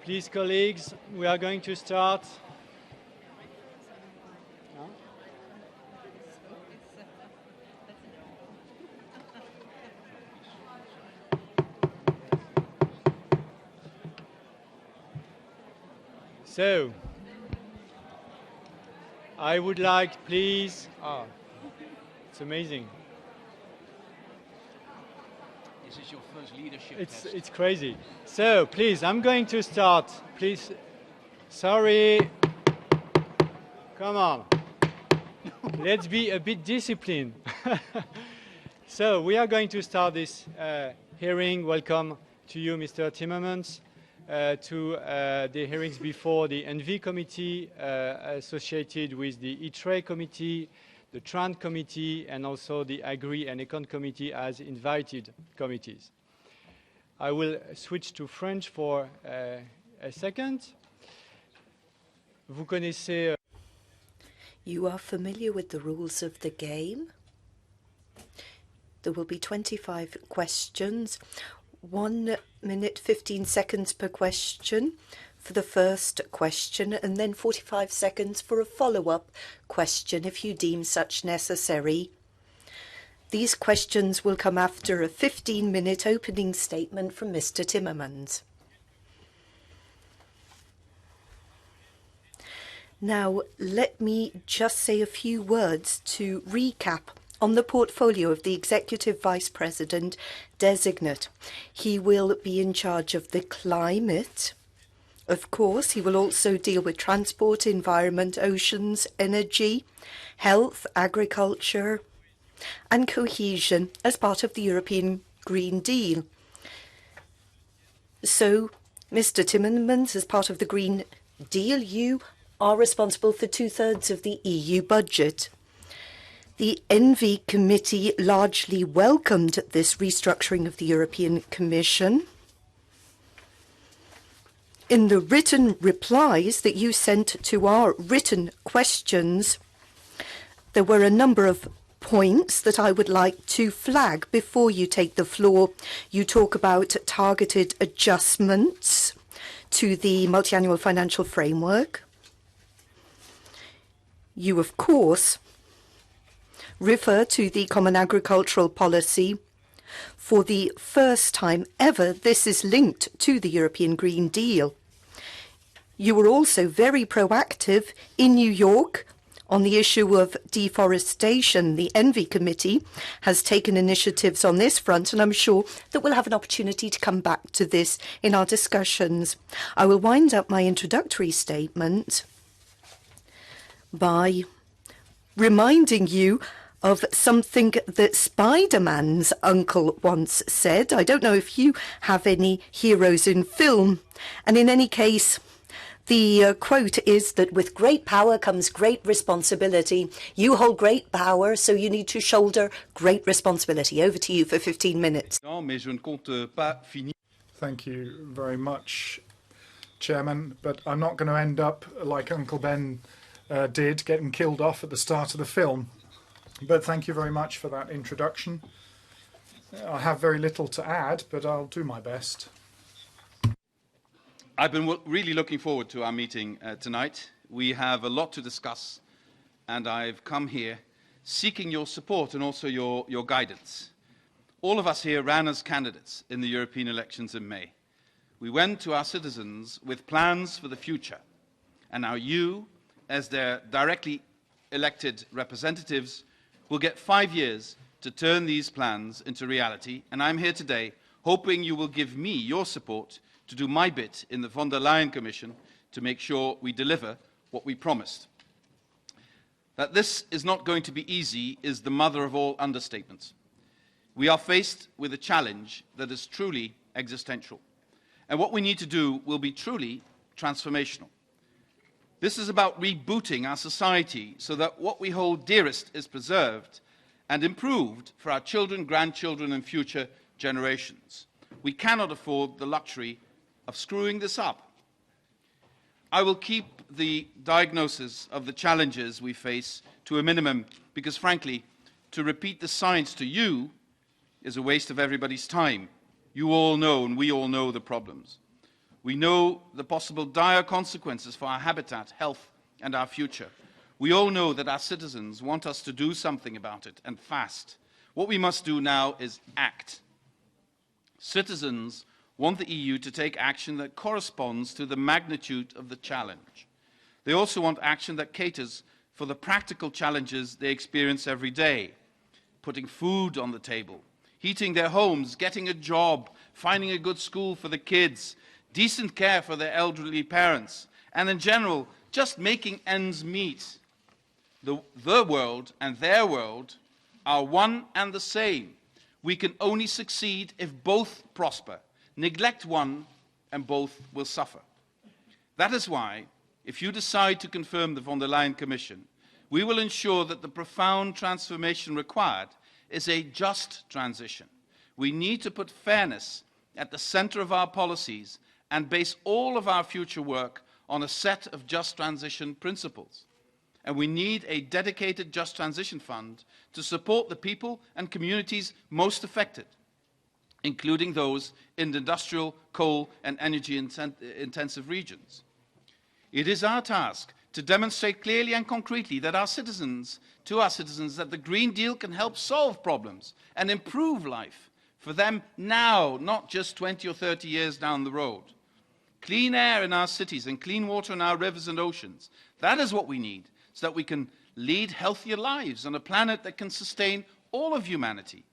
Please, colleagues, we are going to start. So, I would like, please. It's amazing. This is your first leadership test. It's crazy. So, please, I'm going to start. Please. Sorry. Come on. Let's be a bit disciplined. So, we are going to start this hearing. Welcome to you, Mr. Timmermans, to the hearings before the ENVI committee associated with the ITRE committee, the TRAN committee, and also the Agri and Econ committee as invited committees. I will switch to French for a second. Vous connaissez... You are familiar with the rules of the game. There will be 25 questions, 1 minute 15 seconds per question for the first question, and then 45 seconds for a follow-up question if you deem such necessary. These questions will come after a 15-minute opening statement from Mr. Timmermans. Now, let me just say a few words to recap on the portfolio of the Executive Vice President designate. He will be in charge of the climate. Of course, he will also deal with transport, environment, oceans, energy, health, agriculture, and cohesion as part of the European Green Deal. So, Mr. Timmermans, as part of the Green Deal, you are responsible for 2/3 of the EU budget. The ENVI committee largely welcomed this restructuring of the European Commission. In the written replies that you sent to our written questions, there were a number of points that I would like to flag before you take the floor. You talk about targeted adjustments to the multi-annual financial framework. You, of course, refer to the Common Agricultural Policy. For the first time ever, this is linked to the European Green Deal. You were also very proactive in New York on the issue of deforestation. The ENVI committee has taken initiatives on this front, and I'm sure that we'll have an opportunity to come back to this in our discussions. I will wind up my introductory statement by reminding you of something that Spider-Man's uncle once said. I don't know if you have any heroes in film. And in any case, the quote is that with great power comes great responsibility. You hold great power, so you need to shoulder great responsibility. Over to you for 15 minutes. Thank you very much, Chairman. But I'm not going to end up like Uncle Ben did, getting killed off at the start of the film. But thank you very much for that introduction. I have very little to add, but I'll do my best. I've been really looking forward to our meeting tonight. We have a lot to discuss, and I've come here seeking your support and also your guidance. All of us here ran as candidates in the European elections in May. We went to our citizens with plans for the future, and now you, as their directly elected representatives, will get 5 years to turn these plans into reality, and I'm here today hoping you will give me your support to do my bit in the von der Leyen Commission to make sure we deliver what we promised. That this is not going to be easy is the mother of all understatements. We are faced with a challenge that is truly existential, and what we need to do will be truly transformational. This is about rebooting our society so that what we hold dearest is preserved and improved for our children, grandchildren, and future generations. We cannot afford the luxury of screwing this up. I will keep the diagnosis of the challenges we face to a minimum because, frankly, to repeat the science to you is a waste of everybody's time. You all know and we all know the problems. We know the possible dire consequences for our habitat, health, and our future. We all know that our citizens want us to do something about it, and fast. What we must do now is act. Citizens want the EU to take action that corresponds to the magnitude of the challenge. They also want action that caters for the practical challenges they experience every day. Putting food on the table, heating their homes, getting a job, finding a good school for the kids, decent care for their elderly parents, and in general, just making ends meet. The world and their world are one and the same. We can only succeed if both prosper. Neglect one, and both will suffer. That is why, if you decide to confirm the von der Leyen Commission, we will ensure that the profound transformation required is a just transition. We need to put fairness at the center of our policies and base all of our future work on a set of just transition principles. And we need a dedicated Just Transition Fund to support the people and communities most affected, including those in the industrial, coal and energy-intensive regions. It is our task to demonstrate clearly and concretely that to our citizens that the Green Deal can help solve problems and improve life for them now, not just 20 or 30 years down the road. Clean air in our cities and clean water in our rivers and oceans, that is what we need, so that we can lead healthier lives on a planet that can sustain all of humanity,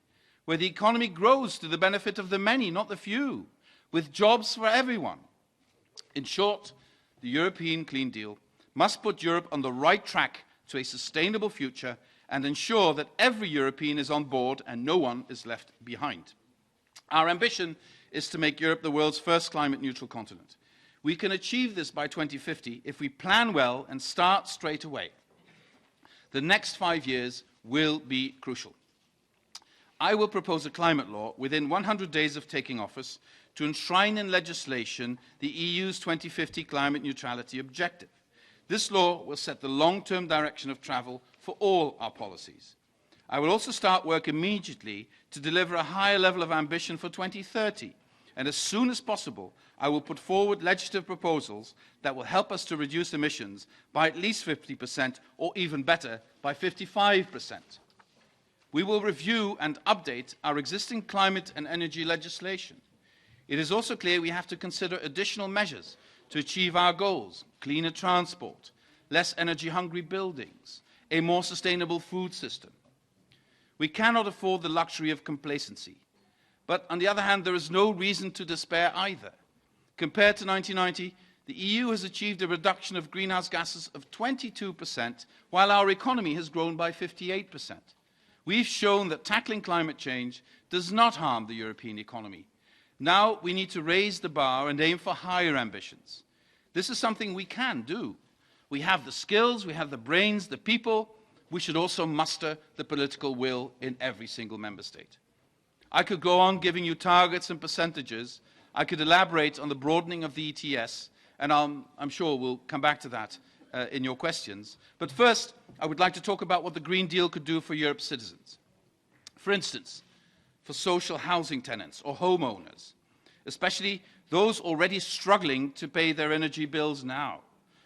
where the economy grows to the benefit of the many, not the few, with jobs for everyone. In short, the European Green Deal must put Europe on the right track to a sustainable future and ensure that every European is on board and no one is left behind. Our ambition is to make Europe the world's first climate-neutral continent. We can achieve this by 2050 if we plan well and start straight away. The next 5 years will be crucial. I will propose a climate law within 100 days of taking office to enshrine in legislation the EU's 2050 climate neutrality objective. This law will set the long-term direction of travel for all our policies. I will also start work immediately to deliver a higher level of ambition for 2030. And as soon as possible, I will put forward legislative proposals that will help us to reduce emissions by at least 50% or even better, by 55%. We will review and update our existing climate and energy legislation. It is also clear we have to consider additional measures to achieve our goals: cleaner transport, less energy-hungry buildings, a more sustainable food system. We cannot afford the luxury of complacency. But on the other hand, there is no reason to despair either. Compared to 1990, the EU has achieved a reduction of greenhouse gases of 22%, while our economy has grown by 58%. We've shown that tackling climate change does not harm the European economy. Now we need to raise the bar and aim for higher ambitions. This is something we can do. We have the skills, we have the brains, the people. We should also muster the political will in every single member state. I could go on giving you targets and percentages. I could elaborate on the broadening of the ETS, and I'm sure we'll come back to that in your questions. But first, I would like to talk about what the Green Deal could do for Europe's citizens. For instance, for social housing tenants or homeowners, especially those already struggling to pay their energy bills now.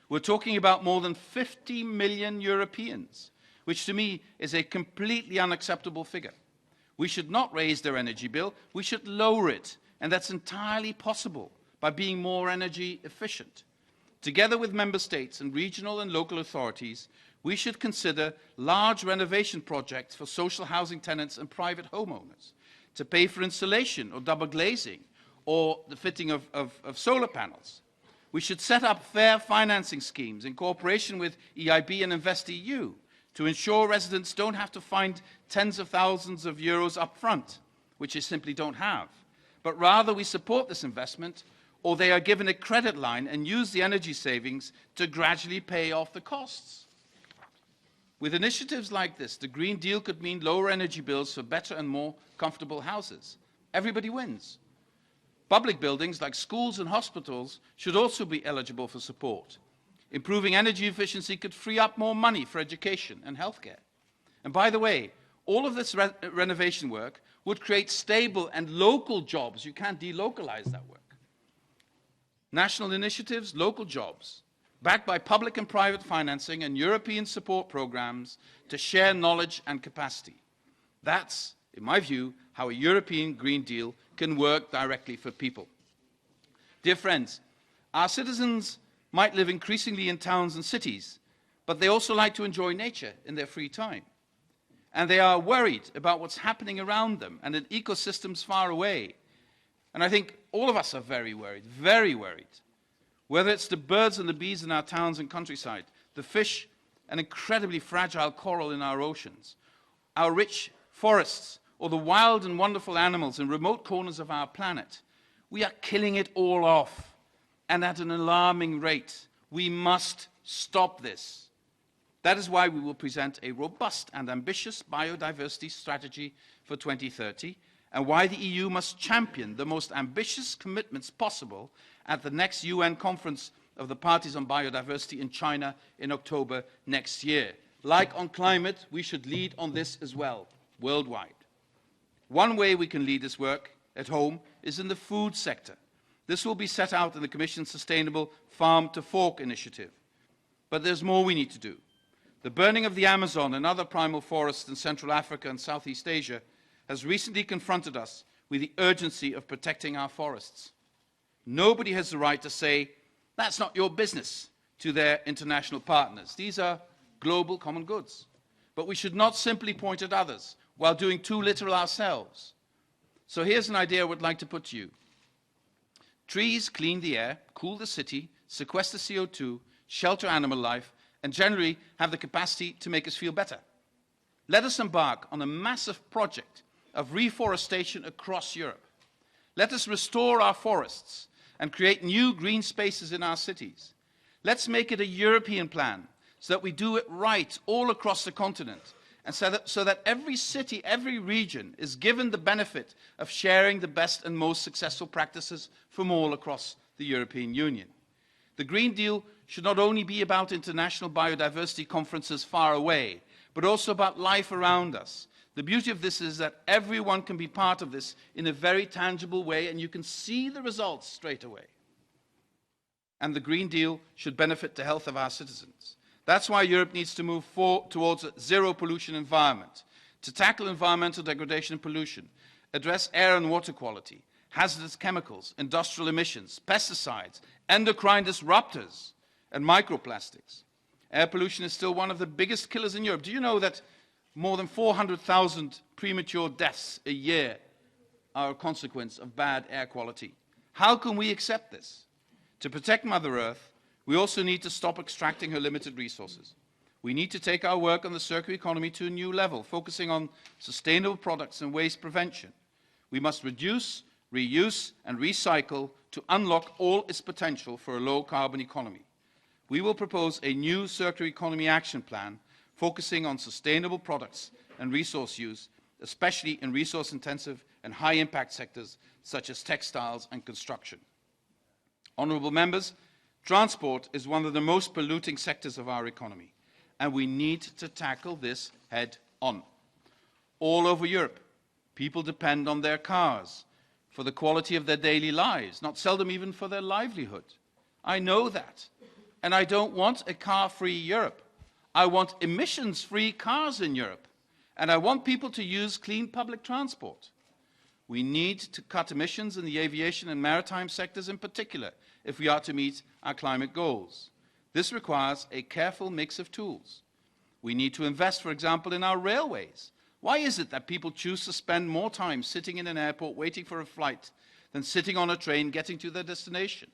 We're talking about more than 50 million Europeans, which to me is a completely unacceptable figure. We should not raise their energy bill, we should lower it, and that's entirely possible by being more energy efficient. Together with member states and regional and local authorities, we should consider large renovation projects for social housing tenants and private homeowners to pay for insulation or double glazing or the fitting of solar panels. We should set up fair financing schemes in cooperation with EIB and InvestEU to ensure residents don't have to find tens of thousands of euros up front, which they simply don't have. But rather we support this investment, or they are given a credit line and use the energy savings to gradually pay off the costs. With initiatives like this, the Green Deal could mean lower energy bills for better and more comfortable houses. Everybody wins. Public buildings like schools and hospitals should also be eligible for support. Improving energy efficiency could free up more money for education and healthcare. And by the way, all of this renovation work would create stable and local jobs. You can't delocalize that work. national initiatives, local jobs, backed by public and private financing and European support programs to share knowledge and capacity. That's, in my view, how a European Green Deal can work directly for people. Dear friends, our citizens might live increasingly in towns and cities, but they also like to enjoy nature in their free time. And they are worried about what's happening around them and in ecosystems far away. And I think all of us are very worried, whether it's the birds and the bees in our towns and countryside, the fish and incredibly fragile coral in our oceans, our rich forests, or the wild and wonderful animals in remote corners of our planet. We are killing it all off, and at an alarming rate. We must stop this. That is why we will present a robust and ambitious biodiversity strategy for 2030, and why the EU must champion the most ambitious commitments possible at the next UN Conference of the Parties on Biodiversity in China in October next year. Like on climate, we should lead on this as well, worldwide. One way we can lead this work at home is in the food sector. This will be set out in the Commission's Sustainable Farm to Fork initiative. But there's more we need to do. The burning of the Amazon and other primal forests in Central Africa and Southeast Asia has recently confronted us with the urgency of protecting our forests. Nobody has the right to say, that's not your business, to their international partners. These are global common goods. But we should not simply point at others while doing too little ourselves. So here's an idea I would like to put to you. Trees clean the air, cool the city, sequester CO2, shelter animal life, and generally have the capacity to make us feel better. Let us embark on a massive project of reforestation across Europe. Let us restore our forests and create new green spaces in our cities. Let's make it a European plan so that we do it right all across the continent, and so that every city, every region is given the benefit of sharing the best and most successful practices from all across the European Union. The Green Deal should not only be about international biodiversity conferences far away, but also about life around us. The beauty of this is that everyone can be part of this in a very tangible way, and you can see the results straight away. And the Green Deal should benefit the health of our citizens. That's why Europe needs to move towards a zero pollution environment, to tackle environmental degradation and pollution, address air and water quality, hazardous chemicals, industrial emissions, pesticides, endocrine disruptors, and microplastics. Air pollution is still one of the biggest killers in Europe. Do you know that more than 400,000 premature deaths a year are a consequence of bad air quality? How can we accept this? To protect Mother Earth, we also need to stop extracting her limited resources. We need to take our work on the circular economy to a new level, focusing on sustainable products and waste prevention. We must reduce, reuse, and recycle to unlock all its potential for a low-carbon economy. We will propose a new circular economy action plan focusing on sustainable products and resource use, especially in resource-intensive and high-impact sectors such as textiles and construction. Honourable members, transport is one of the most polluting sectors of our economy, and we need to tackle this head-on. All over Europe, people depend on their cars for the quality of their daily lives, not seldom even for their livelihood. I know that, and I don't want a car-free Europe. I want emissions-free cars in Europe, and I want people to use clean public transport. We need to cut emissions in the aviation and maritime sectors in particular if we are to meet our climate goals. This requires a careful mix of tools. We need to invest, for example, in our railways. Why is it that people choose to spend more time sitting in an airport waiting for a flight than sitting on a train getting to their destination?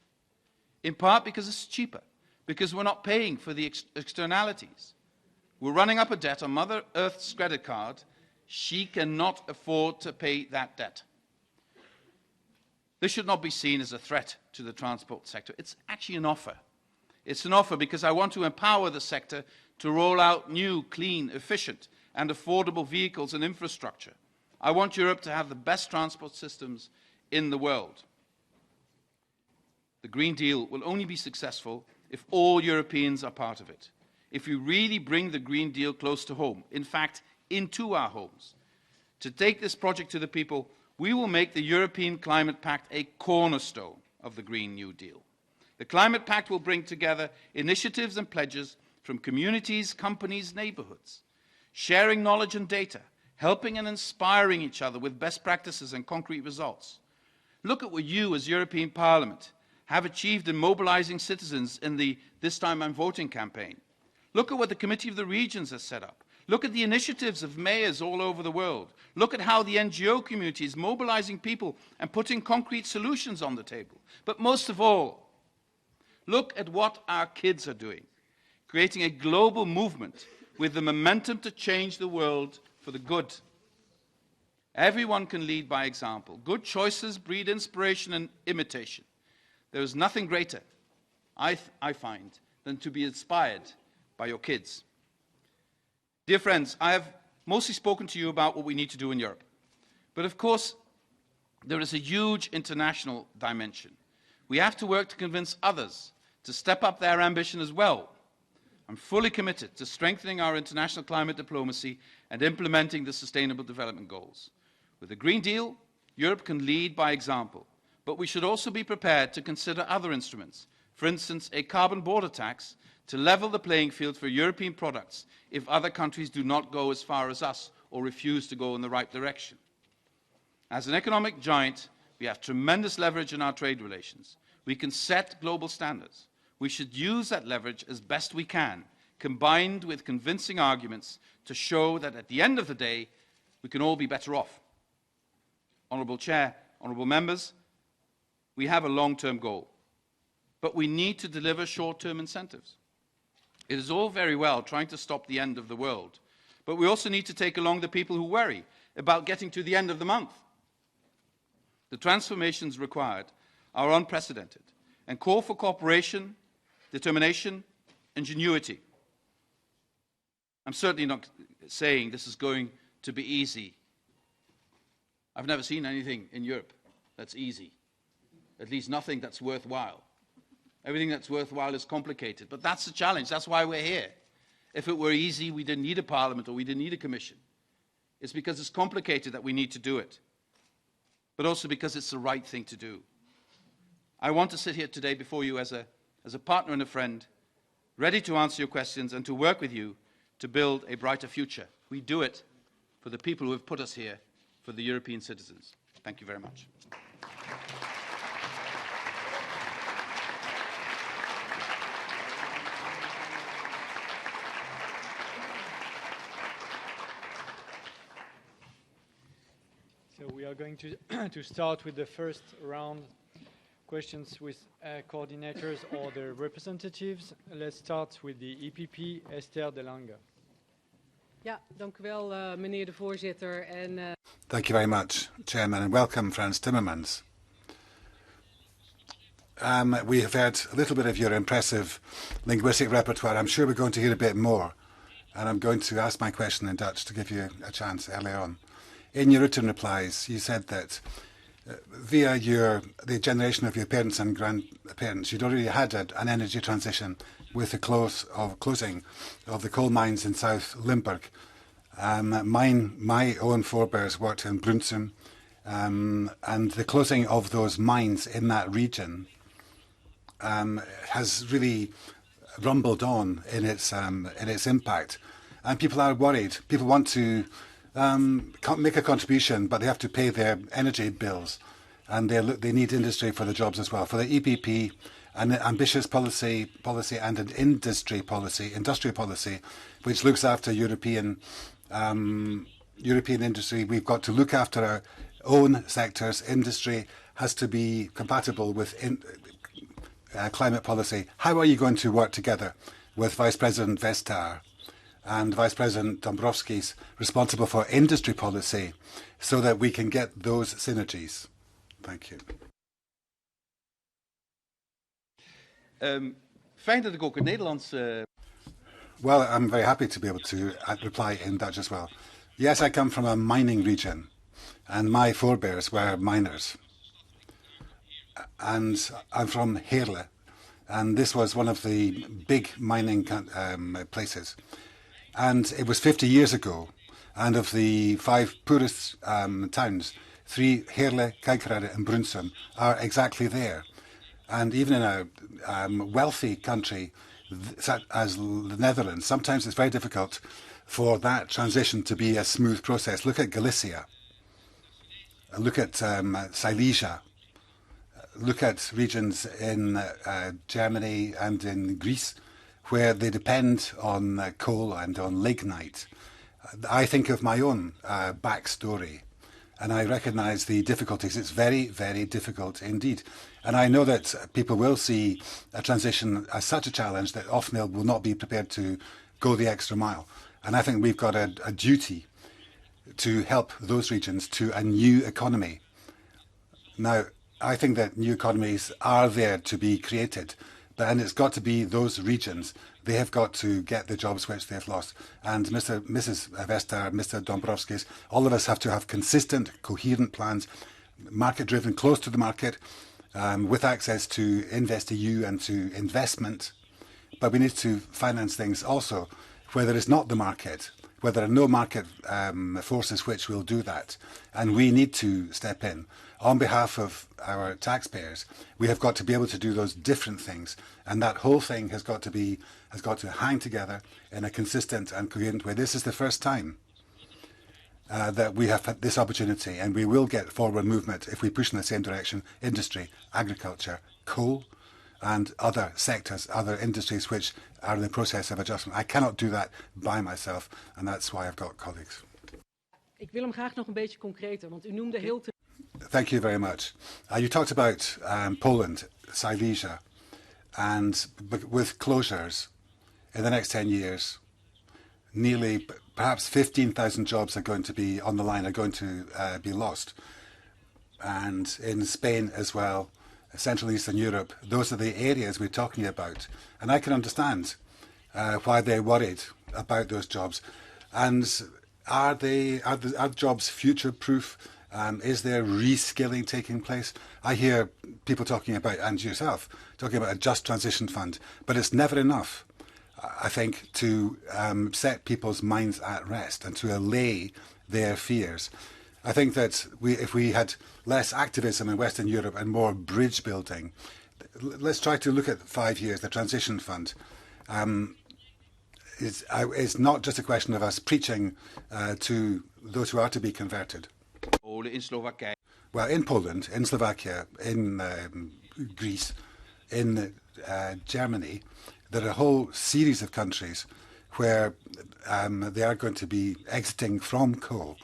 In part because it's cheaper, because we're not paying for the externalities. We're running up a debt on Mother Earth's credit card. She cannot afford to pay that debt. This should not be seen as a threat to the transport sector. It's actually an offer. It's an offer because I want to empower the sector to roll out new, clean, efficient, and affordable vehicles and infrastructure. I want Europe to have the best transport systems in the world. The Green Deal will only be successful if all Europeans are part of it. If we really bring the Green Deal close to home, in fact, into our homes. To take this project to the people, we will make the European Climate Pact a cornerstone of the Green New Deal. The Climate Pact will bring together initiatives and pledges from communities, companies, neighbourhoods, sharing knowledge and data, helping and inspiring each other with best practices and concrete results. Look at what you, as European Parliament, have achieved in mobilising citizens in the This Time I'm Voting campaign. Look at what the Committee of the Regions has set up. Look at the initiatives of mayors all over the world. Look at how the NGO community is mobilising people and putting concrete solutions on the table. But most of all, look at what our kids are doing, creating a global movement with the momentum to change the world for the good. Everyone can lead by example. Good choices breed inspiration and imitation. There is nothing greater, I find, than to be inspired by your kids. Dear friends, I have mostly spoken to you about what we need to do in Europe. But of course, there is a huge international dimension. We have to work to convince others to step up their ambition as well. I'm fully committed to strengthening our international climate diplomacy and implementing the Sustainable Development Goals. With the Green Deal, Europe can lead by example, but we should also be prepared to consider other instruments, for instance, a carbon border tax to level the playing field for European products if other countries do not go as far as us or refuse to go in the right direction. As an economic giant, we have tremendous leverage in our trade relations. We can set global standards. We should use that leverage as best we can, combined with convincing arguments to show that at the end of the day, we can all be better off. Honourable Chair, honourable members, we have a long-term goal, but we need to deliver short-term incentives. It is all very well trying to stop the end of the world, but we also need to take along the people who worry about getting to the end of the month. The transformations required are unprecedented and call for cooperation, determination, ingenuity. I'm certainly not saying this is going to be easy. I've never seen anything in Europe that's easy, at least nothing that's worthwhile. Everything that's worthwhile is complicated, but that's the challenge. That's why we're here. If it were easy, we didn't need a parliament or we didn't need a commission. It's because it's complicated that we need to do it, but also because it's the right thing to do. I want to sit here today before you as a partner and a friend, ready to answer your questions and to work with you to build a brighter future. We do it for the people who have put us here, for the European citizens. Thank you very much. So we are going to start with the first round. Questions with coordinators or the representatives. Let's start with the EPP, Esther de Lange. Ja, dank u wel, meneer de voorzitter. Thank you very much, Chairman, and welcome, Frans Timmermans. We have heard a little bit of your impressive linguistic repertoire. I'm sure we're going to hear a bit more, and I'm going to ask my question in Dutch to give you a chance earlier on. In your written replies, you said that via the generation of your parents and grandparents, you'd already had an energy transition with the closing of the coal mines in South Limburg. My own forebears worked in Brunsum, and the closing of those mines in that region has really rumbled on in its impact, and people are worried. People want to make a contribution, but they have to pay their energy bills, and they need industry for the jobs as well. For the EPP, an ambitious policy and an industrial policy, which looks after European industry. We've got to look after our own sectors. Industry has to be compatible with climate policy. How are you going to work together with Vice President Vestager and Vice President Dombrovskis, responsible for industry policy, so that we can get those synergies? Thank you. Fijn dat ik ook in Nederlands... Well, I'm very happy to be able to reply in Dutch as well. Yes, I come from a mining region, and my forebears were miners. And I'm from Heerlen, and this was one of the big mining places. And it was 50 years ago, and of the 5 poorest towns, 3, Heerlen, Kerkrade and Brunsum, are exactly there. And even in a wealthy country such as the Netherlands, sometimes it's very difficult for that transition to be a smooth process. Look at Galicia. Look at Silesia. Look at regions in Germany and in Greece where they depend on coal and on lignite. I think of my own backstory and I recognise the difficulties. It's very, very difficult indeed. And I know that people will see a transition as such a challenge that often they will not be prepared to go the extra mile. And I think we've got a duty to help those regions to a new economy. Now, I think that new economies are there to be created, and it's got to be those regions. They have got to get the jobs which they've lost. And Mrs. Vestager, Mr. Dombrovskis, all of us have to have consistent, coherent plans, market-driven, close to the market, with access to InvestEU and to investment. But we need to finance things also where there is not the market, where there are no market forces which will do that. And we need to step in. On behalf of our taxpayers, we have got to be able to do those different things. And that whole thing has got to hang together in a consistent and coherent way. This is the first time that we have had this opportunity, and we will get forward movement if we push in the same direction: industry, agriculture, coal, and other sectors, other industries which are in the process of adjustment. I cannot do that by myself, and that's why I've got colleagues. Ik wil hem graag nog een beetje concreter, want u noemde heel te... Thank you very much. You talked about Poland, Silesia, and with closures in the next 10 years, nearly perhaps 15,000 jobs are going to be on the line, are going to be lost. And in Spain as well, Central and Eastern Europe, those are the areas we're talking about. And I can understand why they're worried about those jobs. And are jobs future-proof? Is there reskilling taking place? I hear people talking about, and yourself, talking about a just transition fund, but it's never enough, I think, to set people's minds at rest and to allay their fears. I think that if we had less activism in Western Europe and more bridge building, let's try to look at 5 years, the transition fund. It's not just a question of us preaching to those who are to be converted. Well, in Poland, in Slovakia, in Greece, in Germany, there are a whole series of countries where they are going to be exiting from coal.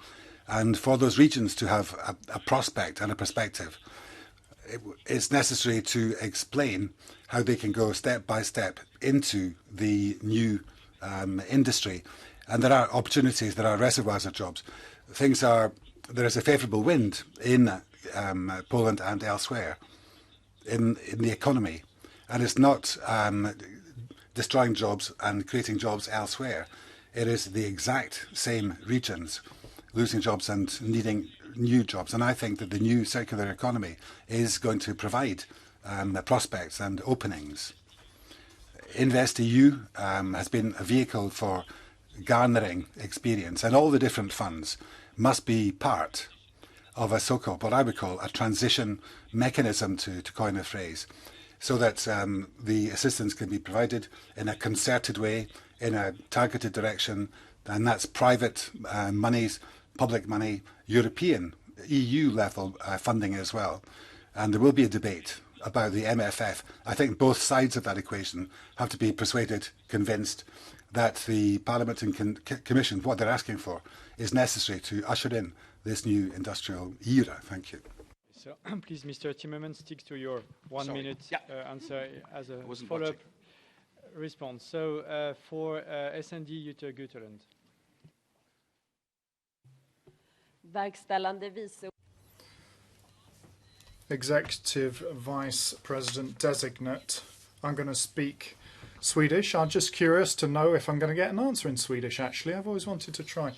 And for those regions to have a prospect and a perspective, it's necessary to explain how they can go step by step into the new industry. And there are opportunities, there are reservoirs of jobs. There is a favourable wind in Poland and elsewhere in the economy. And it's not destroying jobs and creating jobs elsewhere. It is the exact same regions losing jobs and needing new jobs. And I think that the new circular economy is going to provide prospects and openings. InvestEU has been a vehicle for garnering experience, and all the different funds must be part of a so-called, what I would call, a transition mechanism, to coin a phrase, so that the assistance can be provided in a concerted way, in a targeted direction, and that's private monies, public money, European, EU level funding as well. And there will be a debate about the MFF. I think both sides of that equation have to be persuaded, convinced that the Parliament and Commission, what they're asking for, is necessary to usher in this new industrial era. Thank you. So please, Mr. Timmermans, stick to your 1 minute answer as a wasn't follow-up response. So for SND, Jutta Gutterland. Verkställande vice Executive Vice President Designate. I'm going to speak Swedish. I'm just curious to know if I'm going to get an answer in Swedish, actually. I've always wanted to try.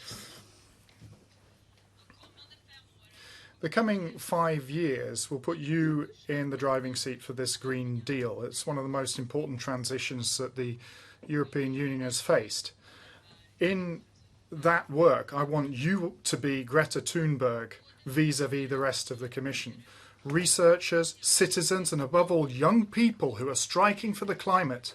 The coming 5 years will put you in the driving seat for this Green Deal. It's one of the most important transitions that the European Union has faced. In that work, I want you to be Greta Thunberg vis-à-vis the rest of the Commission. researchers, citizens, and above all, young people who are striking for the climate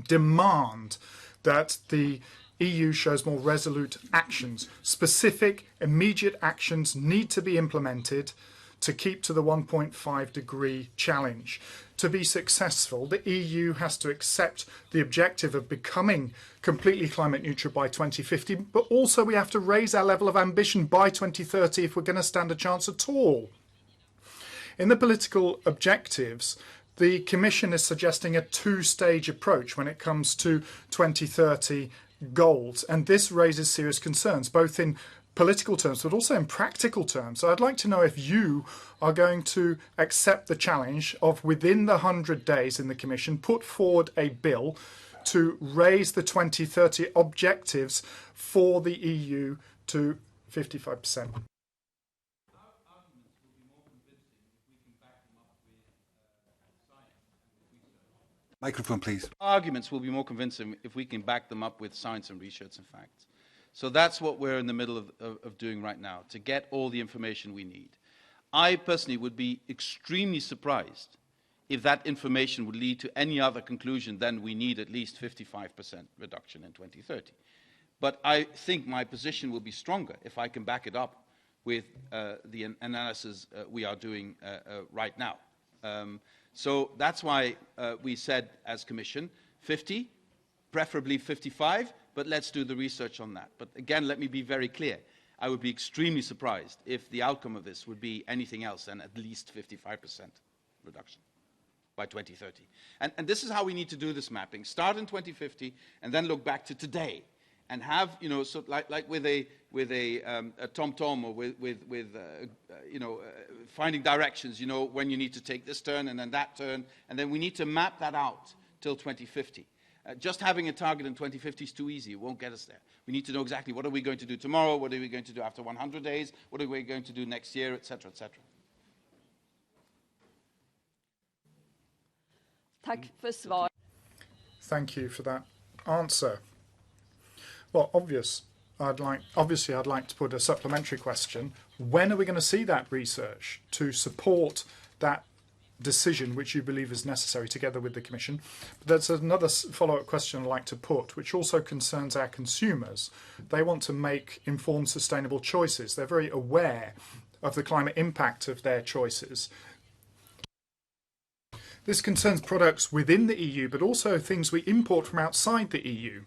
demand that the EU shows more resolute actions. Specific, immediate actions need to be implemented to keep to the 1.5 degree challenge. To be successful, the EU has to accept the objective of becoming completely climate neutral by 2050, but also we have to raise our level of ambition by 2030 if we're going to stand a chance at all. In the political objectives, the Commission is suggesting a two-stage approach when it comes to 2030 goals, and this raises serious concerns, both in political terms but also in practical terms. So I'd like to know if you are going to accept the challenge of, within the 100 days in the Commission, put forward a bill to raise the 2030 objectives for the EU to 55%. Microphone, please. Arguments will be more convincing if we can back them up with science and research and facts. So that's what we're in the middle of doing right now, to get all the information we need. I personally would be extremely surprised if that information would lead to any other conclusion than we need at least 55% reduction in 2030. But I think my position will be stronger if I can back it up with the analysis we are doing right now. So that's why we said as Commission 50, preferably 55, but let's do the research on that. But again, let me be very clear. I would be extremely surprised if the outcome of this would be anything else than at least 55% reduction by 2030. And this is how we need to do this mapping. Start in 2050 and then look back to today and have, you know, so like with a TomTom or with finding directions, you know, when you need to take this turn and then that turn, and then we need to map that out till 2050. Just having a target in 2050 is too easy. It won't get us there. We need to know exactly what are we going to do tomorrow, what are we going to do after 100 days, what are we going to do next year, etc., etc. Thank you for that answer. Well, obviously, I'd like to put a supplementary question. When are we going to see that research to support that decision which you believe is necessary together with the Commission? But there's another follow-up question I'd like to put, which also concerns our consumers. They want to make informed, sustainable choices. They're very aware of the climate impact of their choices. This concerns products within the EU, but also things we import from outside the EU.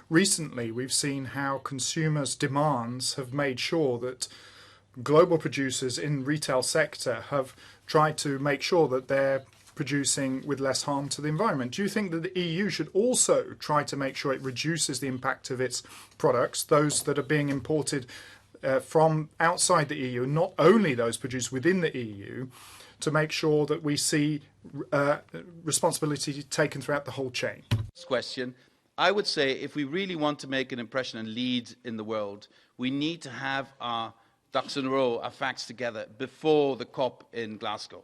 Recently, we've seen how consumers' demands have made sure that global producers in retail sector have tried to make sure that they're producing with less harm to the environment. Do you think that the EU should also try to make sure it reduces the impact of its products, those that are being imported from outside the EU, not only those produced within the EU, to make sure that we see responsibility taken throughout the whole chain? This question, I would say if we really want to make an impression and lead in the world, we need to have our ducks in a row, our facts together before the COP in Glasgow.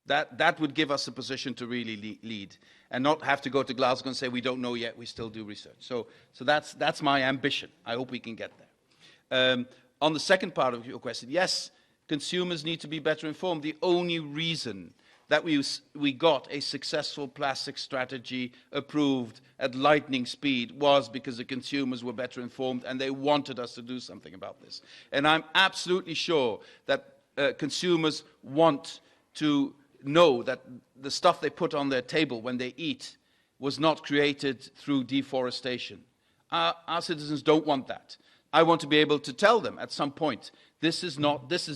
That would give us a position to really lead and not have to go to Glasgow and say we don't know yet, we still do research. So that's my ambition. I hope we can get there. On the second part of your question, yes, consumers need to be better informed. The only reason that we got a successful plastic strategy approved at lightning speed was because the consumers were better informed and they wanted us to do something about this. And I'm absolutely sure that consumers want to know that the stuff they put on their table when they eat was not created through deforestation. Our citizens don't want that. I want to be able to tell them at some point, this is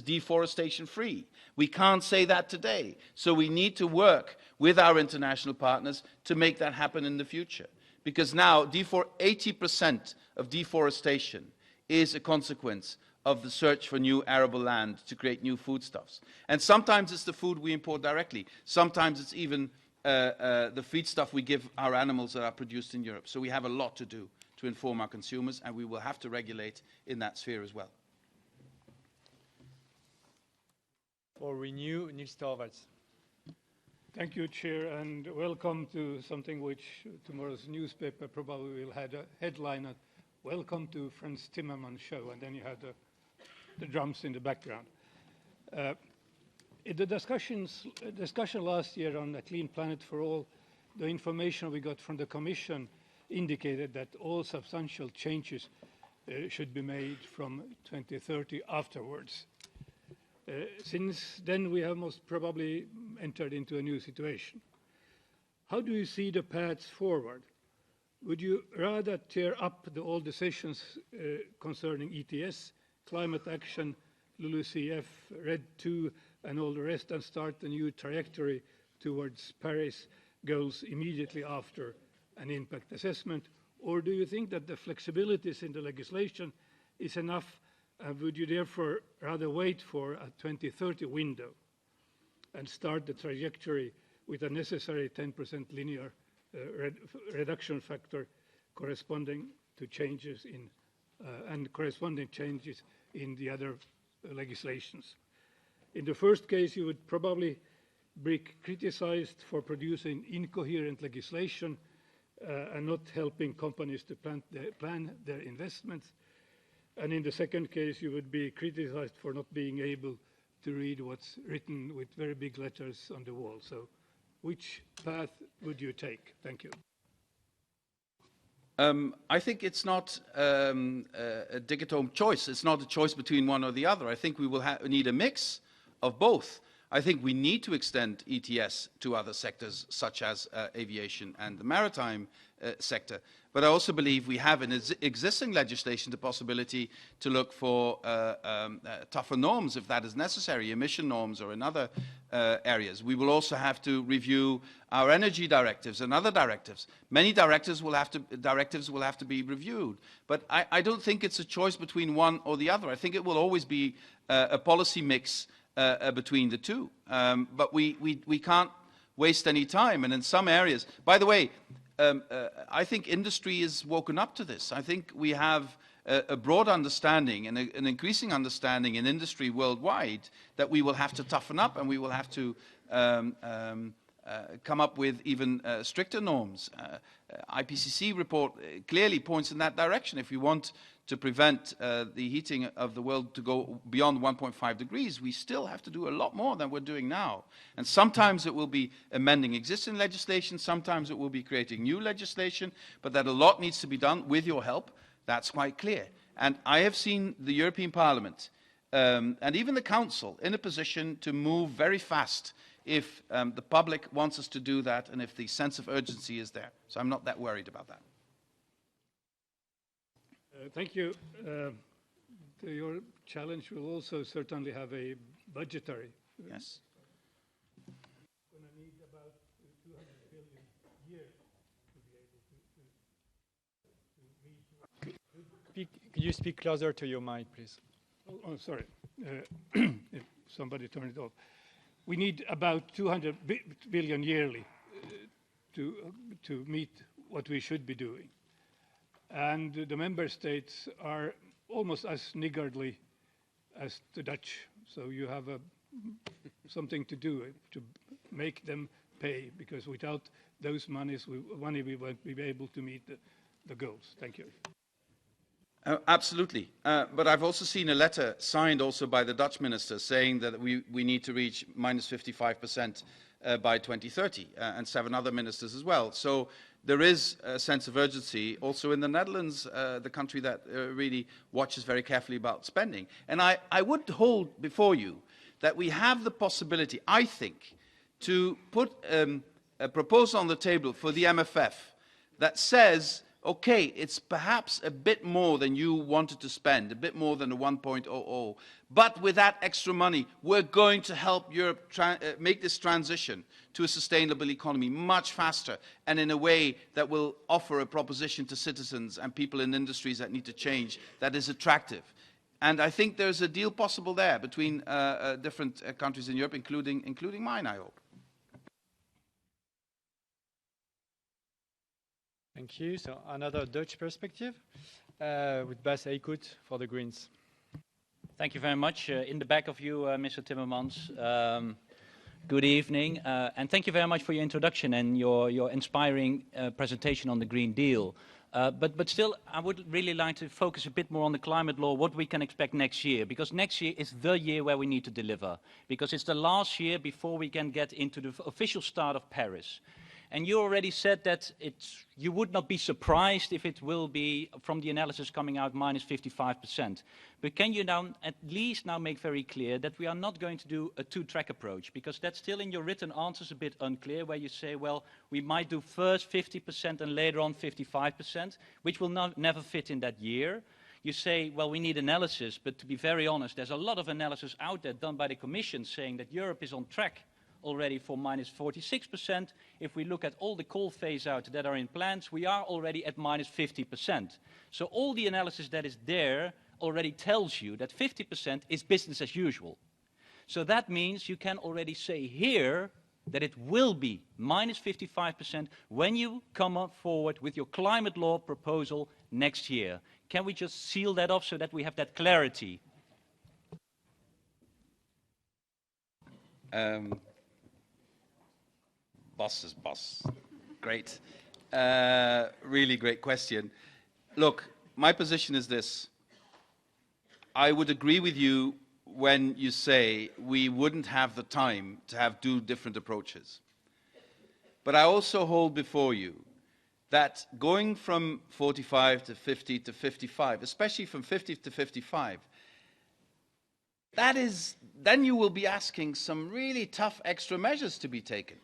deforestation free. We can't say that today. So we need to work with our international partners to make that happen in the future. Because now 80% of deforestation is a consequence of the search for new arable land to create new foodstuffs. And sometimes it's the food we import directly. Sometimes it's even the feedstuff we give our animals that are produced in Europe. So we have a lot to do to inform our consumers, and we will have to regulate in that sphere as well. For Renew, Niels Torvalds. Thank you, Chair, and welcome to something which tomorrow's newspaper probably will have a headline at "Welcome to Frans TImmermans show," and then you have the drums in the background. In the discussion last year on a clean planet for all, the information we got from the Commission indicated that all substantial changes should be made from 2030 afterwards. Since then, we have most probably entered into a new situation. How do you see the paths forward? Would you rather tear up the old decisions concerning ETS, climate action, LULUCF, RED II, and all the rest, and start a new trajectory towards Paris goals immediately after an impact assessment? Or do you think that the flexibilities in the legislation is enough, and would you therefore rather wait for a 2030 window and start the trajectory with a necessary 10% linear reduction factor corresponding to changes in and corresponding changes in the other legislations? In the first case, you would probably be criticized for producing incoherent legislation and not helping companies to plan their investments. And in the second case, you would be criticized for not being able to read what's written with very big letters on the wall. So which path would you take? Thank you. I think it's not a dichotomous choice. It's not a choice between one or the other. I think we will need a mix of both. I think we need to extend ETS to other sectors, such as aviation and the maritime sector. But I also believe we have in existing legislation the possibility to look for tougher norms if that is necessary, emission norms or in other areas. We will also have to review our energy directives and other directives. Many directives will have to be reviewed. But I don't think it's a choice between one or the other. I think it will always be a policy mix between the two. But we can't waste any time. And in some areas, by the way, I think industry is woken up to this. I think we have a broad understanding and an increasing understanding in industry worldwide that we will have to toughen up and we will have to come up with even stricter norms. IPCC report clearly points in that direction. If we want to prevent the heating of the world to go beyond 1.5 degrees, we still have to do a lot more than we're doing now. And sometimes it will be amending existing legislation, sometimes it will be creating new legislation, but that a lot needs to be done with your help. That's quite clear. And I have seen the European Parliament and even the Council in a position to move very fast if the public wants us to do that and if the sense of urgency is there. So I'm not that worried about that. Thank you. Your challenge will also certainly have a budgetary. Yes. Going to need about 200 billion a year to be able to meet. Could you speak closer to your mic, please? Oh, sorry. If somebody turned it off. We need about 200 billion yearly to meet what we should be doing. And the member states are almost as niggardly as the Dutch. So you have something to do to make them pay, because without those money we won't be able to meet the goals. Thank you. Absolutely. But I've also seen a letter signed also by the Dutch minister saying that we need to reach minus 55% by 2030, and 7 other ministers as well. So there is a sense of urgency also in the Netherlands, the country that really watches very carefully about spending. And I would hold before you that we have the possibility, I think, to put a proposal on the table for the MFF that says, okay, it's perhaps a bit more than you wanted to spend, a bit more than the 1.00, but with that extra money, we're going to help Europe make this transition to a sustainable economy much faster and in a way that will offer a proposition to citizens and people in industries that need to change that is attractive. And I think there's a deal possible there between different countries in Europe, including mine, I hope. Thank you. So another Dutch perspective with Bas Eickhout for the Greens. Thank you very much. In the back of you, Mr. Timmermans, good evening. And thank you very much for your introduction and your inspiring presentation on the Green Deal. But still, I would really like to focus a bit more on the climate law, what we can expect next year, because next year is the year where we need to deliver, because it's the last year before we can get into the official start of Paris. And you already said that you would not be surprised if it will be, from the analysis coming out, minus 55%. But can you now at least now make very clear that we are not going to do a two-track approach? Because that's still in your written answers a bit unclear, where you say, well, we might do first 50% and later on 55%, which will never fit in that year. You say, well, we need analysis, but to be very honest, there's a lot of analysis out there done by the Commission saying that Europe is on track already for minus 46%. If we look at all the coal phase-out that are in plans, we are already at minus 50%. So all the analysis that is there already tells you that 50% is business as usual. So that means you can already say here that it will be minus 55% when you come up forward with your climate law proposal next year. Can we just seal that off so that we have that clarity? Boss is boss. Great. Really great question. Look, my position is this. I would agree with you when you say we wouldn't have the time to have two different approaches. But I also hold before you that going from 45 to 50 to 55, especially from 50 to 55, then you will be asking some really tough extra measures to be taken.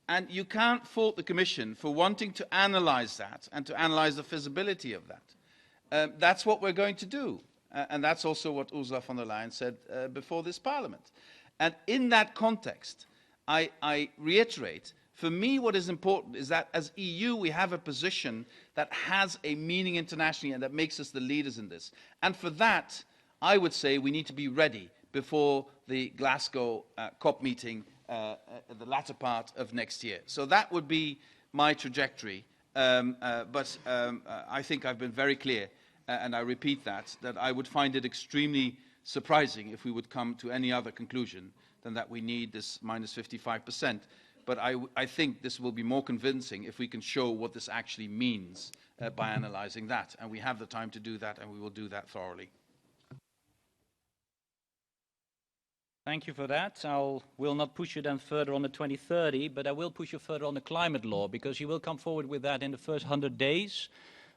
And you can't fault the Commission for wanting to analyse that and to analyse the feasibility of that. That's what we're going to do. And that's also what Ursula von der Leyen said before this Parliament. And in that context, I reiterate, for me what is important is that as EU we have a position that has a meaning internationally and that makes us the leaders in this. And for that, I would say we need to be ready before the Glasgow COP meeting the latter part of next year. So that would be my trajectory. But I think I've been very clear, and I repeat that I would find it extremely surprising if we would come to any other conclusion than that we need this minus 55%. But I think this will be more convincing if we can show what this actually means by analysing that. And we have the time to do that, and we will do that thoroughly. Thank you for that. I will not push you then further on the 2030, but I will push you further on the climate law, because you will come forward with that in the first 100 days.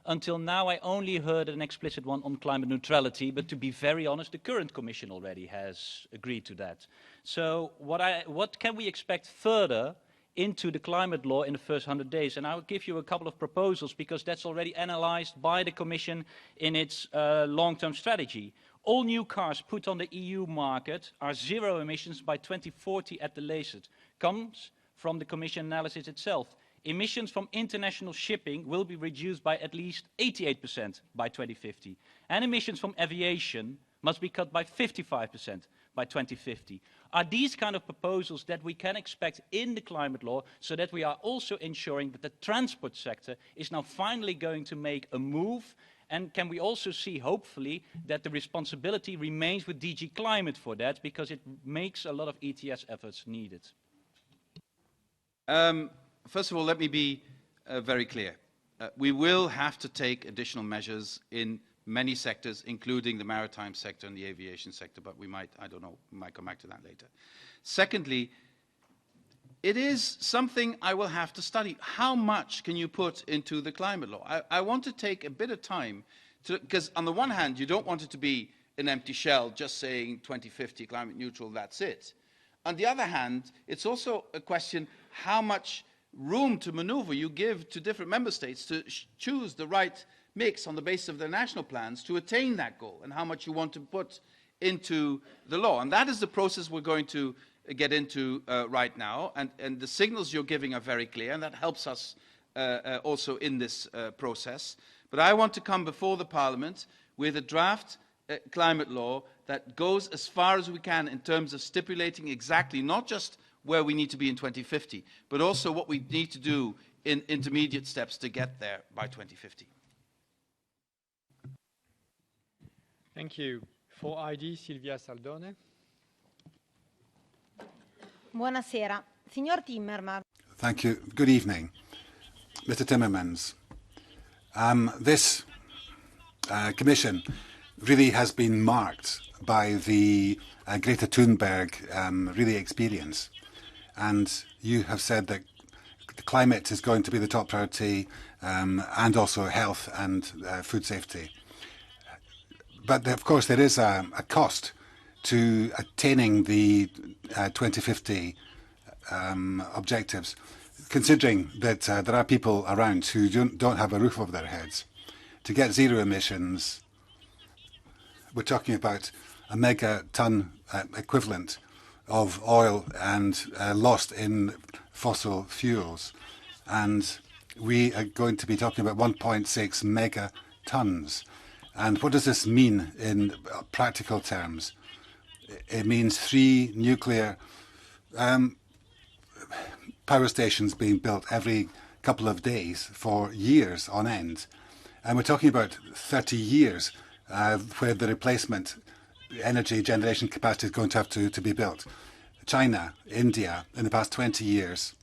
Until now, I only heard an explicit one on climate neutrality, but to be very honest, the current Commission already has agreed to that. So what can we expect further into the climate law in the first 100 days? And I'll give you a couple of proposals, because that's already analysed by the Commission in its long-term strategy. All new cars put on the EU market are zero emissions by 2040 at the latest. Comes from the Commission analysis itself. Emissions from international shipping will be reduced by at least 88% by 2050. And emissions from aviation must be cut by 55% by 2050. Are these kind of proposals that we can expect in the climate law, so that we are also ensuring that the transport sector is now finally going to make a move? And can we also see, hopefully, that the responsibility remains with DG Climate for that, because it makes a lot of ETS efforts needed? First of all, let me be very clear. We will have to take additional measures in many sectors, including the maritime sector and the aviation sector, but we might, I don't know, we might come back to that later. Secondly, it is something I will have to study. How much can you put into the climate law? I want to take a bit of time, because on the one hand, you don't want it to be an empty shell just saying 2050 climate neutral, that's it. On the other hand, it's also a question how much room to maneuver you give to different member states to choose the right mix on the basis of their national plans to attain that goal, and how much you want to put into the law. And that is the process we're going to get into right now, and the signals you're giving are very clear, and that helps us also in this process. But I want to come before the Parliament with a draft climate law that goes as far as we can in terms of stipulating exactly not just where we need to be in 2050, but also what we need to do in intermediate steps to get there by 2050. Thank you. For ID, Silvia Saldone. Buonasera. Signor Timmermans. Thank you. Good evening. Mr. Timmermans, This Commission really has been marked by the Greta Thunberg really experience. And you have said that the climate is going to be the top priority and also health and food safety. But of course there is a cost to attaining the 2050 objectives, considering that there are people around who don't have a roof over their heads. To get zero emissions, we're talking about a megaton equivalent of oil and lost in fossil fuels. And we are going to be talking about 1.6 megatons. And what does this mean in practical terms? It means 3 nuclear power stations being built every couple of days for years on end. And we're talking about 30 years where the replacement energy generation capacity is going to have to be built. China, India, in the past 20 years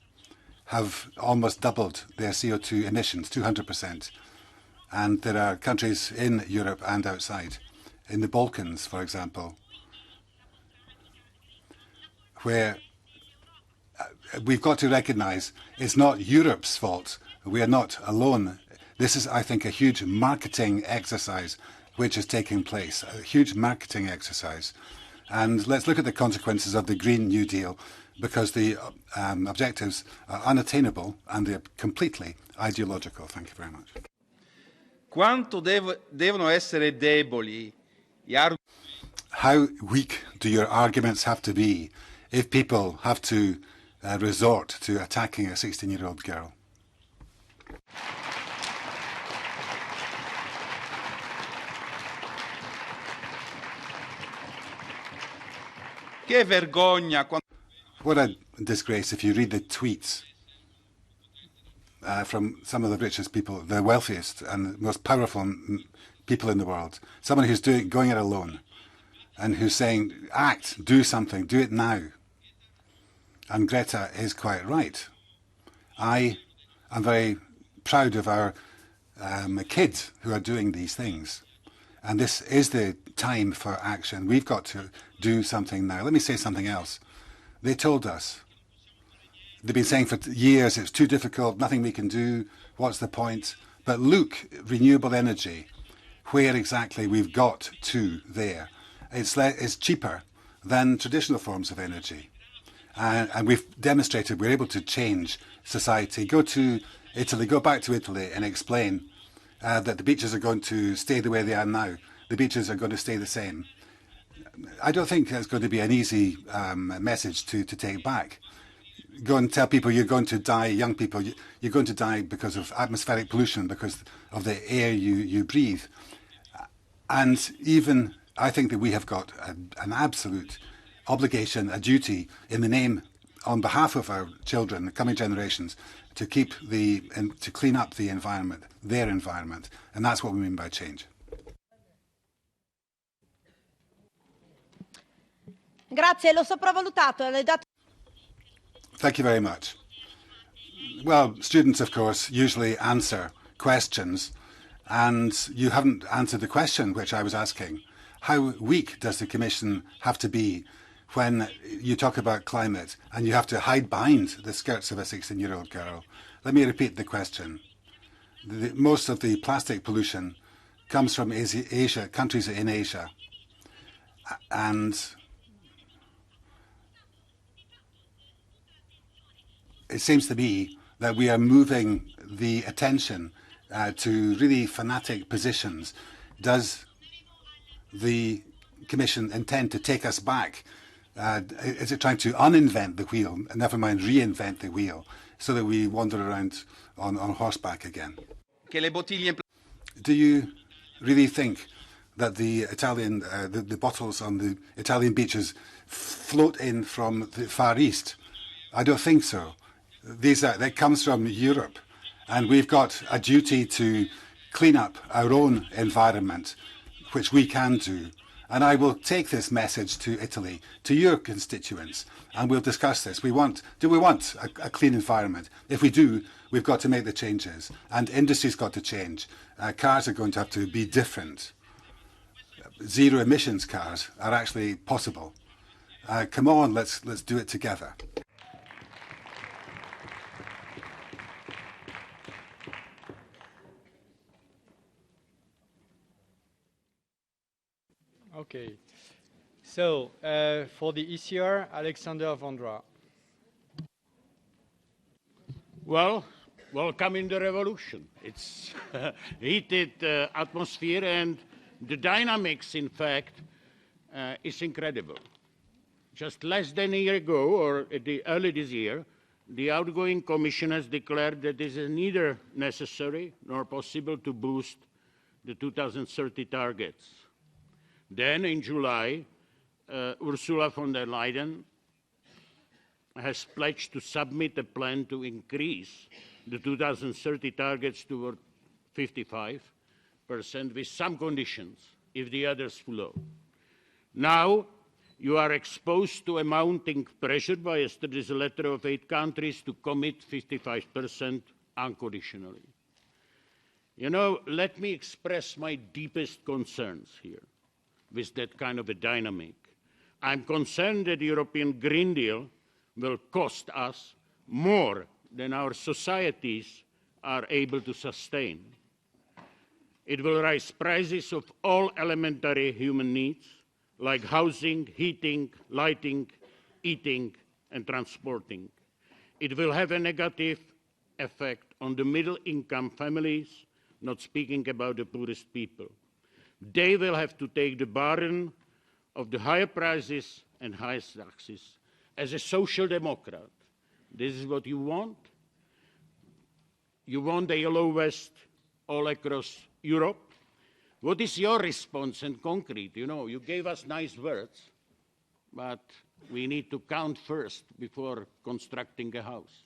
have almost doubled their CO2 emissions, 200%. And there are countries in Europe and outside, in the Balkans, for example, where we've got to recognise it's not Europe's fault. We are not alone. This is, I think, a huge marketing exercise which is taking place, a huge marketing exercise. And let's look at the consequences of the Green New Deal, because the objectives are unattainable and they're completely ideological. Thank you very much. Quanto devono essere deboli How weak do your arguments have to be if people have to resort to attacking a 16-year-old girl? Che vergogna! What a disgrace if you read the tweets from some of the richest people, the wealthiest and most powerful people in the world. Someone who's going it alone and who's saying, act, do something, do it now. And Greta is quite right. I am very proud of our kids who are doing these things. And this is the time for action. We've got to do something now. Let me say something else. They told us, they've been saying for years, it's too difficult, nothing we can do, what's the point? But look, renewable energy, where exactly we've got to there. It's cheaper than traditional forms of energy. And we've demonstrated we're able to change society. Go to Italy, go back to Italy and explain that the beaches are going to stay the way they are now. The beaches are going to stay the same. I don't think it's going to be an easy message to take back. Go and tell people you're going to die, young people, you're going to die because of atmospheric pollution, because of the air you breathe. And even I think that we have got an absolute obligation, a duty in the name, on behalf of our children, the coming generations, to to clean up the environment, their environment. And that's what we mean by change. Grazie, l'ho sopravvalutato. Le dato... Thank you very much. Well, students, of course, usually answer questions, and you haven't answered the question which I was asking. How weak does the Commission have to be when you talk about climate and you have to hide behind the skirts of a 16-year-old girl? Let me repeat the question. Most of the plastic pollution comes from Asia, countries in Asia. And it seems to me that we are moving the attention to really fanatic positions. Does the Commission intend to take us back? Is it trying to uninvent the wheel, never mind reinvent the wheel, so that we wander around on horseback again? Do you really think that the Italian, the bottles on the Italian beaches float in from the Far East? I don't think so. That comes from Europe, and we've got a duty to clean up our own environment, which we can do. And I will take this message to Italy, to your constituents, and we'll discuss this. Do we want a clean environment? If we do, we've got to make the changes, and industry's got to change. Cars are going to have to be different. Zero emissions cars are actually possible. Come on, let's do it together. Okay. So, for the ECR, Alexander Vondra. Well, welcome in the revolution. It's a heated atmosphere, and the dynamics, in fact, is incredible. Just less than a year ago, or early this year, the outgoing commission has declared that it is neither necessary nor possible to boost the 2030 targets. Then, in July, Ursula von der Leyen has pledged to submit a plan to increase the 2030 targets toward 55% with some conditions if the others follow. Now, you are exposed to a mounting pressure by yesterday's letter of 8 countries to commit 55% unconditionally. You know, let me express my deepest concerns here with that kind of a dynamic. I'm concerned that the European Green Deal will cost us more than our societies are able to sustain. It will raise prices of all elementary human needs, like housing, heating, lighting, eating, and transporting. It will have a negative effect on the middle-income families, not speaking about the poorest people. They will have to take the burden of the higher prices and higher taxes. As a social democrat, this is what you want? You want a yellow vest all across Europe? What is your response in concrete? You know, you gave us nice words, but we need to count first before constructing a house.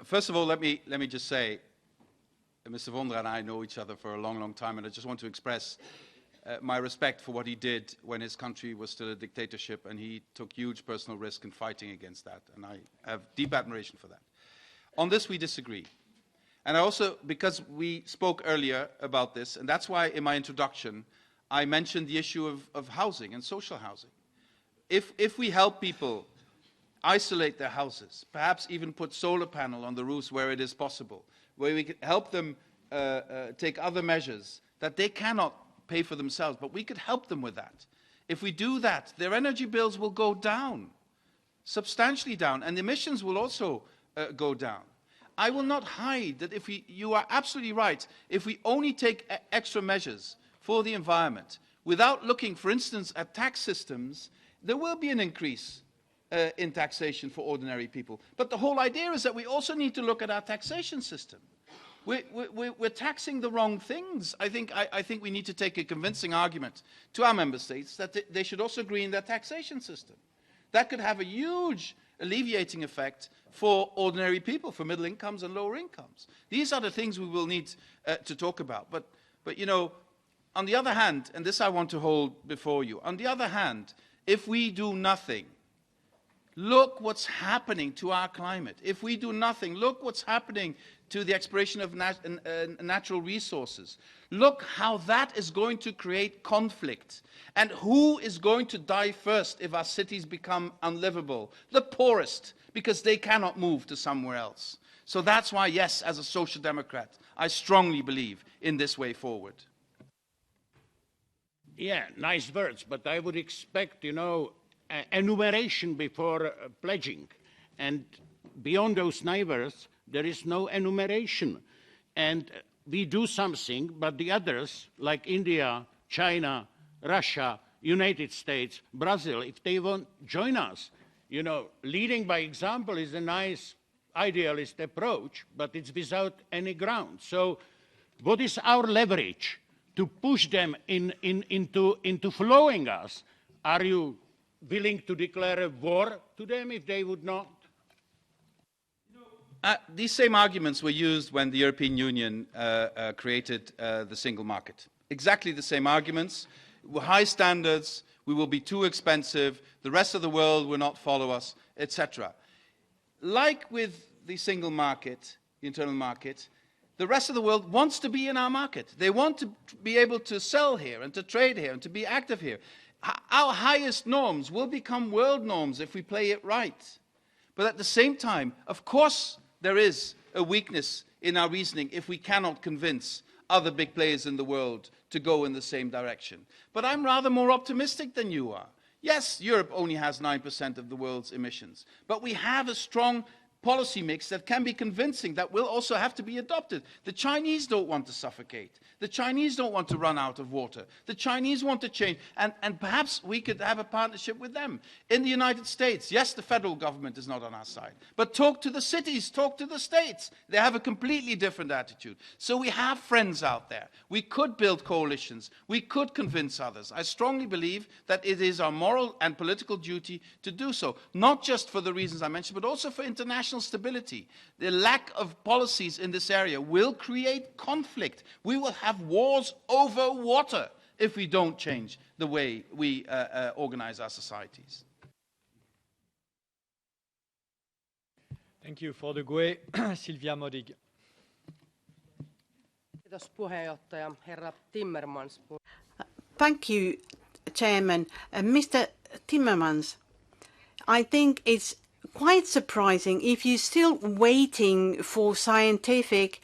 First of all, let me just say, Mr. Vondra and I know each other for a long, long time, and I just want to express my respect for what he did when his country was still a dictatorship, and he took huge personal risk in fighting against that, and I have deep admiration for that. On this, we disagree. And I also, because we spoke earlier about this, and that's why in my introduction, I mentioned the issue of housing and social housing. If we help people isolate their houses, perhaps even put solar panel on the roofs where it is possible, where we could help them take other measures that they cannot pay for themselves, but we could help them with that. If we do that, their energy bills will go down, substantially down, and emissions will also go down. I will not hide that you are absolutely right, if we only take extra measures for the environment without looking, for instance, at tax systems, there will be an increase in taxation for ordinary people. But the whole idea is that we also need to look at our taxation system. We're taxing the wrong things. I think we need to take a convincing argument to our member states that they should also agree in their taxation system. That could have a huge alleviating effect for ordinary people, for middle incomes and lower incomes. These are the things we will need to talk about. But you know, on the other hand, and this I want to hold before you, on the other hand, if we do nothing, look what's happening to our climate. If we do nothing, look what's happening to the exploration of natural resources. Look how that is going to create conflict. And who is going to die first if our cities become unlivable? The poorest, because they cannot move to somewhere else. So that's why, yes, as a social democrat, I strongly believe in this way forward. Yeah, nice words, but I would expect, you know, enumeration before pledging. And beyond those neighbors, there is no enumeration. And we do something, but the others, like India, China, Russia, United States, Brazil, if they won't join us, you know, leading by example is a nice idealist approach, but it's without any ground. So what is our leverage to push them into following us? Are you willing to declare a war to them if they would not? These same arguments were used when the European Union created the single market. Exactly the same arguments. High standards, we will be too expensive, the rest of the world will not follow us, etc. like with the single market, the internal market, the rest of the world wants to be in our market. They want to be able to sell here and to trade here and to be active here. Our highest norms will become world norms if we play it right. But at the same time, of course, there is a weakness in our reasoning if we cannot convince other big players in the world to go in the same direction. But I'm rather more optimistic than you are. Yes, Europe only has 9% of the world's emissions, but we have a strong policy mix that can be convincing, that will also have to be adopted. The Chinese don't want to suffocate. The Chinese don't want to run out of water. The Chinese want to change, and perhaps we could have a partnership with them. In the United States, yes, the federal government is not on our side, but talk to the cities, talk to the states. They have a completely different attitude. So we have friends out there. We could build coalitions. We could convince others. I strongly believe that it is our moral and political duty to do so, not just for the reasons I mentioned, but also for international stability. The lack of policies in this area will create conflict. We will have wars over water if we don't change the way we organize our societies. Thank you. For the GUE, Silvia Modig. Kiitos puheenjohtaja, herra Timmermans. Thank you, Chairman. Mr. Timmermans, I think it's quite surprising if you're still waiting for scientific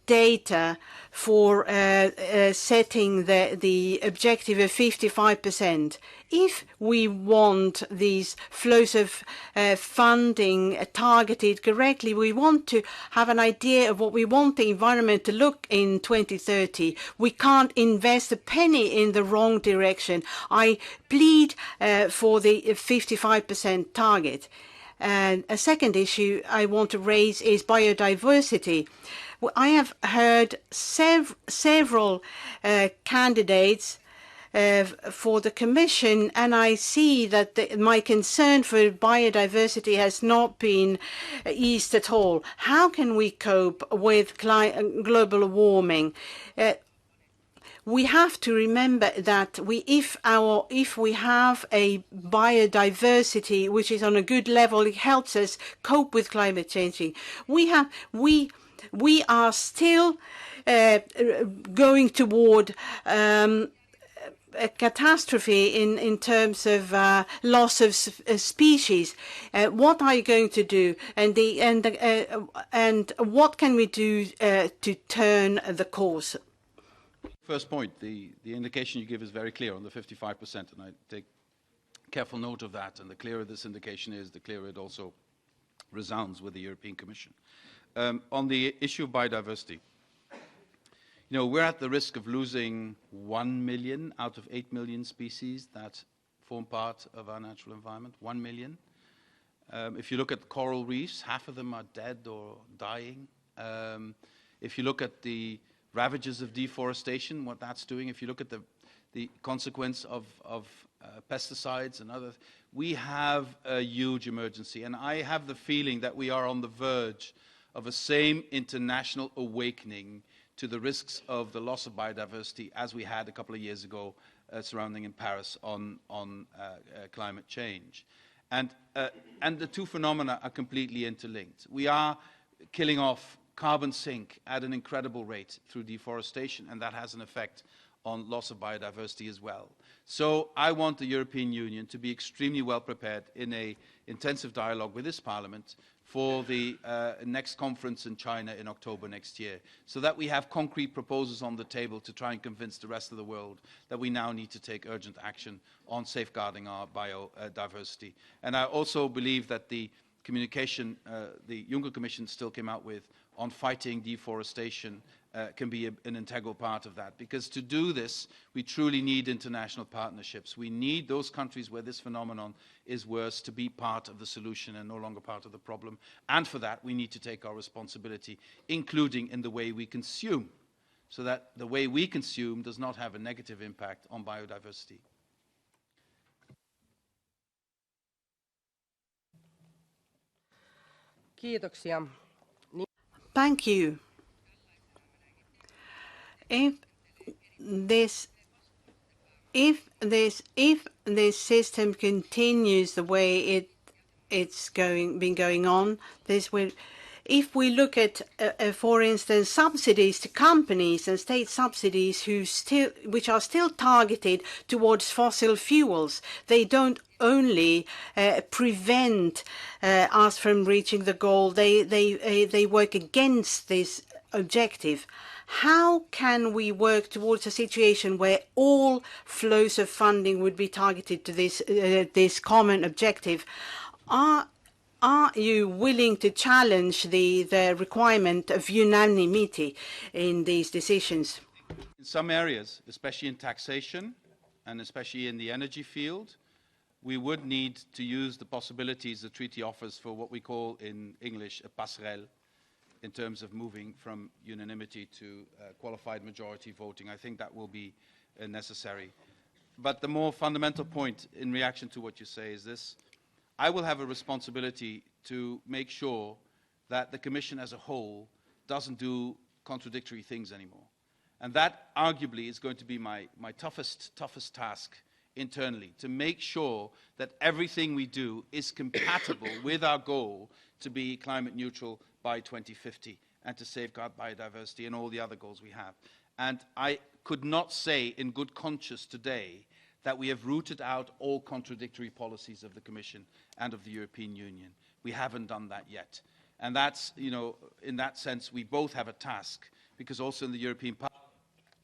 data for setting the objective of 55%. If we want these flows of funding targeted correctly, we want to have an idea of what we want the environment to look in 2030. We can't invest a penny in the wrong direction. I plead for the 55% target. And a second issue I want to raise is biodiversity. I have heard several candidates for the Commission, and I see that my concern for biodiversity has not been eased at all. How can we cope with global warming? We have to remember that if we have a biodiversity which is on a good level, it helps us cope with climate changing. We are still going toward a catastrophe in terms of loss of species. What are you going to do, and what can we do to turn the course? First point, the indication you give is very clear on the 55%, and I take careful note of that. And the clearer this indication is, the clearer it also resounds with the European Commission. On the issue of biodiversity, you know, we're at the risk of losing 1 million out of 8 million species that form part of our natural environment. 1 million. If you look at coral reefs, half of them are dead or dying. If you look at the ravages of deforestation, what that's doing, if you look at the consequence of pesticides and other, we have a huge emergency. And I have the feeling that we are on the verge of a same international awakening to the risks of the loss of biodiversity as we had a couple of years ago surrounding in Paris on climate change. And the two phenomena are completely interlinked. We are killing off carbon sink at an incredible rate through deforestation, and that has an effect on loss of biodiversity as well. So I want the European Union to be extremely well prepared in an intensive dialogue with this Parliament for the next conference in China in October next year, so that we have concrete proposals on the table to try and convince the rest of the world that we now need to take urgent action on safeguarding our biodiversity. And I also believe that the communication the Juncker Commission still came out with on fighting deforestation can be an integral part of that. Because to do this, we truly need international partnerships. We need those countries where this phenomenon is worse to be part of the solution and no longer part of the problem. And for that, we need to take our responsibility, including in the way we consume, so that the way we consume does not have a negative impact on biodiversity. Kiitoksia. Thank you. If this system continues the way it it's been going on. If we look at, for instance, subsidies to companies and state subsidies which are still targeted towards fossil fuels, they don't only prevent us from reaching the goal, they work against this objective. How can we work towards a situation where all flows of funding would be targeted to this common objective? Are you willing to challenge the requirement of unanimity in these decisions? In some areas, especially in taxation and especially in the energy field, we would need to use the possibilities the treaty offers for what we call in English a passerelle, in terms of moving from unanimity to qualified majority voting. I think that will be necessary. But the more fundamental point in reaction to what you say is this: I will have a responsibility to make sure that the Commission as a whole doesn't do contradictory things anymore. And that arguably is going to be my toughest task internally, to make sure that everything we do is compatible with our goal to be climate neutral by 2050 and to safeguard biodiversity and all the other goals we have. And I could not say in good conscience today that we have rooted out all contradictory policies of the Commission and of the European Union. We haven't done that yet. And that's, you know, in that sense, we both have a task, because also in the European Parliament,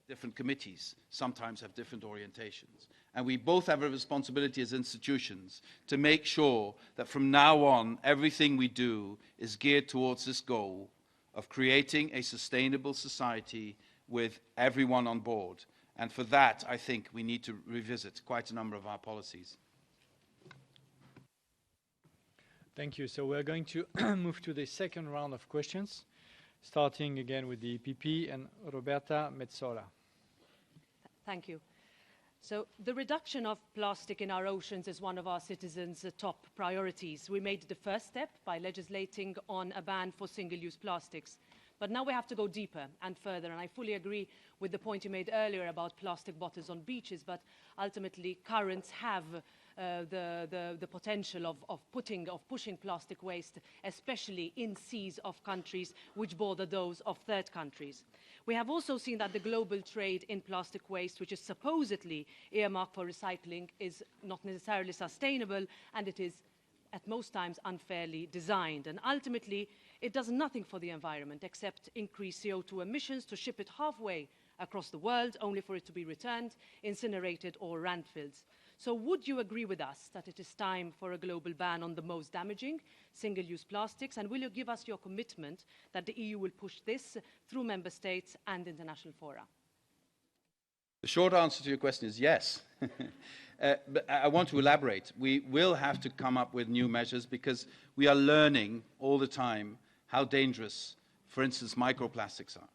different committees sometimes have different orientations. And we both have a responsibility as institutions to make sure that from now on, everything we do is geared towards this goal of creating a sustainable society with everyone on board. And for that, I think we need to revisit quite a number of our policies. Thank you. So we're going to move to the second round of questions, starting again with the EPP and Roberta Metsola. Thank you. So the reduction of plastic in our oceans is one of our citizens' top priorities. We made the first step by legislating on a ban for single-use plastics. But now we have to go deeper and further, and I fully agree with the point you made earlier about plastic bottles on beaches, but ultimately currents have the potential of pushing plastic waste, especially in seas of countries which border those of third countries. We have also seen that the global trade in plastic waste, which is supposedly earmarked for recycling, is not necessarily sustainable, and it is at most times unfairly designed. And ultimately, it does nothing for the environment except increase CO2 emissions to ship it halfway across the world, only for it to be returned, incinerated or landfilled. So would you agree with us that it is time for a global ban on the most damaging single-use plastics? And will you give us your commitment that the EU will push this through member states and international fora? The short answer to your question is yes. But I want to elaborate. We will have to come up with new measures because we are learning all the time how dangerous, for instance, microplastics are.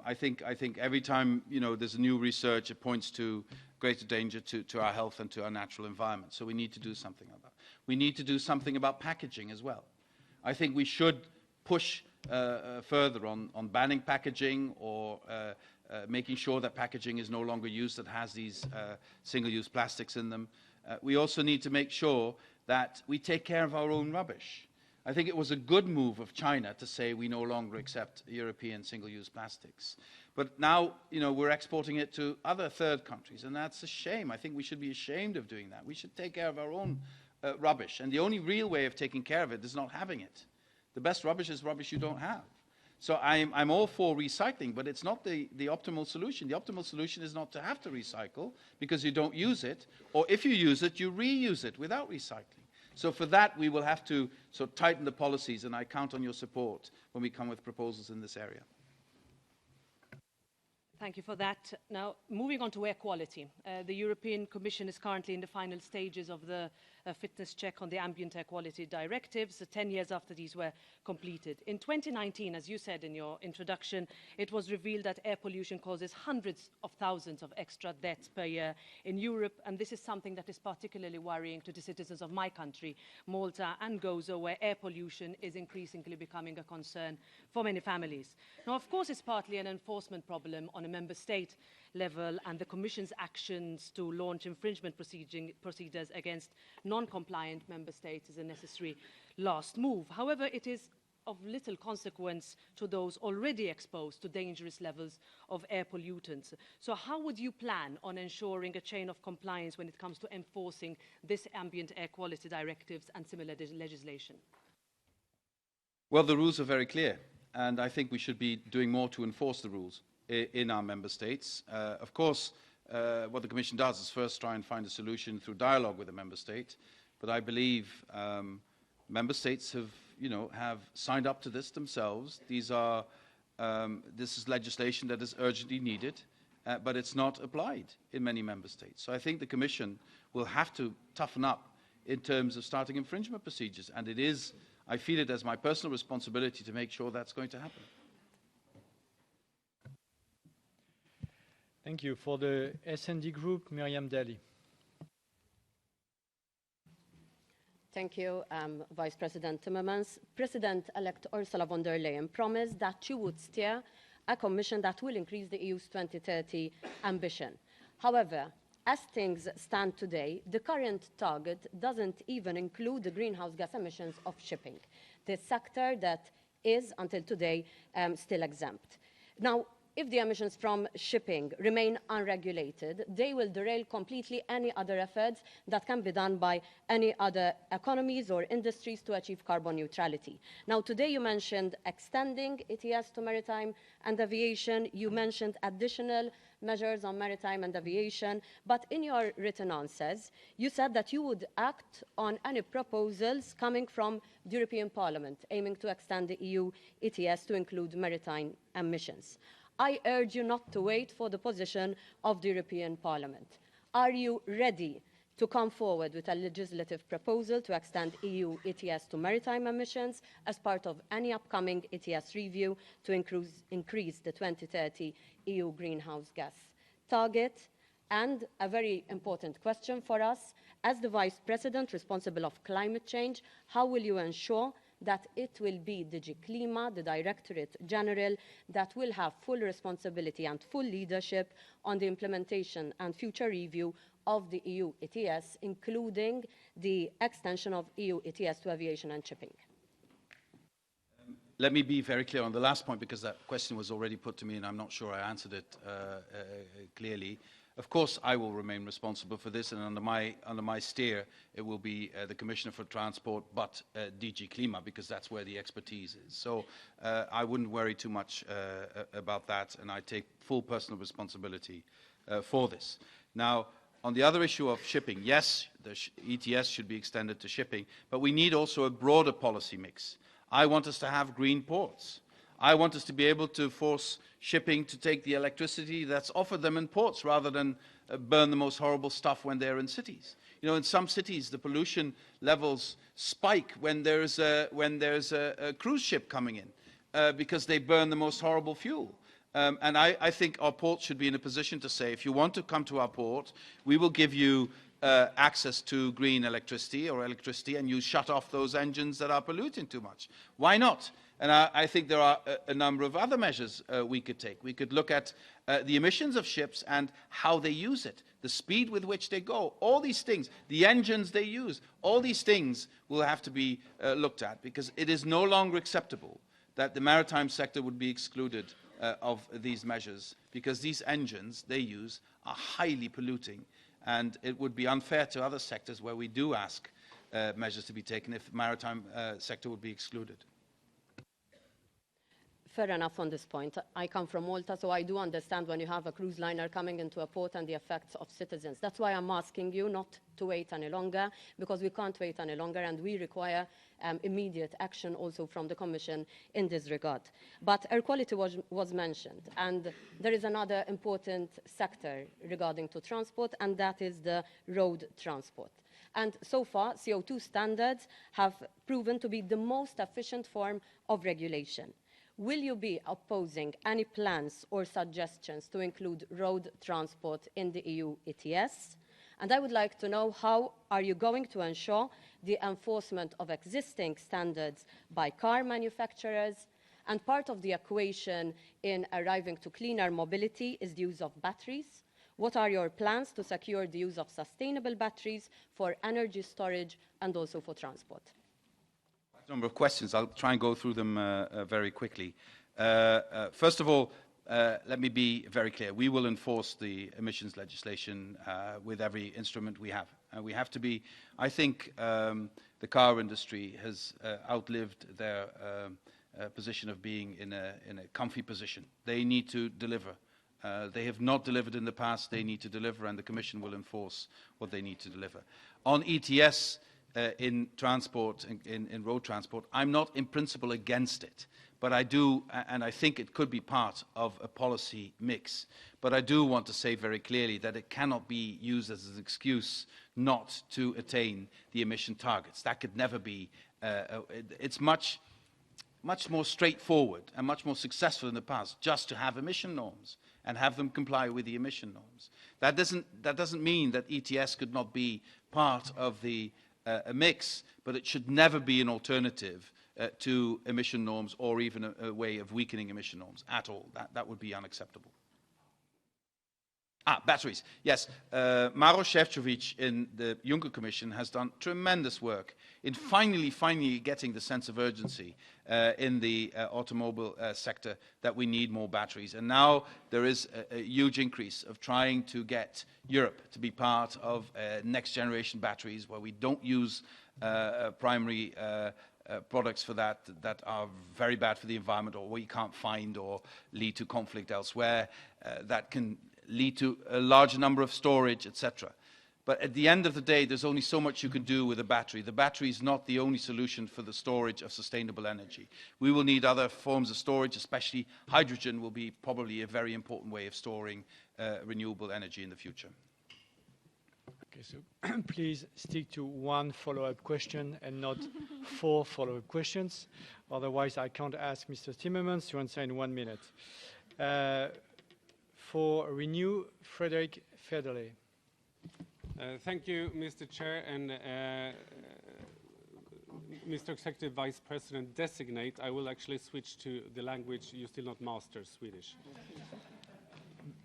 I think every time there's a new research, it points to greater danger to our health and to our natural environment. So we need to do something about that. We need to do something about packaging as well. I think we should push further on banning packaging or making sure that packaging is no longer used that has these single-use plastics in them. We also need to make sure that we take care of our own rubbish. I think it was a good move of China to say we no longer accept European single-use plastics. But now, we're exporting it to other third countries, and that's a shame. I think we should be ashamed of doing that. We should take care of our own rubbish, and the only real way of taking care of it is not having it. The best rubbish is rubbish you don't have. So I'm all for recycling, but it's not the optimal solution. The optimal solution is not to have to recycle because you don't use it, or if you use it, you reuse it without recycling. So for that, we will have to tighten the policies, and I count on your support when we come with proposals in this area. Thank you for that. Now, moving on to air quality. The European Commission is currently in the final stages of the fitness check on the ambient air quality directives, 10 years after these were completed. In 2019, as you said in your introduction, it was revealed that air pollution causes hundreds of thousands of extra deaths per year in Europe, and this is something that is particularly worrying to the citizens of my country, Malta and Gozo, where air pollution is increasingly becoming a concern for many families. Now, of course, it's partly an enforcement problem on a member state level, and the Commission's actions to launch infringement procedures against non-compliant member states is a necessary last move. However, it is of little consequence to those already exposed to dangerous levels of air pollutants. So how would you plan on ensuring a chain of compliance when it comes to enforcing this ambient air quality directives and similar legislation? Well, the rules are very clear, and I think we should be doing more to enforce the rules in our member states. Of course, what the Commission does is first try and find a solution through dialogue with the member state, but I believe member states have signed up to this themselves. This is legislation that is urgently needed, but it's not applied in many member states. So I think the Commission will have to toughen up in terms of starting infringement procedures, and I feel it as my personal responsibility to make sure that's going to happen. Thank you. For the S&D Group, Miriam Daly. Thank you, Vice President Timmermans. President-elect Ursula von der Leyen promised that you would steer a Commission that will increase the EU's 2030 ambition. However, as things stand today, the current target doesn't even include the greenhouse gas emissions of shipping, the sector that is, until today, still exempt. Now, if the emissions from shipping remain unregulated, they will derail completely any other efforts that can be done by any other economies or industries to achieve carbon neutrality. Now, today you mentioned extending ETS to maritime and aviation. You mentioned additional measures on maritime and aviation. But in your written answers, you said that you would act on any proposals coming from the European Parliament aiming to extend the EU ETS to include maritime emissions. I urge you not to wait for the position of the European Parliament. Are you ready to come forward with a legislative proposal to extend EU ETS to maritime emissions as part of any upcoming ETS review to increase the 2030 EU greenhouse gas target? And a very important question for us, as the Vice President responsible of climate change, how will you ensure that it will be DG Klima, the Directorate General, that will have full responsibility and full leadership on the implementation and future review of the EU ETS, including the extension of EU ETS to aviation and shipping? Let me be very clear on the last point, because that question was already put to me and I'm not sure I answered it clearly. Of course, I will remain responsible for this, and under my steer, it will be the Commissioner for Transport, but DG Klima, because that's where the expertise is. So I wouldn't worry too much about that, and I take full personal responsibility for this. Now, on the other issue of shipping, yes, the ETS should be extended to shipping, but we need also a broader policy mix. I want us to have green ports. I want us to be able to force shipping to take the electricity that's offered them in ports rather than burn the most horrible stuff when they're in cities. You know, in some cities, the pollution levels spike when there's a cruise ship coming in because they burn the most horrible fuel. And I think our ports should be in a position to say, if you want to come to our port, we will give you access to green electricity or electricity, and you shut off those engines that are polluting too much. Why not? And I think there are a number of other measures we could take. We could look at the emissions of ships and how they use it, the speed with which they go, all these things, the engines they use, all these things will have to be looked at, because it is no longer acceptable that the maritime sector would be excluded of these measures, because these engines they use are highly polluting, and it would be unfair to other sectors where we do ask measures to be taken if the maritime sector would be excluded. Fair enough on this point. I come from Malta, so I do understand when you have a cruise liner coming into a port and the effects of citizens. That's why I'm asking you not to wait any longer, because we can't wait any longer, and we require immediate action also from the Commission in this regard. But air quality was mentioned, and there is another important sector regarding to transport, and that is the road transport. And so far, CO2 standards have proven to be the most efficient form of regulation. Will you be opposing any plans or suggestions to include road transport in the EU ETS? And I would like to know, how are you going to ensure the enforcement of existing standards by car manufacturers? And part of the equation in arriving to cleaner mobility is the use of batteries. What are your plans to secure the use of sustainable batteries for energy storage and also for transport? A number of questions. I'll try and go through them very quickly. First of all, let me be very clear. We will enforce the emissions legislation with every instrument we have. We have to be, I think the car industry has outlived their position of being in a comfy position. They need to deliver. They have not delivered in the past. They need to deliver, and the Commission will enforce what they need to deliver. On ETS in transport, in road transport, I'm not in principle against it. But I do, and I think it could be part of a policy mix. But I do want to say very clearly that it cannot be used as an excuse not to attain the emission targets. That could never be. It's much more straightforward and much more successful in the past just to have emission norms and have them comply with the emission norms. That doesn't mean that ETS could not be part of the mix, but it should never be an alternative to emission norms or even a way of weakening emission norms at all. That would be unacceptable. Batteries. Yes, Maroš Šefčovič in the Juncker Commission has done tremendous work in finally getting the sense of urgency in the automobile sector that we need more batteries. And now there is a huge increase of trying to get Europe to be part of next generation batteries where we don't use primary products for that are very bad for the environment or we can't find or lead to conflict elsewhere, that can lead to a large number of storage, etc. But at the end of the day, there's only so much you can do with a battery. The battery is not the only solution for the storage of sustainable energy. We will need other forms of storage, especially hydrogen will be probably a very important way of storing renewable energy in the future. Okay, so please stick to one follow-up question and not 4 follow-up questions. Otherwise, I can't ask Mr. Timmermans to answer in 1 minute. For Renew, Frederick Federley. Thank you, Mr. Chair, and Mr. Executive Vice President designate. I will actually switch to the language you still not master, Swedish.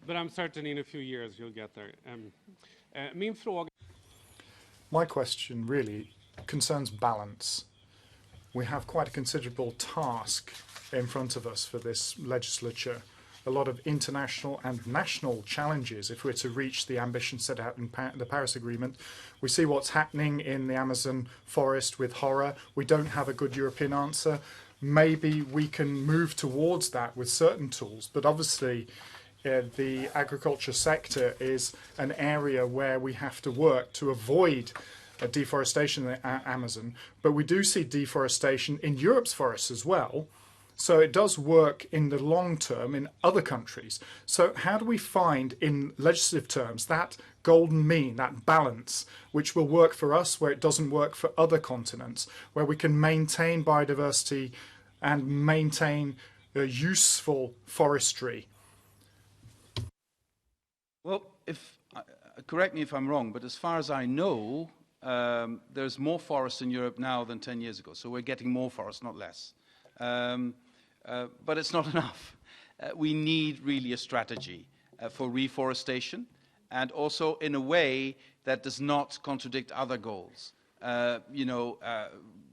But I'm certain in a few years you'll get there. My question really concerns balance. We have quite a considerable task in front of us for this legislature. A lot of international and national challenges if we're to reach the ambition set out in the Paris Agreement. We see what's happening in the Amazon forest with horror. We don't have a good European answer. Maybe we can move towards that with certain tools, but obviously the agriculture sector is an area where we have to work to avoid deforestation in the Amazon. But we do see deforestation in Europe's forests as well. So it does work in the long term in other countries. So how do we find, in legislative terms, that golden mean, that balance, which will work for us where it doesn't work for other continents, where we can maintain biodiversity and maintain useful forestry? Well, correct me if I'm wrong, but as far as I know, there's more forests in Europe now than 10 years ago. So we're getting more forests, not less. But it's not enough. We need really a strategy for reforestation and also in a way that does not contradict other goals.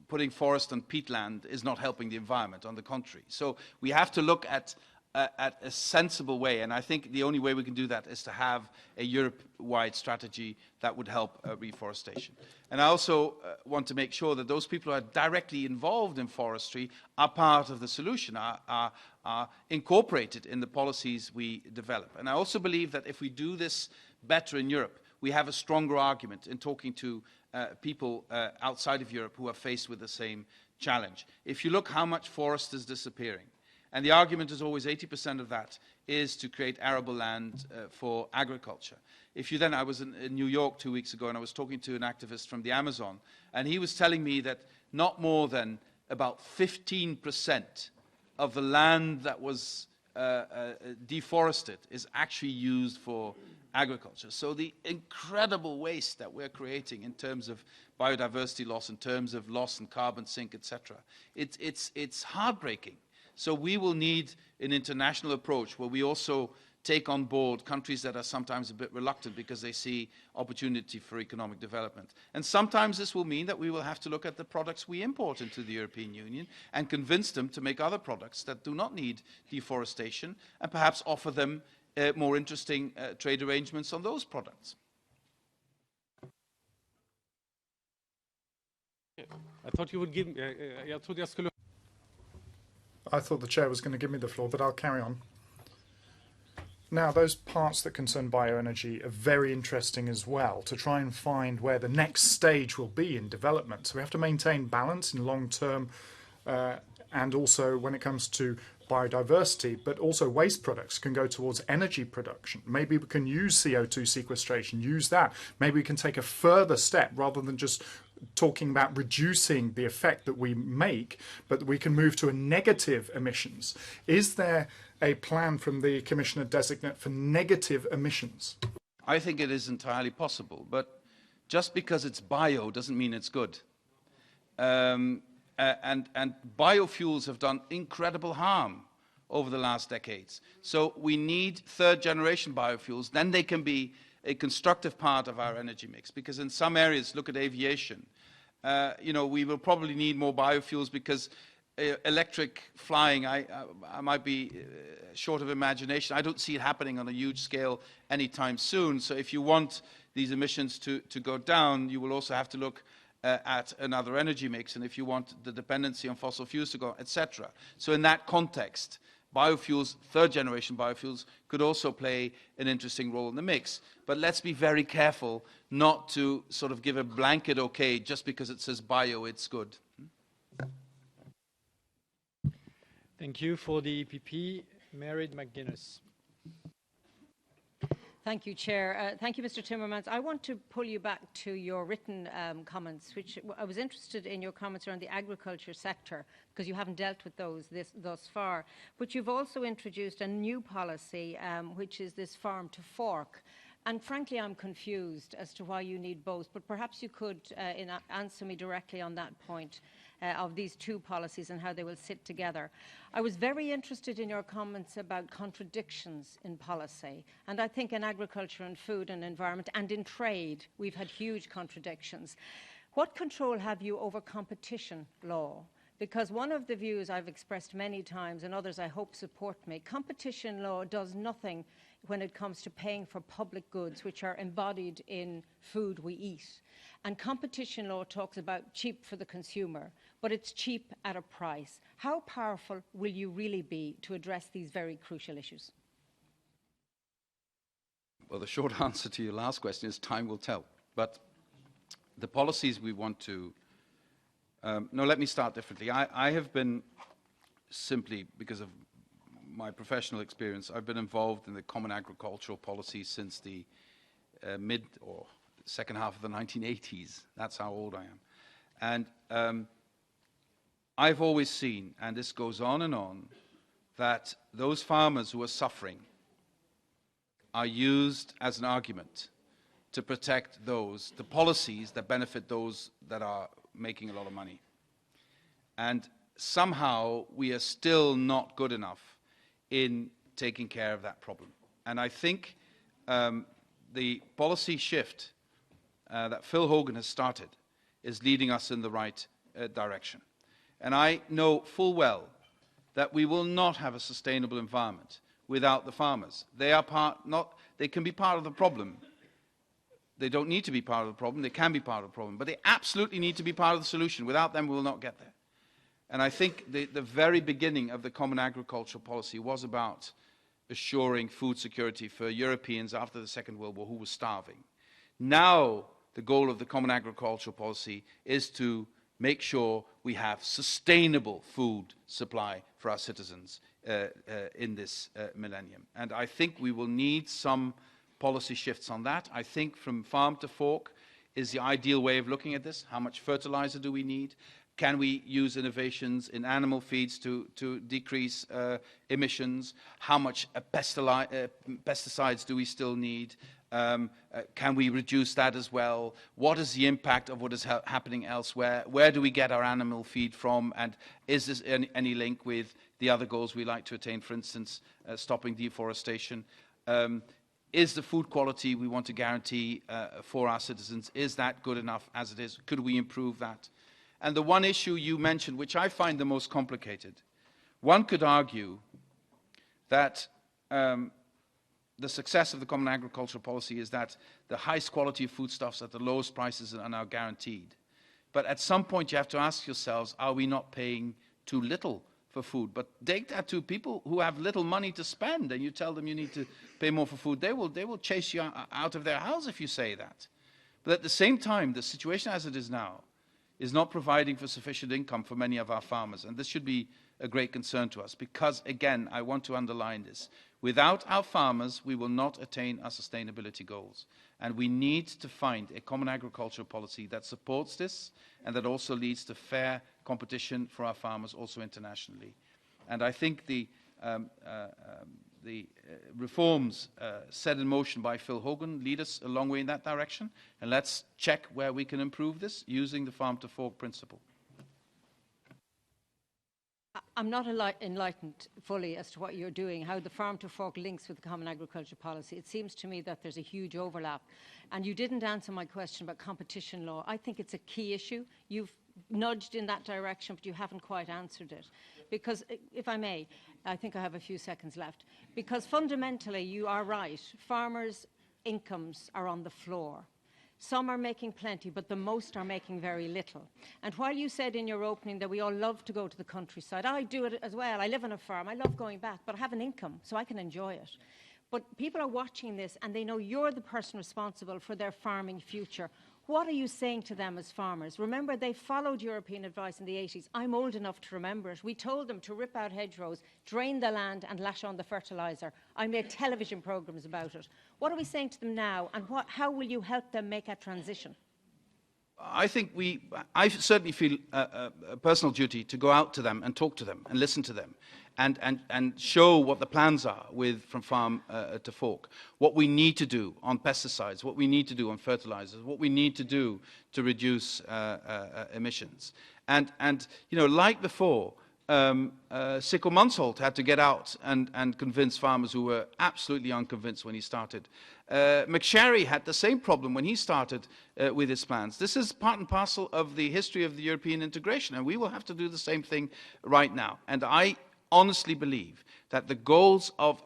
Putting forest on peatland is not helping the environment, on the contrary. So we have to look at a sensible way, and I think the only way we can do that is to have a Europe-wide strategy that would help reforestation. And I also want to make sure that those people who are directly involved in forestry are part of the solution, are incorporated in the policies we develop. And I also believe that if we do this better in Europe, we have a stronger argument in talking to people outside of Europe who are faced with the same challenge. If you look how much forest is disappearing, and the argument is always 80% of that is to create arable land for agriculture. If you then, I was in New York 2 weeks ago and I was talking to an activist from the Amazon, and he was telling me that not more than about 15% of the land that was deforested is actually used for agriculture. So the incredible waste that we're creating in terms of biodiversity loss, in terms of loss in carbon sink, etc., it's heartbreaking. So we will need an international approach where we also take on board countries that are sometimes a bit reluctant because they see opportunity for economic development. And sometimes this will mean that we will have to look at the products we import into the European Union and convince them to make other products that do not need deforestation and perhaps offer them more interesting trade arrangements on those products. I thought you would give me... I thought the chair was going to give me the floor, but I'll carry on. Now, those parts that concern bioenergy are very interesting as well, to try and find where the next stage will be in development. So we have to maintain balance in long term and also when it comes to biodiversity, but also waste products can go towards energy production. Maybe we can use CO2 sequestration, use that. Maybe we can take a further step rather than just talking about reducing the effect that we make, but we can move to a negative emissions. Is there a plan from the Commissioner designate for negative emissions? I think it is entirely possible, but just because it's bio doesn't mean it's good. And biofuels have done incredible harm over the last decades. So we need third-generation biofuels. Then they can be a constructive part of our energy mix. Because in some areas, look at aviation, you know, we will probably need more biofuels because electric flying, I might be short of imagination. I don't see it happening on a huge scale anytime soon. So if you want these emissions to go down, you will also have to look at another energy mix, and if you want the dependency on fossil fuels to go, etc. So in that context, biofuels, third-generation biofuels, could also play an interesting role in the mix. But let's be very careful not to sort of give a blanket okay just because it says bio, it's good. Thank you. For the EPP, Mairead McGuinness. Thank you, Chair. Thank you, Mr. Timmermans. I want to pull you back to your written comments, which I was interested in your comments around the agriculture sector, because you haven't dealt with those thus far. But you've also introduced a new policy, which is this farm to fork. And frankly, I'm confused as to why you need both, but perhaps you could answer me directly on that point of these two policies and how they will sit together. I was very interested in your comments about contradictions in policy, and I think in agriculture and food and environment and in trade, we've had huge contradictions. What control have you over competition law? Because one of the views I've expressed many times, and others I hope support me, competition law does nothing when it comes to paying for public goods which are embodied in food we eat. And competition law talks about cheap for the consumer, but it's cheap at a price. How powerful will you really be to address these very crucial issues? Well, the short answer to your last question is time will tell. But the policies we want to... no, let me start differently. I have been, simply because of my professional experience, I've been involved in the common agricultural policy since the mid or second half of the 1980s. That's how old I am. And I've always seen, and this goes on, that those farmers who are suffering are used as an argument to protect those, the policies that benefit those that are making a lot of money. And somehow we are still not good enough in taking care of that problem. And I think the policy shift that Phil Hogan has started is leading us in the right direction. And I know full well that we will not have a sustainable environment without the farmers. They are they can be part of the problem. They don't need to be part of the problem, they can be part of the problem, but they absolutely need to be part of the solution. Without them, we will not get there. And I think the very beginning of the Common Agricultural Policy was about assuring food security for Europeans after the Second World War who were starving. Now, the goal of the Common Agricultural Policy is to make sure we have sustainable food supply for our citizens in this millennium. And I think we will need some policy shifts on that. I think from farm to fork is the ideal way of looking at this. How much fertilizer do we need? Can we use innovations in animal feeds to decrease emissions? How much pesticides do we still need? Can we reduce that as well? What is the impact of what is happening elsewhere? Where do we get our animal feed from? And is there any link with the other goals we like to attain, for instance, stopping deforestation. Is the food quality we want to guarantee for our citizens, is that good enough as it is? Could we improve that? And the one issue you mentioned, which I find the most complicated, one could argue that the success of the Common Agricultural Policy is that the highest quality of foodstuffs at the lowest prices are now guaranteed. But at some point you have to ask yourselves, are we not paying too little for food? But take that to people who have little money to spend, and you tell them you need to pay more for food. They will chase you out of their house if you say that. But at the same time, the situation as it is now is not providing for sufficient income for many of our farmers. And this should be a great concern to us because, again, I want to underline this. Without our farmers, we will not attain our sustainability goals. And we need to find a common agricultural policy that supports this and that also leads to fair competition for our farmers also internationally. And I think the reforms set in motion by Phil Hogan lead us a long way in that direction. And let's check where we can improve this using the farm-to-fork principle. I'm not enlightened fully as to what you're doing, how the farm-to-fork links with the Common Agricultural Policy. It seems to me that there's a huge overlap. And you didn't answer my question about competition law. I think it's a key issue. You've nudged in that direction, but you haven't quite answered it. Because, if I may, I think I have a few seconds left. Because fundamentally, you are right. Farmers' incomes are on the floor. Some are making plenty, but the most are making very little. And while you said in your opening that we all love to go to the countryside, I do it as well. I live on a farm. I love going back, but I have an income, so I can enjoy it. But people are watching this, and they know you're the person responsible for their farming future. What are you saying to them as farmers? Remember, they followed European advice in the 80s. I'm old enough to remember it. We told them to rip out hedgerows, drain the land and lash on the fertiliser. I made television programmes about it. What are we saying to them now, and how will you help them make a transition? I think I certainly feel a personal duty to go out to them and talk to them and listen to them and show what the plans are from farm to fork, what we need to do on pesticides, what we need to do on fertilizers, what we need to do to reduce emissions. And you know, like before, Sikkel Mansholt had to get out and convince farmers who were absolutely unconvinced when he started. McSherry had the same problem when he started with his plans. This is part and parcel of the history of the European integration, and we will have to do the same thing right now. And I honestly believe that the goals of,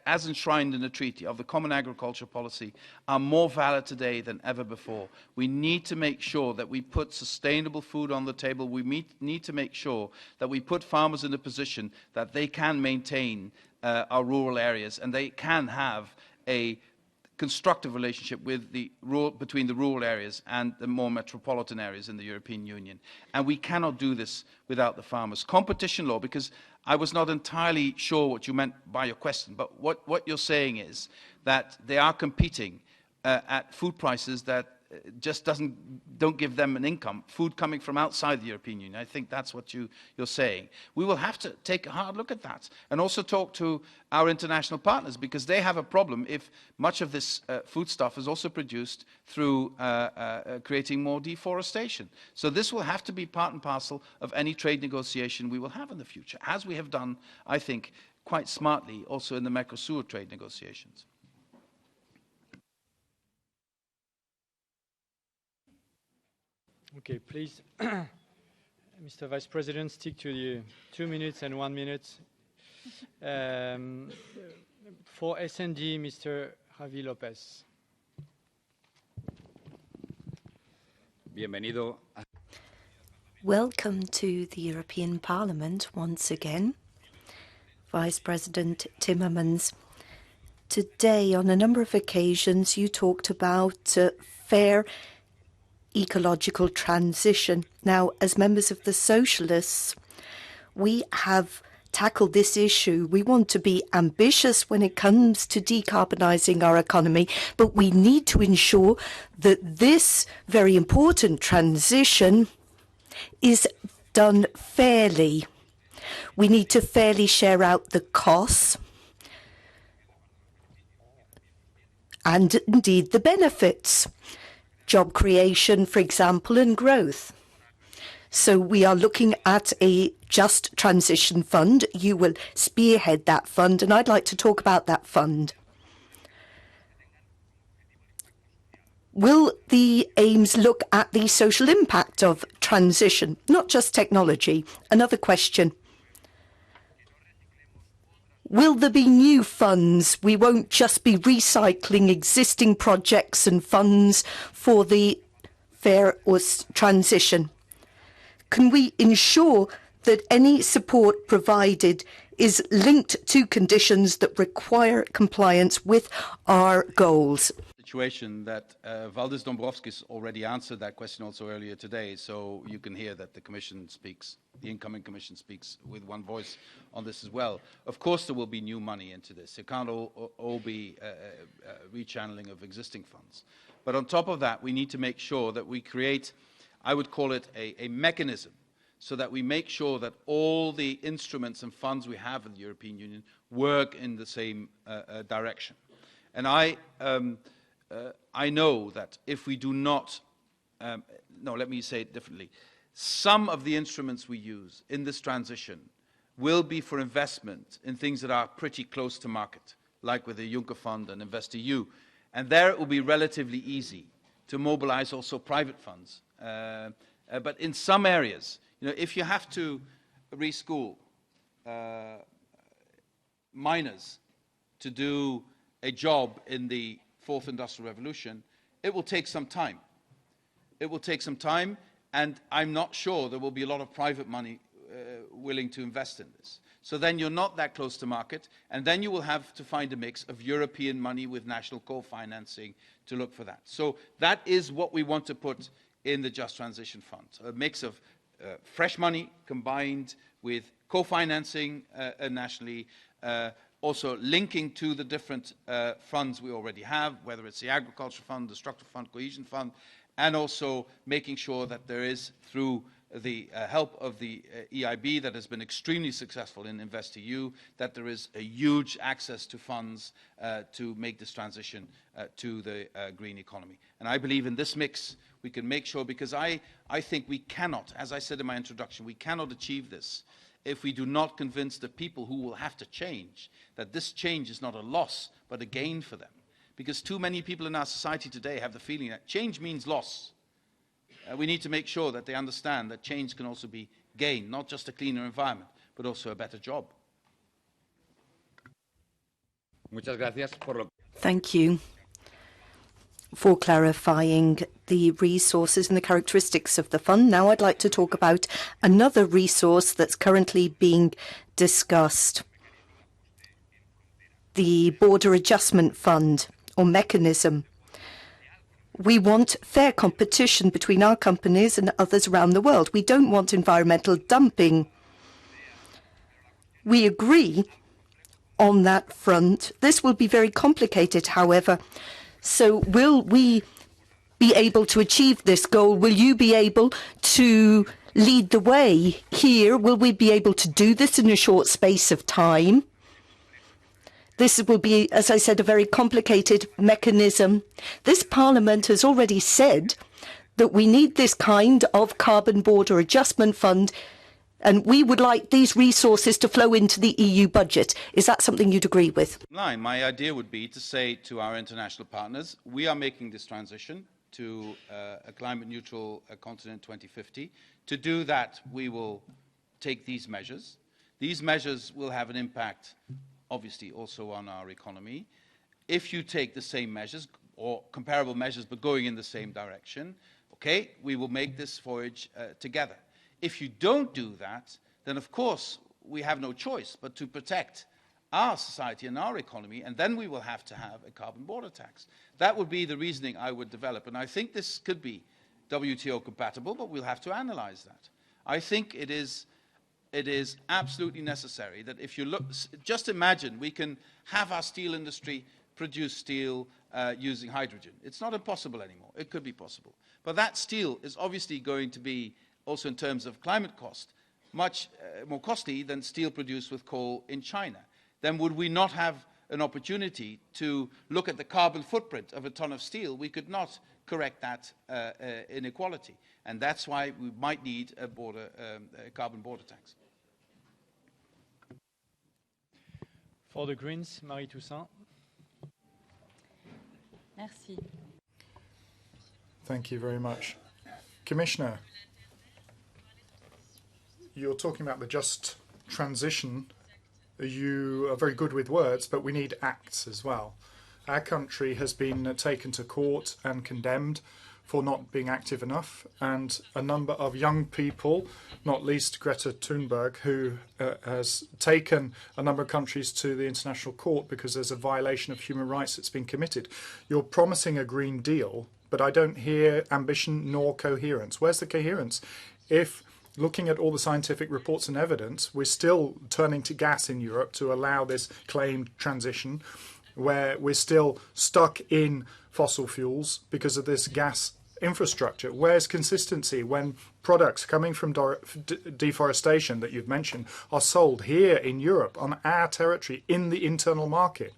as enshrined in the treaty, of the Common Agricultural Policy are more valid today than ever before. We need to make sure that we put sustainable food on the table. We need to make sure that we put farmers in a position that they can maintain our rural areas and they can have a constructive relationship with between the rural areas and the more metropolitan areas in the European Union. And we cannot do this without the farmers. Competition law, because I was not entirely sure what you meant by your question, but what you're saying is that they are competing at food prices that just don't give them an income, food coming from outside the European Union. I think that's what you're saying. We will have to take a hard look at that and also talk to our international partners, because they have a problem if much of this foodstuff is also produced through creating more deforestation. So this will have to be part and parcel of any trade negotiation we will have in the future, as we have done, I think, quite smartly also in the Mercosur trade negotiations. Okay, please, Mr. Vice President, stick to the 2 minutes and 1 minute. For SND, Mr. Javi Lopez. Bienvenido. Welcome to the European Parliament once again, Vice President Timmermans. Today, on a number of occasions, you talked about fair ecological transition. Now, as members of the Socialists, we have tackled this issue. We want to be ambitious when it comes to decarbonising our economy, but we need to ensure that this very important transition is done fairly. We need to fairly share out the costs and indeed the benefits. Job creation, for example, and growth. So we are looking at a just transition fund. You will spearhead that fund, and I'd like to talk about that fund. Will the aims look at the social impact of transition, not just technology? Another question. Will there be new funds? We won't just be recycling existing projects and funds for the fair or transition. Can we ensure that any support provided is linked to conditions that require compliance with our goals? Situation that Valdis Dombrovskis already answered that question also earlier today, so you can hear that the Commission speaks, the incoming Commission speaks with one voice on this as well. Of course there will be new money into this. It can't all be rechanneling of existing funds. But on top of that, we need to make sure that we create, I would call it a mechanism, so that we make sure that all the instruments and funds we have in the European Union work in the same direction. And I know that if we do not, no, let me say it differently. Some of the instruments we use in this transition will be for investment in things that are pretty close to market, like with the Juncker Fund and InvestEU. And there it will be relatively easy to mobilize also private funds. But in some areas, you know, if you have to reschool miners to do a job in the Fourth Industrial Revolution, it will take some time. It will take some time, and I'm not sure there will be a lot of private money willing to invest in this. So then you're not that close to market, and then you will have to find a mix of European money with national co-financing to look for that. So that is what we want to put in the Just Transition Fund, a mix of fresh money combined with co-financing nationally, also linking to the different funds we already have, whether it's the Agriculture Fund, the Structural Fund, Cohesion Fund, and also making sure that there is, through the help of the EIB that has been extremely successful in InvestEU, that there is a huge access to funds to make this transition to the green economy. And I believe in this mix we can make sure, because I think we cannot, as I said in my introduction, we cannot achieve this if we do not convince the people who will have to change that this change is not a loss but a gain for them. Because too many people in our society today have the feeling that change means loss. We need to make sure that they understand that change can also be gain, not just a cleaner environment, but also a better job. Thank you for clarifying the resources and the characteristics of the fund. Now I'd like to talk about another resource that's currently being discussed. The Border Adjustment Fund, or mechanism. We want fair competition between our companies and others around the world. We don't want environmental dumping. We agree on that front. This will be very complicated, however. So will we be able to achieve this goal? Will you be able to lead the way here? Will we be able to do this in a short space of time? This will be, as I said, a very complicated mechanism. This Parliament has already said that we need this kind of carbon border adjustment fund, and we would like these resources to flow into the EU budget. Is that something you'd agree with? My idea would be to say to our international partners, we are making this transition to a climate-neutral continent 2050. To do that, we will take these measures. These measures will have an impact, obviously, also on our economy. If you take the same measures, or comparable measures, but going in the same direction, okay, we will make this voyage together. If you don't do that, then of course we have no choice but to protect our society and our economy, and then we will have to have a carbon border tax. That would be the reasoning I would develop, and I think this could be WTO compatible, but we'll have to analyze that. I think it is absolutely necessary that if you look, just imagine we can have our steel industry produce steel using hydrogen. It's not impossible anymore. It could be possible. But that steel is obviously going to be, also in terms of climate cost, much more costly than steel produced with coal in China. Then would we not have an opportunity to look at the carbon footprint of a ton of steel, we could not correct that inequality. And that's why we might need a carbon border tax. For the Greens, Marie Toussaint. Merci. Thank you very much. Commissioner, you're talking about the just transition. You are very good with words, but we need acts as well. Our country has been taken to court and condemned for not being active enough, and a number of young people, not least Greta Thunberg, who has taken a number of countries to the International Court because there's a violation of human rights that's been committed. You're promising a Green Deal, but I don't hear ambition nor coherence. Where's the coherence? If looking at all the scientific reports and evidence, we're still turning to gas in Europe to allow this claimed transition, where we're still stuck in fossil fuels because of this gas infrastructure. Where's consistency when products coming from deforestation that you've mentioned are sold here in Europe on our territory in the internal market?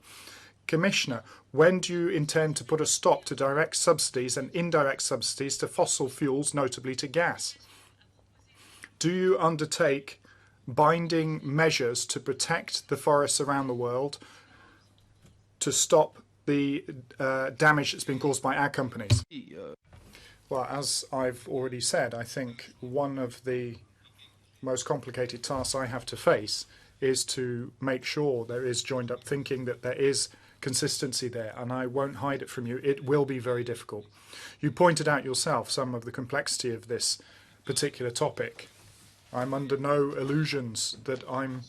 Commissioner, when do you intend to put a stop to direct subsidies and indirect subsidies to fossil fuels, notably to gas? Do you undertake binding measures to protect the forests around the world to stop the damage that's been caused by our companies? Well, as I've already said, I think one of the most complicated tasks I have to face is to make sure there is joined up thinking, that there is consistency there, and I won't hide it from you. It will be very difficult. You pointed out yourself some of the complexity of this particular topic. I'm under no illusions that I'm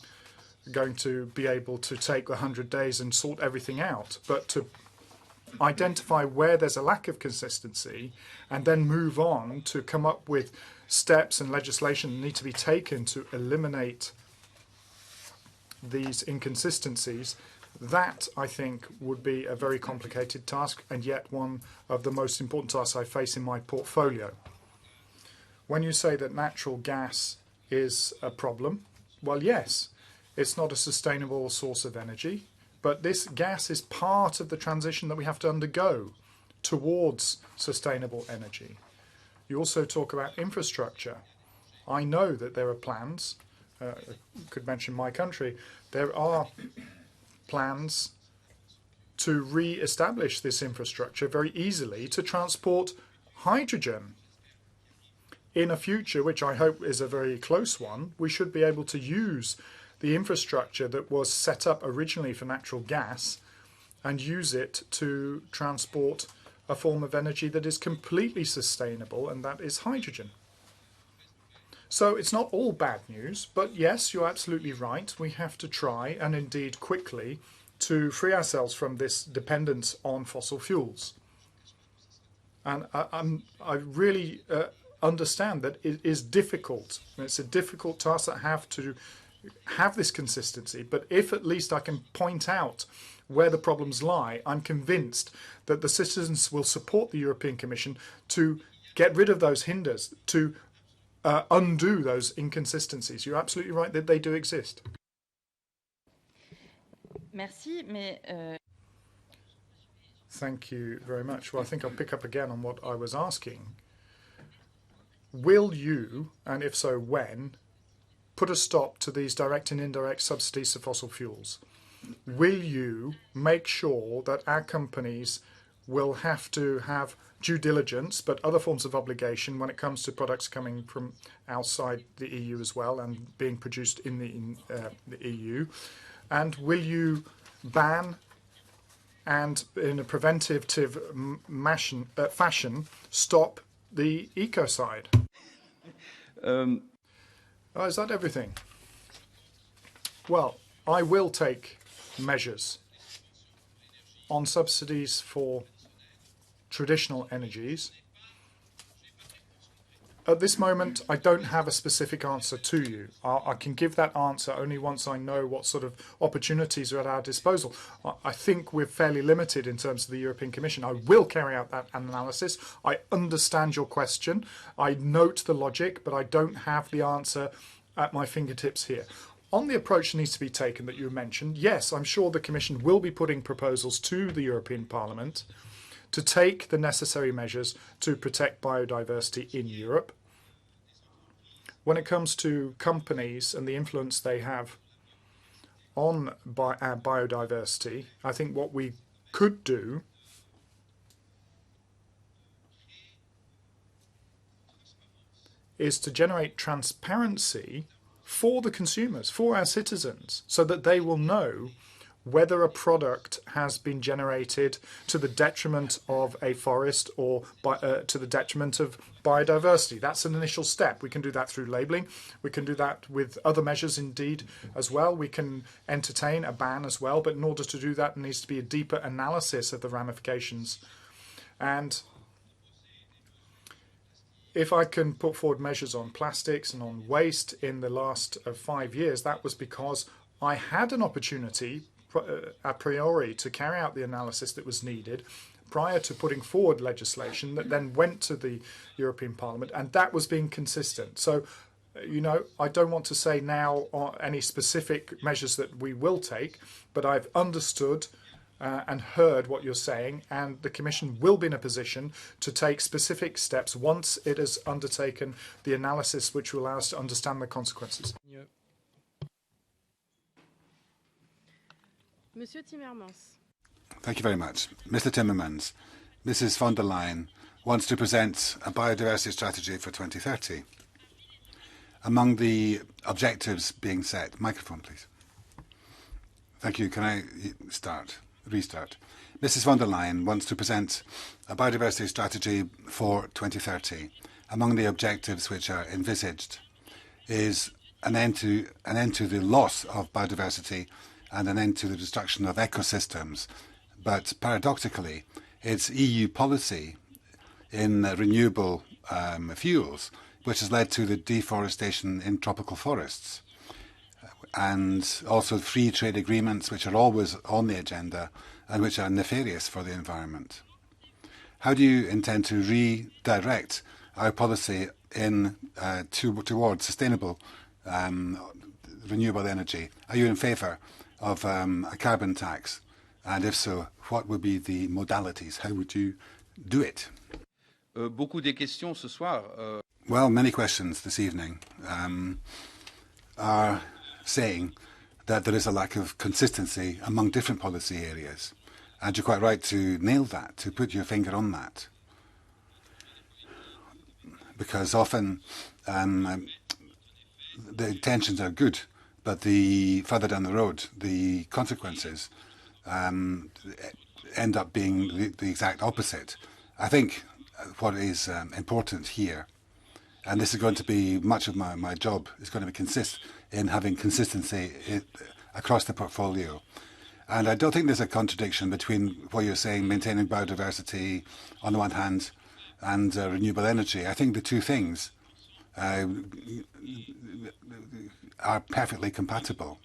going to be able to take 100 days and sort everything out, but to identify where there's a lack of consistency and then move on to come up with steps and legislation that need to be taken to eliminate these inconsistencies, that I think would be a very complicated task, and yet one of the most important tasks I face in my portfolio. When you say that natural gas is a problem, well, yes, it's not a sustainable source of energy, but this gas is part of the transition that we have to undergo towards sustainable energy. You also talk about infrastructure. I know that there are plans, could mention my country, there are plans to re-establish this infrastructure very easily to transport hydrogen. In a future, which I hope is a very close one, we should be able to use the infrastructure that was set up originally for natural gas and use it to transport a form of energy that is completely sustainable, and that is hydrogen. So it's not all bad news, but yes, you're absolutely right. We have to try, and indeed quickly, to free ourselves from this dependence on fossil fuels. And I really understand that it is difficult. It's a difficult task that have to have this consistency, but if at least I can point out where the problems lie, I'm convinced that the citizens will support the European Commission to get rid of those hinders, to undo those inconsistencies. You're absolutely right that they do exist. Merci, mais Thank you very much. Well, I think I'll pick up again on what I was asking. Will you, and if so when, put a stop to these direct and indirect subsidies to fossil fuels? Will you make sure that our companies will have to have due diligence, but other forms of obligation when it comes to products coming from outside the EU as well and being produced in the EU? And will you ban and, in a preventative fashion, stop the ecocide? Oh, is that everything? Well, I will take measures on subsidies for traditional energies. At this moment, I don't have a specific answer to you. I can give that answer only once I know what sort of opportunities are at our disposal. I think we're fairly limited in terms of the European Commission. I will carry out that analysis. I understand your question. I note the logic, but I don't have the answer at my fingertips here. on the approach that needs to be taken that you mentioned, yes, I'm sure the Commission will be putting proposals to the European Parliament to take the necessary measures to protect biodiversity in Europe. When it comes to companies and the influence they have on biodiversity, I think what we could do is to generate transparency for the consumers, for our citizens, so that they will know whether a product has been generated to the detriment of a forest or to the detriment of biodiversity. That's an initial step. We can do that through labelling. We can do that with other measures indeed as well. We can entertain a ban as well, but in order to do that, there needs to be a deeper analysis of the ramifications. And if I can put forward measures on plastics and on waste in the last 5 years, that was because I had an opportunity a priori to carry out the analysis that was needed prior to putting forward legislation that then went to the European Parliament, and that was being consistent. So, you know, I don't want to say now any specific measures that we will take, but I've understood and heard what you're saying, and the Commission will be in a position to take specific steps once it has undertaken the analysis which will allow us to understand the consequences. Yeah. Monsieur TImmermans. Thank you very much. Mr. Timmermans, Mrs. von der Leyen wants to present a biodiversity strategy for 2030. Among the objectives being set, microphone please. Thank you. Can I restart? Mrs. von der Leyen wants to present a biodiversity strategy for 2030. Among the objectives which are envisaged is an end to the loss of biodiversity and an end to the destruction of ecosystems. But paradoxically, it's EU policy in renewable fuels which has led to the deforestation in tropical forests, and also free trade agreements which are always on the agenda and which are nefarious for the environment. How do you intend to redirect our policy towards sustainable renewable energy? Are you in favour of a carbon tax? And if so, what would be the modalities? How would you do it? Beaucoup de questions ce soir. Well, many questions this evening are saying that there is a lack of consistency among different policy areas. And you're quite right to nail that, to put your finger on that. Because often the intentions are good, but the further down the road, the consequences end up being the exact opposite. I think what is important here, and this is going to be much of my job, is going to be in having consistency across the portfolio. And I don't think there's a contradiction between what you're saying, maintaining biodiversity on the one hand and renewable energy. I think the two things are perfectly compatible.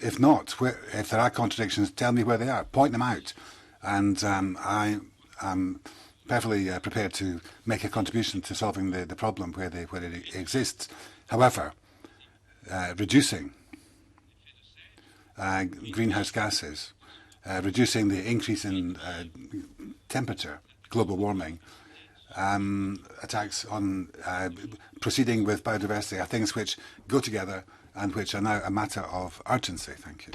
If not, if there are contradictions, tell me where they are. Point them out. And I am perfectly prepared to make a contribution to solving the problem where it exists. However, reducing greenhouse gases, reducing the increase in temperature, global warming, attacks on proceeding with biodiversity are things which go together and which are now a matter of urgency. Thank you.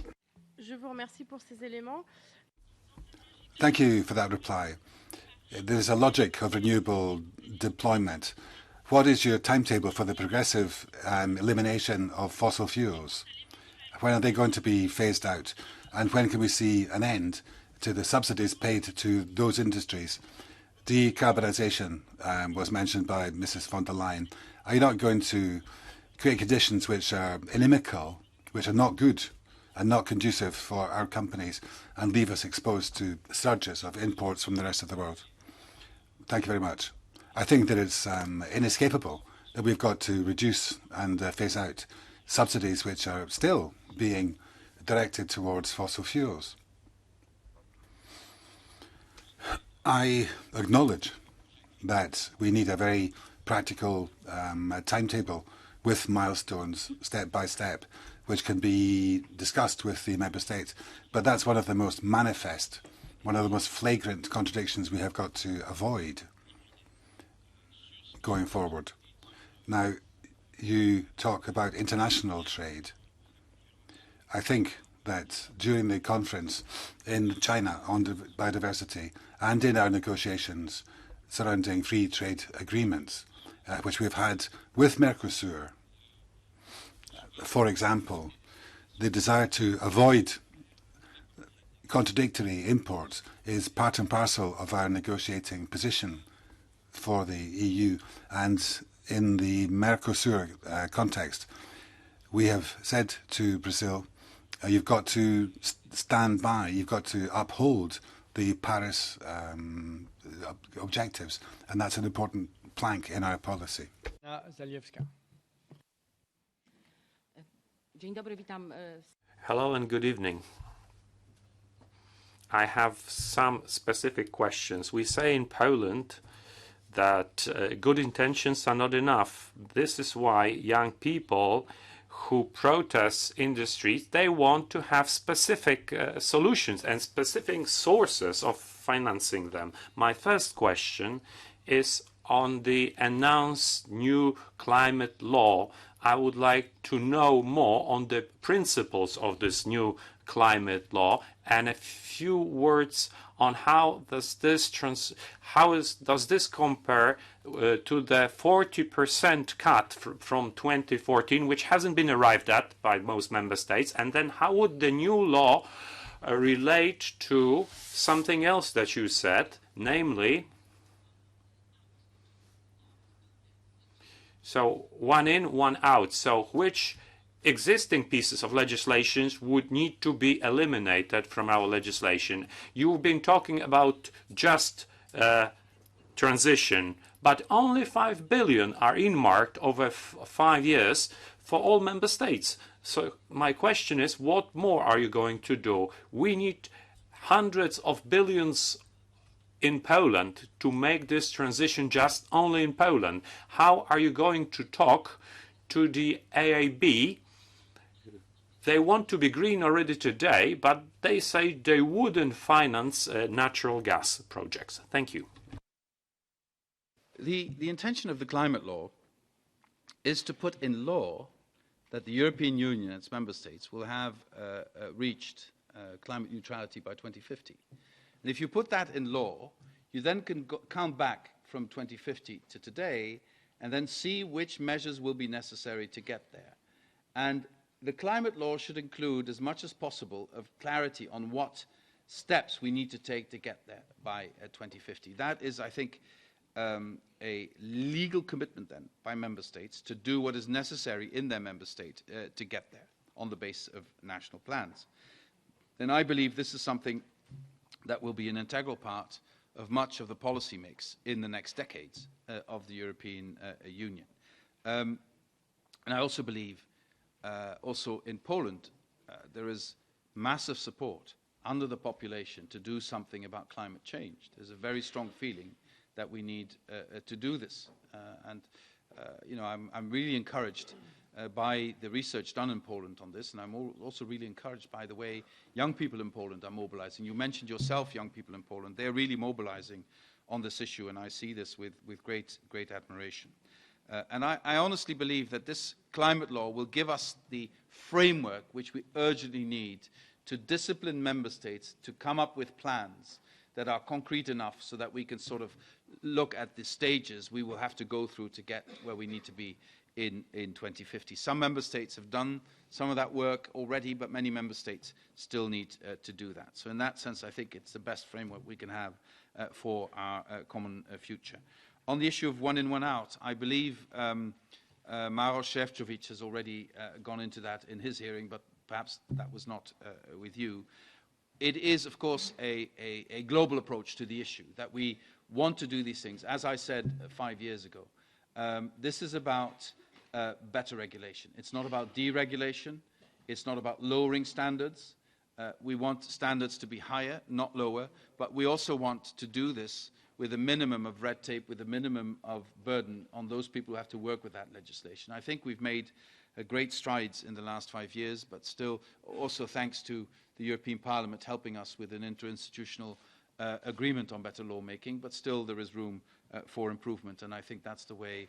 Je vous remercie pour ces éléments. Thank you for that reply. There is a logic of renewable deployment. What is your timetable for the progressive elimination of fossil fuels? When are they going to be phased out? And when can we see an end to the subsidies paid to those industries? Decarbonisation was mentioned by Mrs. von der Leyen. Are you not going to create conditions which are inimical, which are not good and not conducive for our companies, and leave us exposed to surges of imports from the rest of the world? Thank you very much. I think that it's inescapable that we've got to reduce and phase out subsidies which are still being directed towards fossil fuels. I acknowledge that we need a very practical timetable with milestones, step by step, which can be discussed with the member states. But that's one of the most manifest, one of the most flagrant contradictions we have got to avoid going forward. Now, you talk about international trade. I think that during the conference in China on biodiversity and in our negotiations surrounding free trade agreements, which we've had with Mercosur, for example, the desire to avoid contradictory imports is part and parcel of our negotiating position for the EU. And in the Mercosur context, we have said to Brazil, you've got to stand by, you've got to uphold the Paris objectives, and that's an important plank in our policy. Hello and good evening. I have some specific questions. We say in Poland that good intentions are not enough. This is why young people who protest in the streets, they want to have specific solutions and specific sources of financing them. My first question is on the announced new climate law. I would like to know more on the principles of this new climate law and a few words on how does this compare to the 40% cut from 2014, which hasn't been arrived at by most member states, and then how would the new law relate to something else that you said, namely, so one in, one out. So which existing pieces of legislation would need to be eliminated from our legislation? You've been talking about just transition, but only 5 billion are earmarked over 5 years for all member states. So my question is, what more are you going to do? We need hundreds of billions in Poland to make this transition just only in Poland. How are you going to talk to the AAB? They want to be green already today, but they say they wouldn't finance natural gas projects. Thank you. The intention of the climate law is to put in law that the European Union and its member states will have reached climate neutrality by 2050. And if you put that in law, you then can count back from 2050 to today and then see which measures will be necessary to get there. And the climate law should include as much as possible of clarity on what steps we need to take to get there by 2050. That is, I think, a legal commitment then by member states to do what is necessary in their member state to get there on the basis of national plans. Then I believe this is something that will be an integral part of much of the policy mix in the next decades of the European Union. And I also believe also in Poland, there is massive support under the population to do something about climate change. There's a very strong feeling that we need to do this. You know, I'm really encouraged by the research done in Poland on this, and I'm also really encouraged by the way young people in Poland are mobilizing. You mentioned yourself, young people in Poland. They're really mobilizing on this issue, and I see this with great admiration. And I honestly believe that this climate law will give us the framework which we urgently need to discipline member states to come up with plans that are concrete enough so that we can sort of look at the stages we will have to go through to get where we need to be in 2050. Some member states have done some of that work already, but many member states still need to do that. So in that sense, I think it's the best framework we can have for our common future. On the issue of one in, one out, I believe Maros Šefčovič has already gone into that in his hearing, but perhaps that was not with you. It is, of course, a global approach to the issue, that we want to do these things. As I said 5 years ago, this is about better regulation. It's not about deregulation. It's not about lowering standards. We want standards to be higher, not lower, but we also want to do this with a minimum of red tape, with a minimum of burden on those people who have to work with that legislation. I think we've made great strides in the last 5 years, but still, also thanks to the European Parliament helping us with an interinstitutional agreement on better lawmaking, but still there is room for improvement, and I think that's the way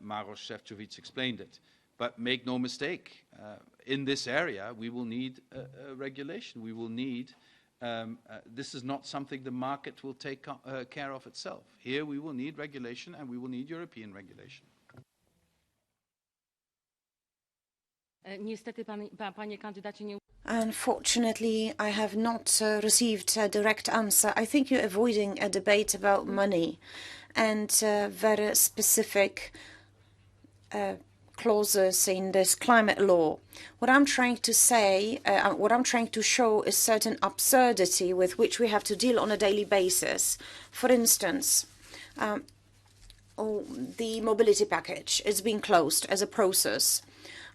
Maros Šefčovič explained it. But make no mistake, in this area we will need regulation. We will need, this is not something the market will take care of itself. Here we will need regulation, and we will need European regulation. Unfortunately, I have not received a direct answer. I think you're avoiding a debate about money and very specific clauses in this climate law. What I'm trying to say, what I'm trying to show is certain absurdity with which we have to deal on a daily basis. For instance, the mobility package is being closed as a process.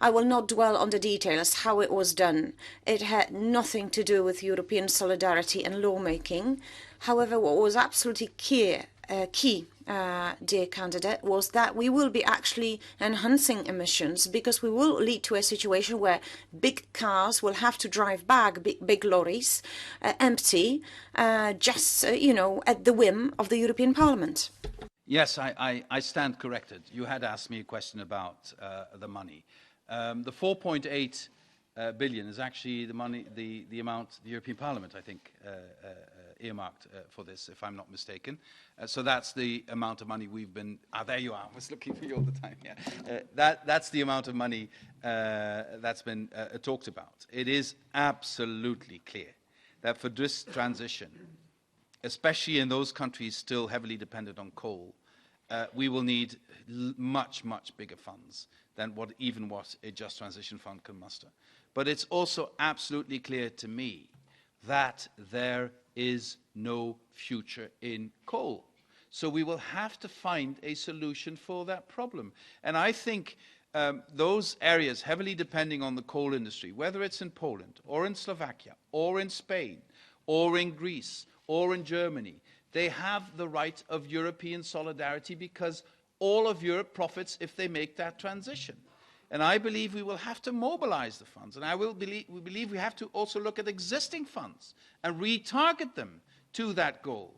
I will not dwell on the details, how it was done. It had nothing to do with European solidarity and lawmaking. However, what was absolutely key, dear candidate, was that we will be actually enhancing emissions, because we will lead to a situation where big cars will have to drive back big lorries empty, just, at the whim of the European Parliament. Yes, I stand corrected. You had asked me a question about the money. The 4.8 billion is actually the money, the amount the European Parliament, I think, earmarked for this, if I'm not mistaken. So that's the amount of money we've been. There you are. I was looking for you all the time. Yeah, that's the amount of money that's been talked about. It is absolutely clear that for this transition, especially in those countries still heavily dependent on coal, we will need much bigger funds than what a Just Transition Fund can muster. But it's also absolutely clear to me that there is no future in coal. So we will have to find a solution for that problem. And I think those areas heavily depending on the coal industry, whether it's in Poland or in Slovakia or in Spain or in Greece or in Germany, they have the right of European solidarity, because all of Europe profits if they make that transition. And I believe we will have to mobilize the funds. And we believe we have to also look at existing funds and retarget them to that goal.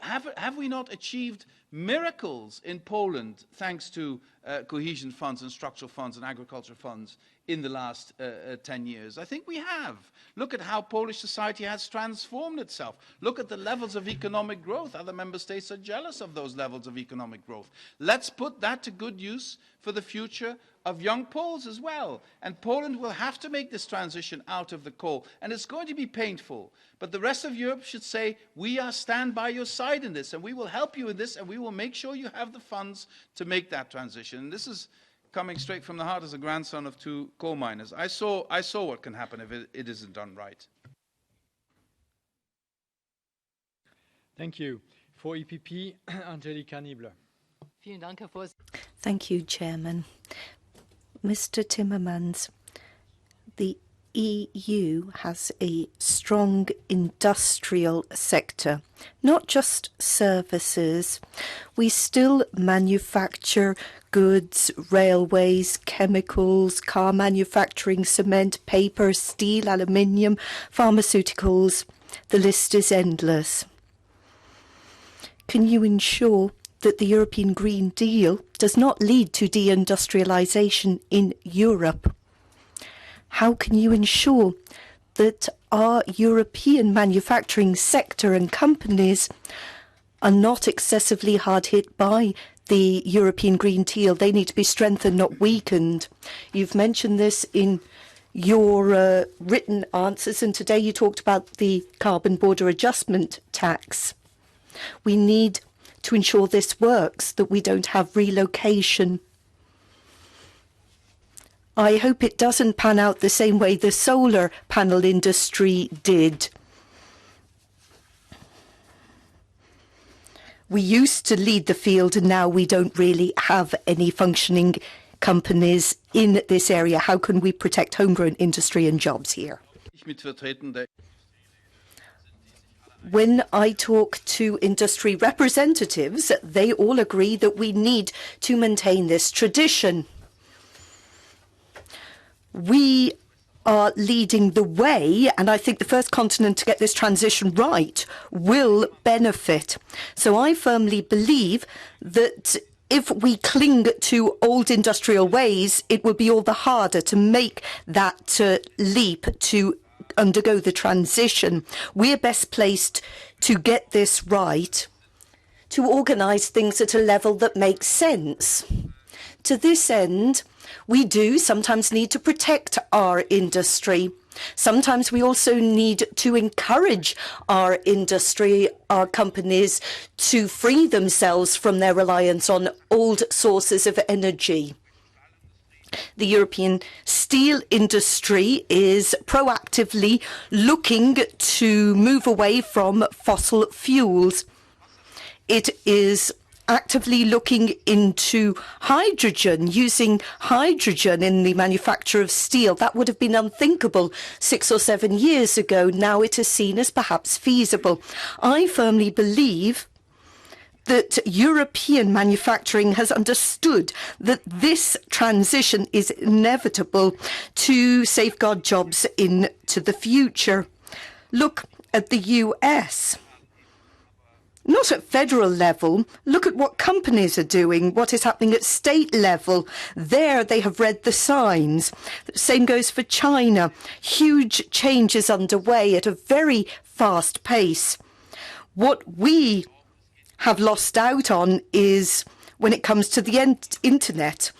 Have we not achieved miracles in Poland thanks to cohesion funds and structural funds and agricultural funds in the last 10 years? I think we have. Look at how Polish society has transformed itself. Look at the levels of economic growth. Other member states are jealous of those levels of economic growth. Let's put that to good use for the future of young Poles as well. And Poland will have to make this transition out of the coal. And it's going to be painful. But the rest of Europe should say, we stand by your side in this, and we will help you in this, and we will make sure you have the funds to make that transition. And this is coming straight from the heart as a grandson of 2 coal miners. I saw what can happen if it isn't done right. Thank you. For EPP, Angelika Niebler. Thank you, Chairman. Mr. Timmermans, the EU has a strong industrial sector, not just services. We still manufacture goods, railways, chemicals, car manufacturing, cement, paper, steel, aluminium, pharmaceuticals. The list is endless. Can you ensure that the European Green Deal does not lead to deindustrialization in Europe? How can you ensure that our European manufacturing sector and companies are not excessively hard hit by the European Green Deal? They need to be strengthened, not weakened. You've mentioned this in your written answers, and today you talked about the carbon border adjustment tax. We need to ensure this works, that we don't have relocation. I hope it doesn't pan out the same way the solar panel industry did. We used to lead the field, and now we don't really have any functioning companies in this area. How can we protect homegrown industry and jobs here? When I talk to industry representatives, they all agree that we need to maintain this tradition. We are leading the way, and I think the first continent to get this transition right will benefit. So I firmly believe that if we cling to old industrial ways, it will be all the harder to make that leap to undergo the transition. We're best placed to get this right, to organise things at a level that makes sense. To this end, we do sometimes need to protect our industry. Sometimes we also need to encourage our industry, our companies, to free themselves from their reliance on old sources of energy. The European steel industry is proactively looking to move away from fossil fuels. It is actively looking into hydrogen, using hydrogen in the manufacture of steel. That would have been unthinkable 6 or 7 years ago. Now it is seen as perhaps feasible. I firmly believe that European manufacturing has understood that this transition is inevitable to safeguard jobs into the future. Look at the US. Not at federal level. Look at what companies are doing, what is happening at state level. There they have read the signs. Same goes for China. Huge changes underway at a very fast pace. What we have lost out on is when it comes to the internet.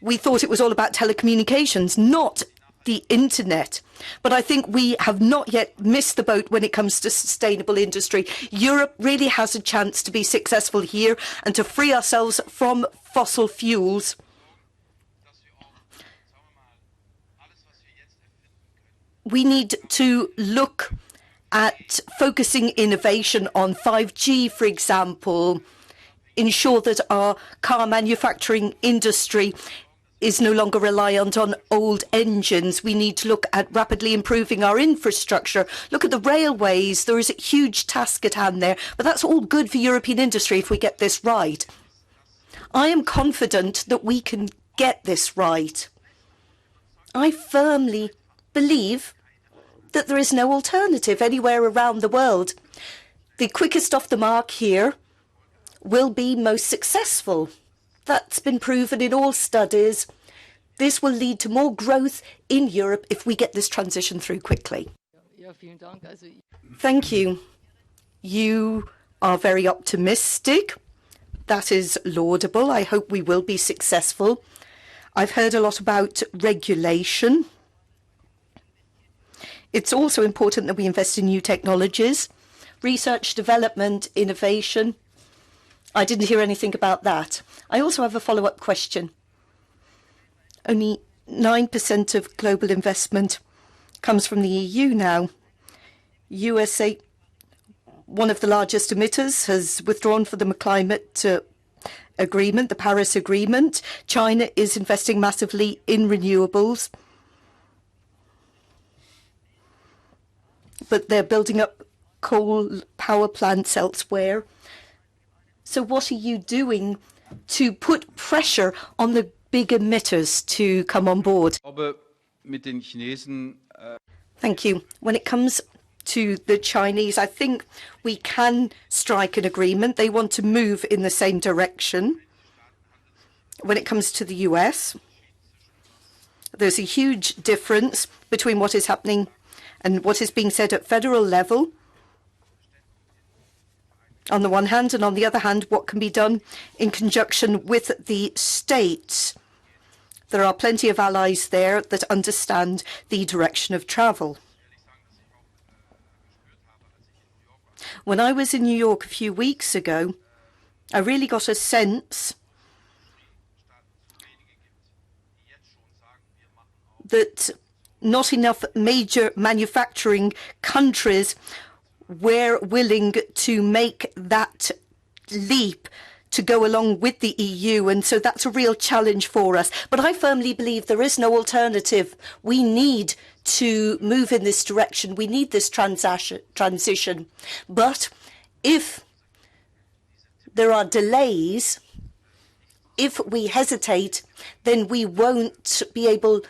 We thought it was all about telecommunications, not the internet. But I think we have not yet missed the boat when it comes to sustainable industry. Europe really has a chance to be successful here and to free ourselves from fossil fuels. We need to look at focusing innovation on 5G, for example, ensure that our car manufacturing industry is no longer reliant on old engines. We need to look at rapidly improving our infrastructure. Look at the railways. There is a huge task at hand there, but that's all good for European industry if we get this right. I am confident that we can get this right. I firmly believe that there is no alternative anywhere around the world. The quickest off the mark here will be most successful. That's been proven in all studies. This will lead to more growth in Europe if we get this transition through quickly. Thank you. You are very optimistic. That is laudable. I hope we will be successful. I've heard a lot about regulation. It's also important that we invest in new technologies, research, development, innovation. I didn't hear anything about that. I also have a follow-up question. Only 9% of global investment comes from the EU now. USA, one of the largest emitters, has withdrawn from the climate agreement, the Paris Agreement. China is investing massively in renewables. But they're building up coal power plants elsewhere. So what are you doing to put pressure on the big emitters to come on board? Thank you. When it comes to the Chinese, I think we can strike an agreement. They want to move in the same direction. When it comes to the US, there's a huge difference between what is happening and what is being said at federal level on the one hand, and on the other hand, what can be done in conjunction with the states. There are plenty of allies there that understand the direction of travel. When I was in New York a few weeks ago, I really got a sense that not enough major manufacturing countries were willing to make that leap to go along with the EU, and so that's a real challenge for us. But I firmly believe there is no alternative. We need to move in this direction. We need this transition. But if there are delays, if we hesitate, then we won't be able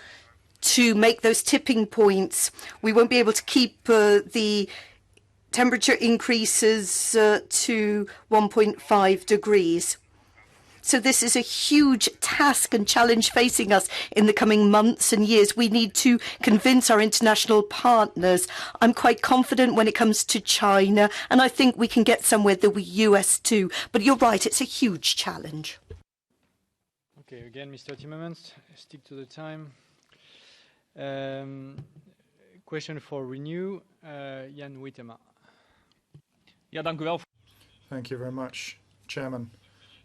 to make those tipping points. We won't be able to keep the temperature increases to 1.5 degrees. So this is a huge task and challenge facing us in the coming months and years. We need to convince our international partners. I'm quite confident when it comes to China, and I think we can get somewhere with the US too. But you're right, it's a huge challenge. Okay, again, Mr. Timmermans, stick to the time. Question for Renew, Jan Huitema. Ja, dank u wel. Thank you very much, Chairman.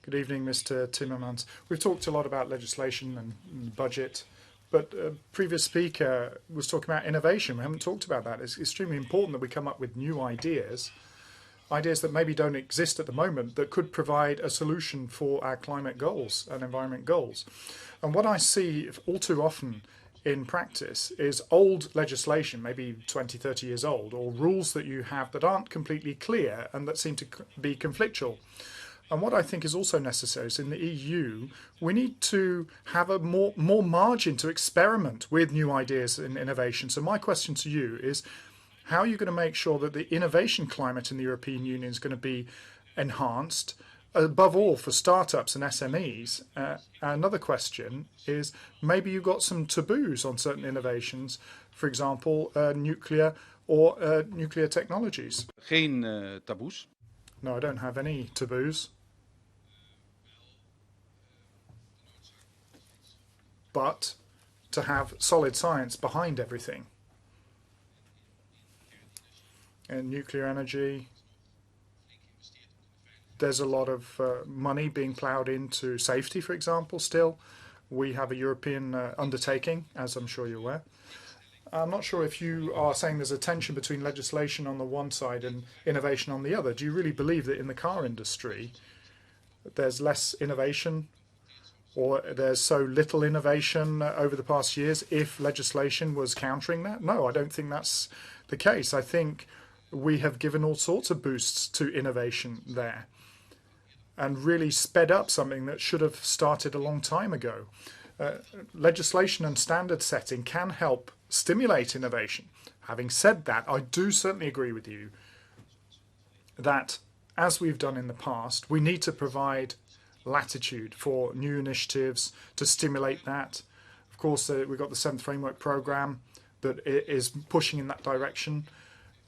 Good evening, Mr. Timmermans. We've talked a lot about legislation and budget, but previous speaker was talking about innovation. We haven't talked about that. It's extremely important that we come up with new ideas that maybe don't exist at the moment that could provide a solution for our climate goals and environment goals. And what I see all too often in practice is old legislation, maybe 20, 30 years old, or rules that you have that aren't completely clear and that seem to be conflictual. And what I think is also necessary is in the EU, we need to have a more margin to experiment with new ideas and innovation. So my question to you is, how are you going to make sure that the innovation climate in the European Union is going to be enhanced, above all for startups and SMEs? Another question is, maybe you've got some taboos on certain innovations, for example, nuclear or nuclear technologies. Geen taboes. No, I don't have any taboos. But to have solid science behind everything. And nuclear energy, there's a lot of money being ploughed into safety, for example, still. We have a European undertaking, as I'm sure you're aware. I'm not sure if you are saying there's a tension between legislation on the one side and innovation on the other. Do you really believe that in the car industry there's less innovation, or there's so little innovation over the past years if legislation was countering that? No, I don't think that's the case. I think we have given all sorts of boosts to innovation there and really sped up something that should have started a long time ago. Legislation and standard setting can help stimulate innovation. Having said that, I do certainly agree with you that, as we've done in the past, we need to provide latitude for new initiatives to stimulate that. Of course, we've got the 7th Framework Programme that is pushing in that direction.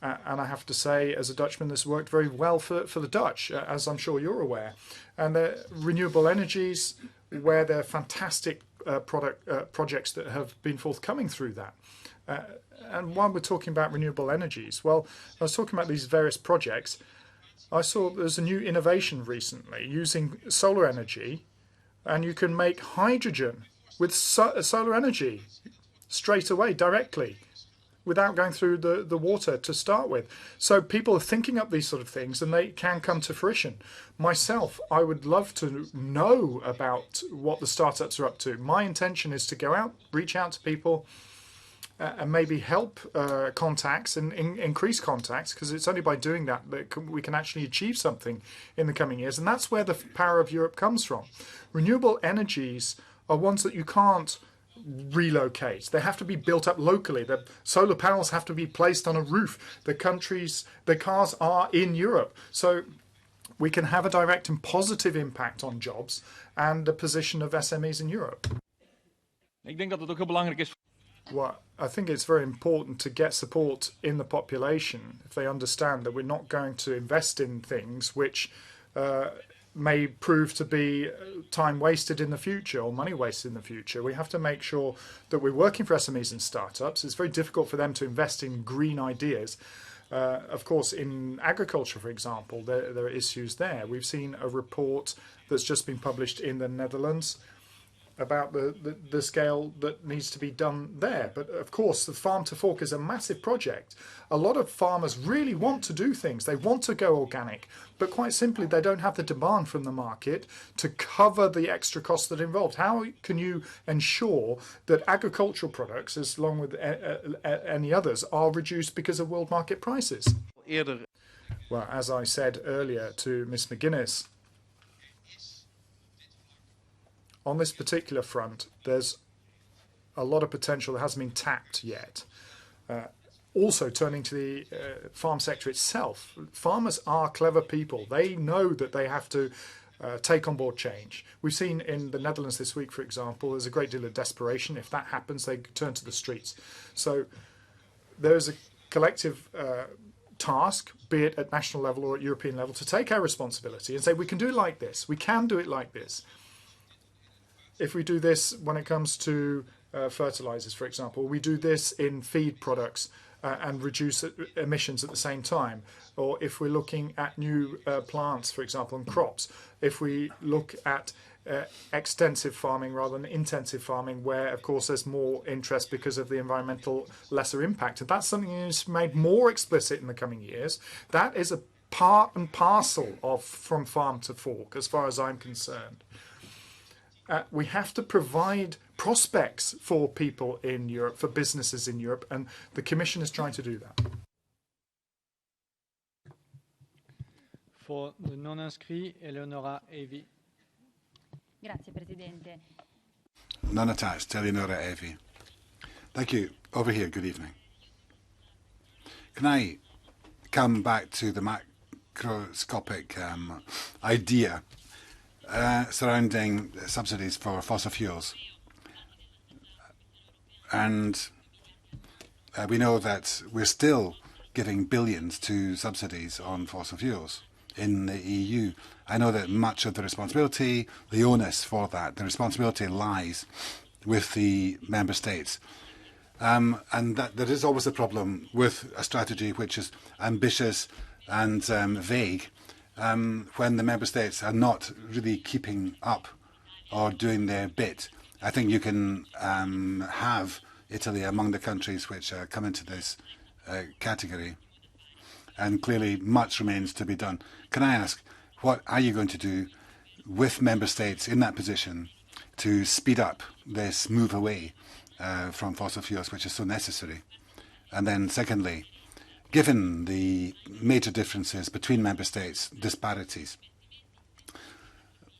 And I have to say, as a Dutchman, this worked very well for the Dutch, as I'm sure you're aware. And the renewable energies, where there are fantastic projects that have been forthcoming through that. And while we're talking about renewable energies, well, I was talking about these various projects. I saw there's a new innovation recently using solar energy, and you can make hydrogen with solar energy straight away, directly, without going through the water to start with. So people are thinking up these sort of things, and they can come to fruition. Myself, I would love to know about what the startups are up to. My intention is to go out, reach out to people, and maybe help contacts and increase contacts, because it's only by doing that we can actually achieve something in the coming years. And that's where the power of Europe comes from. Renewable energies are ones that you can't relocate. They have to be built up locally. The solar panels have to be placed on a roof. The cars are in Europe. So we can have a direct and positive impact on jobs and the position of SMEs in Europe. Ik denk dat het ook heel belangrijk is. Well, I think it's very important to get support in the population if they understand that we're not going to invest in things which may prove to be time wasted in the future or money wasted in the future. We have to make sure that we're working for SMEs and startups. It's very difficult for them to invest in green ideas. Of course, in agriculture, for example, there are issues there. We've seen a report that's just been published in the Netherlands about the scale that needs to be done there. But of course, the Farm to Fork is a massive project. A lot of farmers really want to do things. They want to go organic, but quite simply, they don't have the demand from the market to cover the extra costs that are involved. How can you ensure that agricultural products, as long with any others, are reduced because of world market prices? Well, as I said earlier to Ms. McGuinness, on this particular front, there's a lot of potential that hasn't been tapped yet. Also, turning to the farm sector itself, farmers are clever people. They know that they have to take on board change. We've seen in the Netherlands this week, for example, there's a great deal of desperation. If that happens, they turn to the streets. So there's a collective task, be it at national level or at European level, to take our responsibility and say, we can do it like this. We can do it like this. If we do this when it comes to fertilizers, for example, we do this in feed products and reduce emissions at the same time. Or if we're looking at new plants, for example, and crops, if we look at extensive farming rather than intensive farming, where, of course, there's more interest because of the environmental lesser impact. And that's something that's made more explicit in the coming years. That is a part and parcel of From Farm to Fork, as far as I'm concerned. We have to provide prospects for people in Europe, for businesses in Europe, and the Commission is trying to do that. For the non-inscrit, Eleonora Evi. Grazie, Presidente. Non-attached, Eleonora Evi. Thank you. Over here, good evening. Can I come back to the macroscopic idea surrounding subsidies for fossil fuels? And we know that we're still giving billions to subsidies on fossil fuels in the EU. I know that much of the responsibility, the onus for that, the responsibility lies with the member states. And that there is always a problem with a strategy which is ambitious and vague when the member states are not really keeping up or doing their bit. I think you can have Italy among the countries which come into this category. And clearly much remains to be done. Can I ask, what are you going to do with member states in that position to speed up this move away from fossil fuels, which is so necessary? And then secondly, given the major differences between member states, disparities,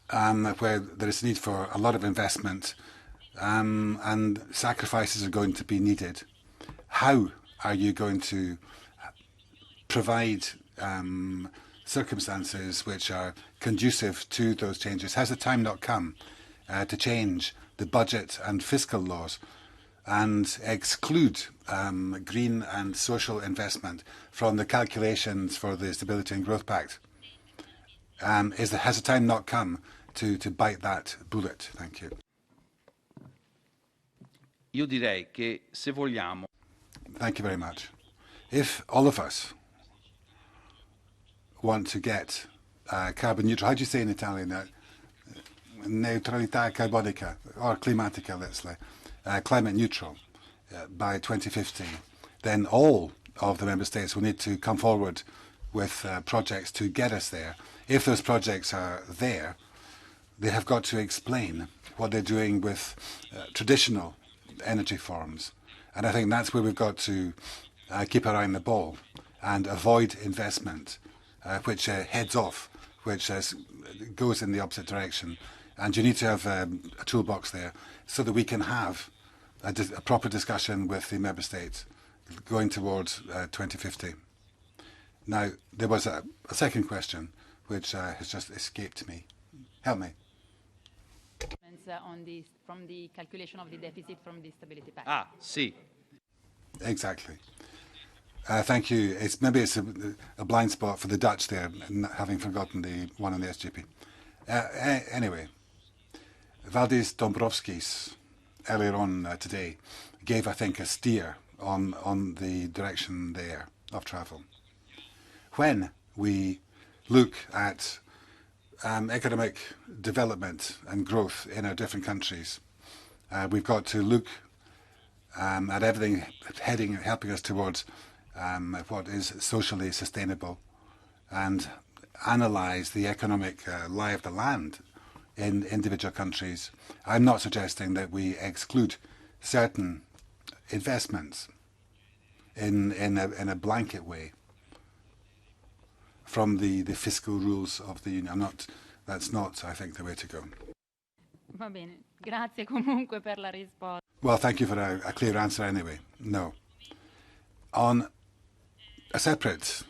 where there is need for a lot of investment and sacrifices are going to be needed, how are you going to provide circumstances which are conducive to those changes? Has the time not come to change the budget and fiscal laws and exclude green and social investment from the calculations for the Stability and Growth Pact? Has the time not come to bite that bullet? Thank you. Io direi che se vogliamo. Thank you very much. If all of us want to get carbon neutral, how do you say in Italian? Neutralità carbonica, or climatica, let's say, climate neutral by 2050, then all of the member states will need to come forward with projects to get us there. If those projects are there, they have got to explain what they're doing with traditional energy forms. And I think that's where we've got to keep our eye on the ball and avoid investment which heads off, which goes in the opposite direction. And you need to have a toolbox there so that we can have a proper discussion with the member states going towards 2050. Now, there was a second question which has just escaped me. Help me. From the calculation of the deficit from the Stability Pact. Ah, sì. Exactly. Thank you. Maybe it's a blind spot for the Dutch there, having forgotten the one on the SGP. Anyway, Valdis Dombrovskis earlier on today gave, I think, a steer on the direction there of travel. When we look at economic development and growth in our different countries, We've got to look at everything helping us towards what is socially sustainable, and analyse the economic lie of the land in individual countries. I'm not suggesting that we exclude certain investments in a blanket way from the fiscal rules of the Union. That's not, I think, the way to go. Va bene, grazie comunque per la risposta. Well, thank you for a clear answer anyway. No. On a separate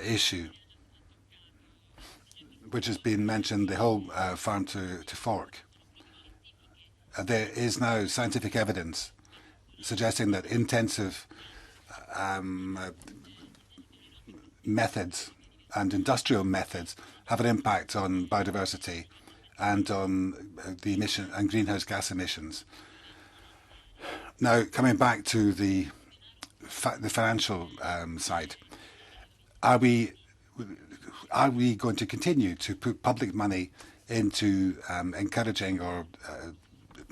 issue, which has been mentioned, the whole farm to fork, there is now scientific evidence suggesting that intensive methods and industrial methods have an impact on biodiversity and on the emission and greenhouse gas emissions. Now, coming back to the financial side, are we going to continue to put public money into encouraging or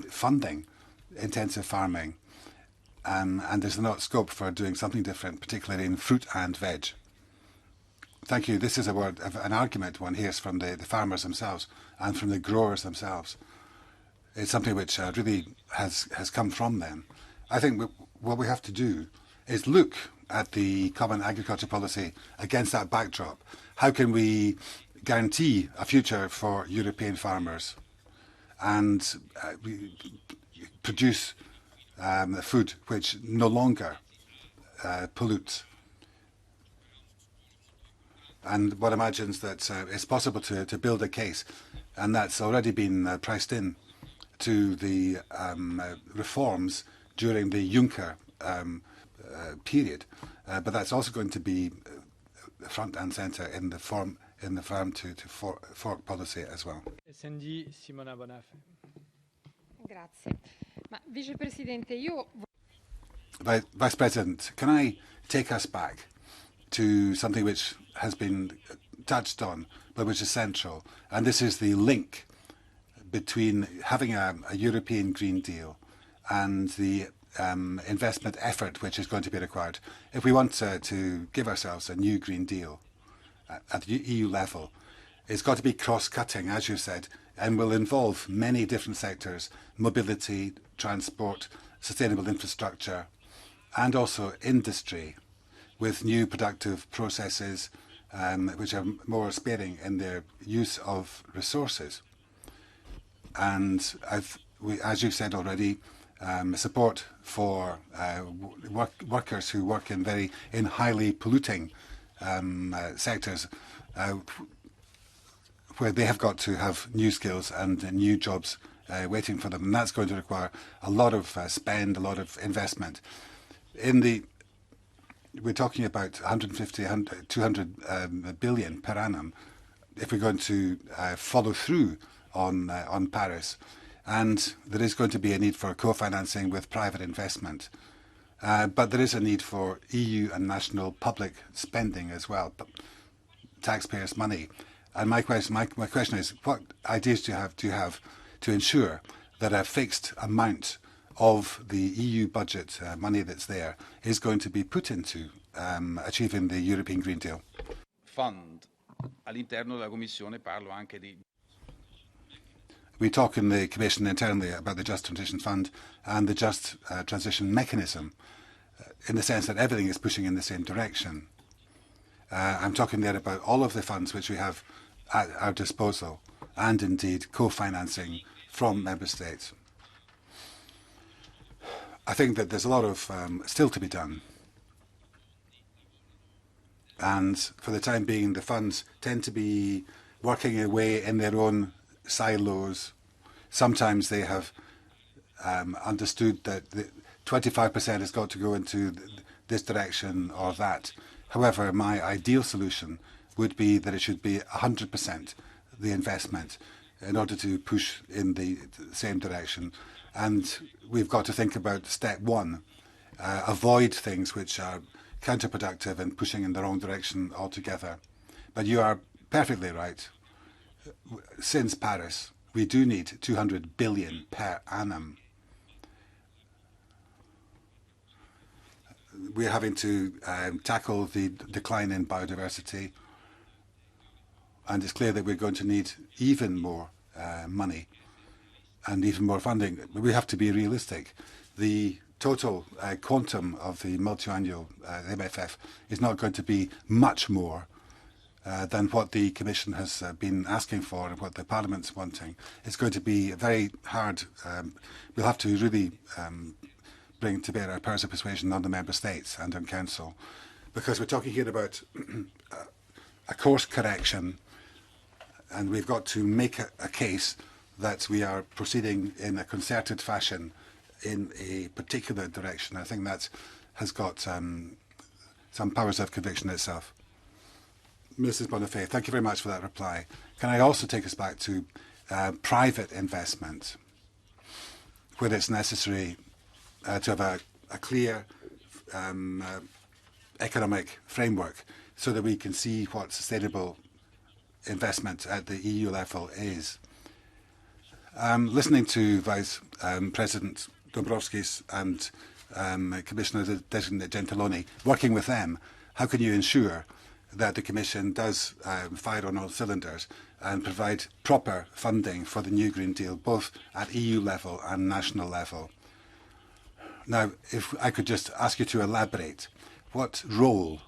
funding intensive farming? And there's not scope for doing something different, particularly in fruit and veg. Thank you. This is an argument one hears from the farmers themselves and from the growers themselves. It's something which really has come from them. I think what we have to do is look at the common agriculture policy against that backdrop. How can we guarantee a future for European farmers and produce food which no longer pollutes? And one imagines that it's possible to build a case, and that's already been priced in to the reforms during the Juncker period, but that's also going to be front and centre in the farm to fork policy as well. SND Simona Bonafè. Grazie. Ma Vicepresidente, io... Vice President, can I take us back to something which has been touched on, but which is central, and this is the link between having a European Green Deal and the investment effort which is going to be required. If we want to give ourselves a new Green Deal at the EU level, it's got to be cross-cutting, as you said, and will involve many different sectors: mobility, transport, sustainable infrastructure, and also industry, with new productive processes which are more sparing in their use of resources. And as you've said already, support for workers who work in highly polluting sectors, where they have got to have new skills and new jobs waiting for them, and that's going to require a lot of spend, a lot of investment. We're talking about 150, 200 billion per annum if we're going to follow through on Paris. And there is going to be a need for co-financing with private investment. But there is a need for EU and national public spending as well, taxpayers' money. And my question is, what ideas do you have to ensure that a fixed amount of the EU budget money that's there is going to be put into achieving the European Green Deal? Fund. All'interno della Commissione parlo anche di... We talk in the Commission internally about the Just Transition Fund and the Just Transition Mechanism, in the sense that everything is pushing in the same direction. I'm talking there about all of the funds which we have at our disposal, and indeed co-financing from Member States. I think that there's a lot of still to be done. And for the time being, the funds tend to be working away in their own silos. Sometimes they have understood that 25% has got to go into this direction or that. However, my ideal solution would be that it should be 100% the investment in order to push in the same direction. And we've got to think about step one, avoid things which are counterproductive and pushing in the wrong direction altogether. But you are perfectly right. Since Paris, we do need 200 billion per annum we're having to tackle the decline in biodiversity, and it's clear that we're going to need even more money and even more funding. But we have to be realistic. The total quantum of the multi-annual MFF is not going to be much more than what the Commission has been asking for and what the Parliament's wanting. It's going to be very hard. We'll have to really bring to bear our powers of persuasion on the Member States and on Council, because we're talking here about a course correction, and we've got to make a case that we are proceeding in a concerted fashion in a particular direction. I think that has got some powers of conviction itself. Mrs. Bonifay, thank you very much for that reply. Can I also take us back to private investment, where it's necessary to have a clear economic framework so that we can see what sustainable investment at the EU level is. Listening to Vice President Dombrovskis and Commissioner Designate Gentiloni, working with them, how can you ensure that the Commission does fire on all cylinders and provide proper funding for the new Green Deal, both at EU level and national level? Now, if I could just ask you to elaborate, what role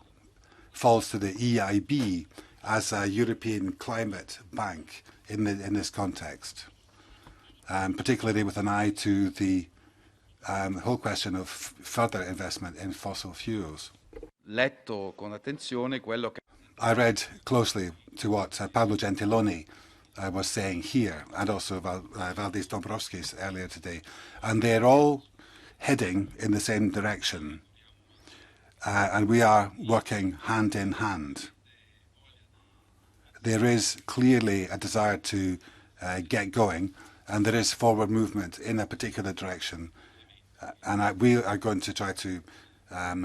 falls to the EIB as a European climate bank in this context, particularly with an eye to the whole question of further investment in fossil fuels? Letto con attenzione quello che... I read closely to what Paolo Gentiloni was saying here, and also Valdis Dombrovskis earlier today, and they're all heading in the same direction, and we are working hand in hand. There is clearly a desire to get going, and there is forward movement in a particular direction, and we are going to try to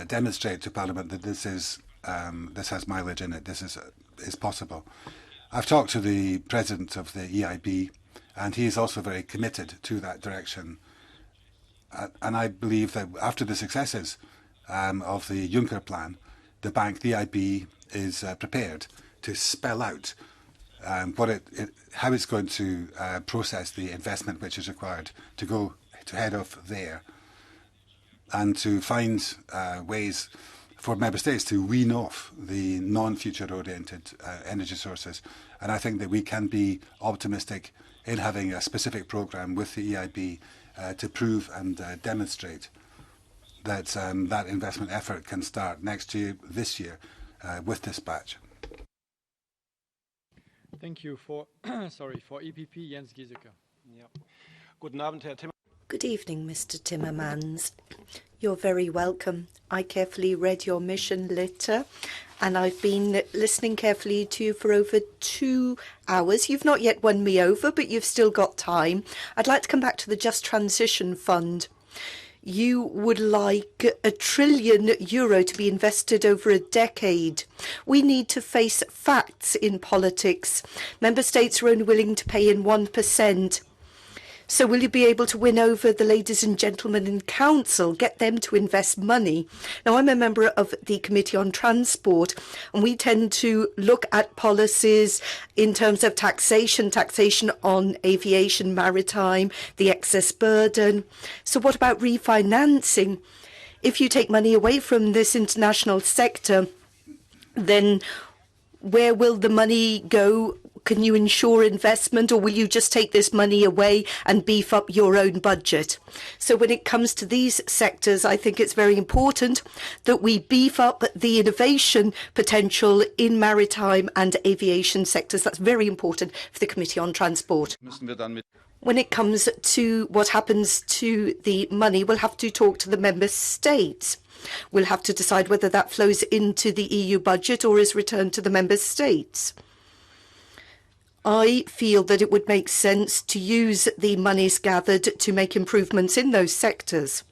demonstrate to Parliament that this has mileage in it. This is possible. I've talked to the President of the EIB, and he is also very committed to that direction. And I believe that after the successes of the Juncker plan, the bank, the EIB, is prepared to spell out how it's going to process the investment which is required to head off there, and to find ways for Member States to wean off the non-future oriented energy sources. And I think that we can be optimistic in having a specific programme with the EIB to prove and demonstrate that that investment effort can start next year, this year, with dispatch. Thank you for for EPP, Jens Giesecke. Guten Abend, Herr Timmermans. Good evening, Mr. Timmermans. You're very welcome. I carefully read your mission letter, and I've been listening carefully to you for over 2 hours. You've not yet won me over, but you've still got time. I'd like to come back to the Just Transition Fund. You would like €1 trillion to be invested over a decade. We need to face facts in politics. Member States are only willing to pay in 1%. So will you be able to win over the ladies and gentlemen in Council, get them to invest money? Now, I'm a member of the Committee on Transport, and we tend to look at policies in terms of taxation on aviation, maritime, the excess burden. So what about refinancing? If you take money away from this international sector, then where will the money go? Can you ensure investment, or will you just take this money away and beef up your own budget? So when it comes to these sectors, I think it's very important that we beef up the innovation potential in maritime and aviation sectors. That's very important for the Committee on Transport. When it comes to what happens to the money, we'll have to talk to the Member States. We'll have to decide whether that flows into the EU budget or is returned to the Member States. I feel that it would make sense to use the monies gathered to make improvements in those sectors.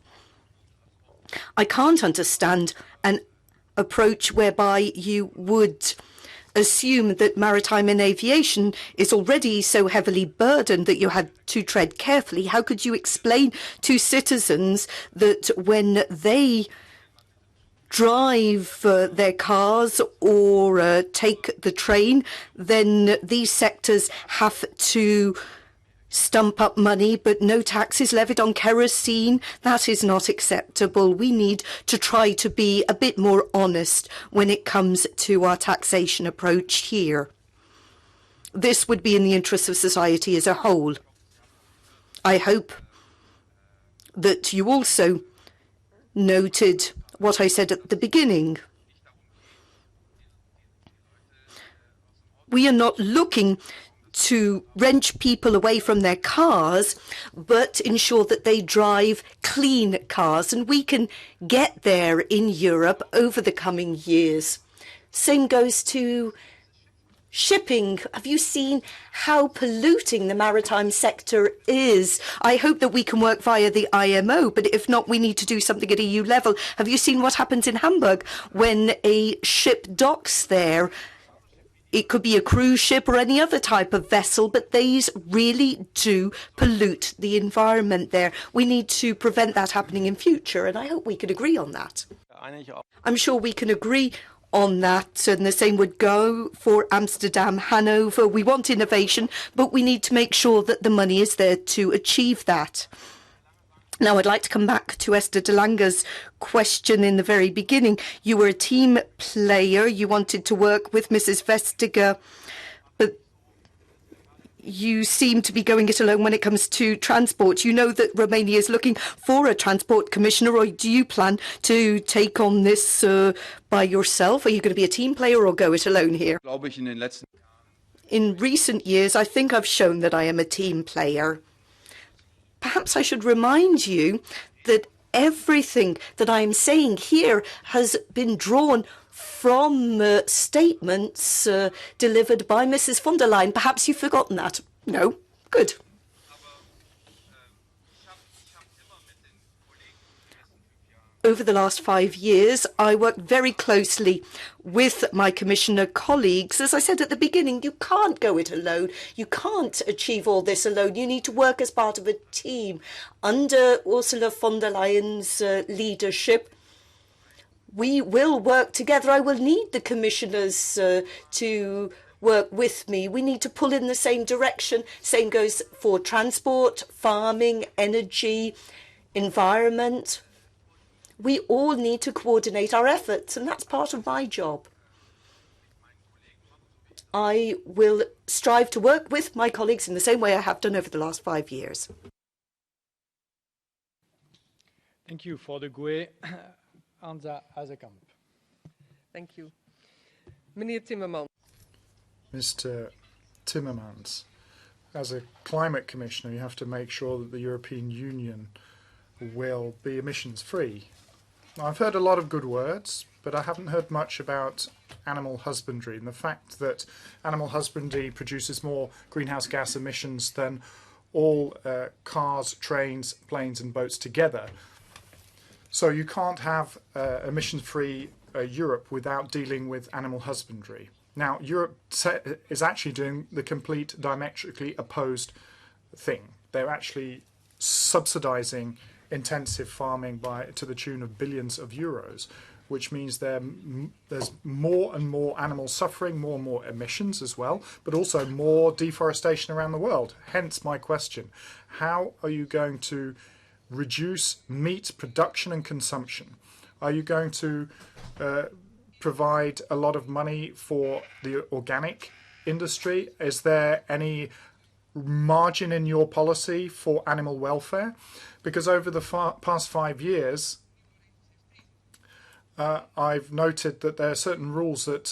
I can't understand an approach whereby you would assume that maritime and aviation is already so heavily burdened that you had to tread carefully. How could you explain to citizens that when they drive their cars or take the train, then these sectors have to stump up money, but no taxes levied on kerosene. That is not acceptable. We need to try to be a bit more honest when it comes to our taxation approach here. This would be in the interests of society as a whole. I hope that you also noted what I said at the beginning. We are not looking to wrench people away from their cars, but ensure that they drive clean cars. And we can get there in Europe over the coming years. Same goes to shipping. Have you seen how polluting the maritime sector is? I hope that we can work via the IMO, but if not, we need to do something at EU level. Have you seen what happens in Hamburg when a ship docks there? It could be a cruise ship or any other type of vessel, but these really do pollute the environment there. We need to prevent that happening in future, and I hope we can agree on that. I'm sure we can agree on that, and the same would go for Amsterdam, Hanover. We want innovation, but we need to make sure that the money is there to achieve that. Now, I'd like to come back to Esther de Lange's question in the very beginning. You were a team player. You wanted to work with Mrs. Vestager, but you seem to be going it alone when it comes to transport. You know that Romania is looking for a transport commissioner, or do you plan to take on this by yourself? Are you going to be a team player or go it alone here? In recent years, I think I've shown that I am a team player. Perhaps I should remind you that everything that I'm saying here has been drawn from statements delivered by Mrs. von der Leyen. Perhaps you've forgotten that. No? Good. Over the last 5 years, I worked very closely with my commissioner colleagues. As I said at the beginning, you can't go it alone. You can't achieve all this alone. You need to work as part of a team. Under Ursula von der Leyen's leadership, we will work together. I will need the commissioners to work with me. We need to pull in the same direction. Same goes for transport, farming, energy, environment. We all need to coordinate our efforts, and that's part of my job. I will strive to work with my colleagues in the same way I have done over the last 5 years. Thank you. For the GUE, Anza Hazekamp. Thank you. Meneer Timmermans. Mr. Timmermans, as a climate commissioner, you have to make sure that the European Union will be emissions-free. I've heard a lot of good words, but I haven't heard much about animal husbandry and the fact that animal husbandry produces more greenhouse gas emissions than all cars, trains, planes and boats together. So you can't have emission-free Europe without dealing with animal husbandry. Now, Europe is actually doing the complete diametrically opposed thing. They're actually subsidizing intensive farming to the tune of billions of euros, which means there's more and more animal suffering, more and more emissions as well, but also more deforestation around the world. Hence my question, how are you going to reduce meat production and consumption? Are you going to provide a lot of money for the organic industry? Is there any margin in your policy for animal welfare? Because over the past 5 years, I've noted that there are certain rules that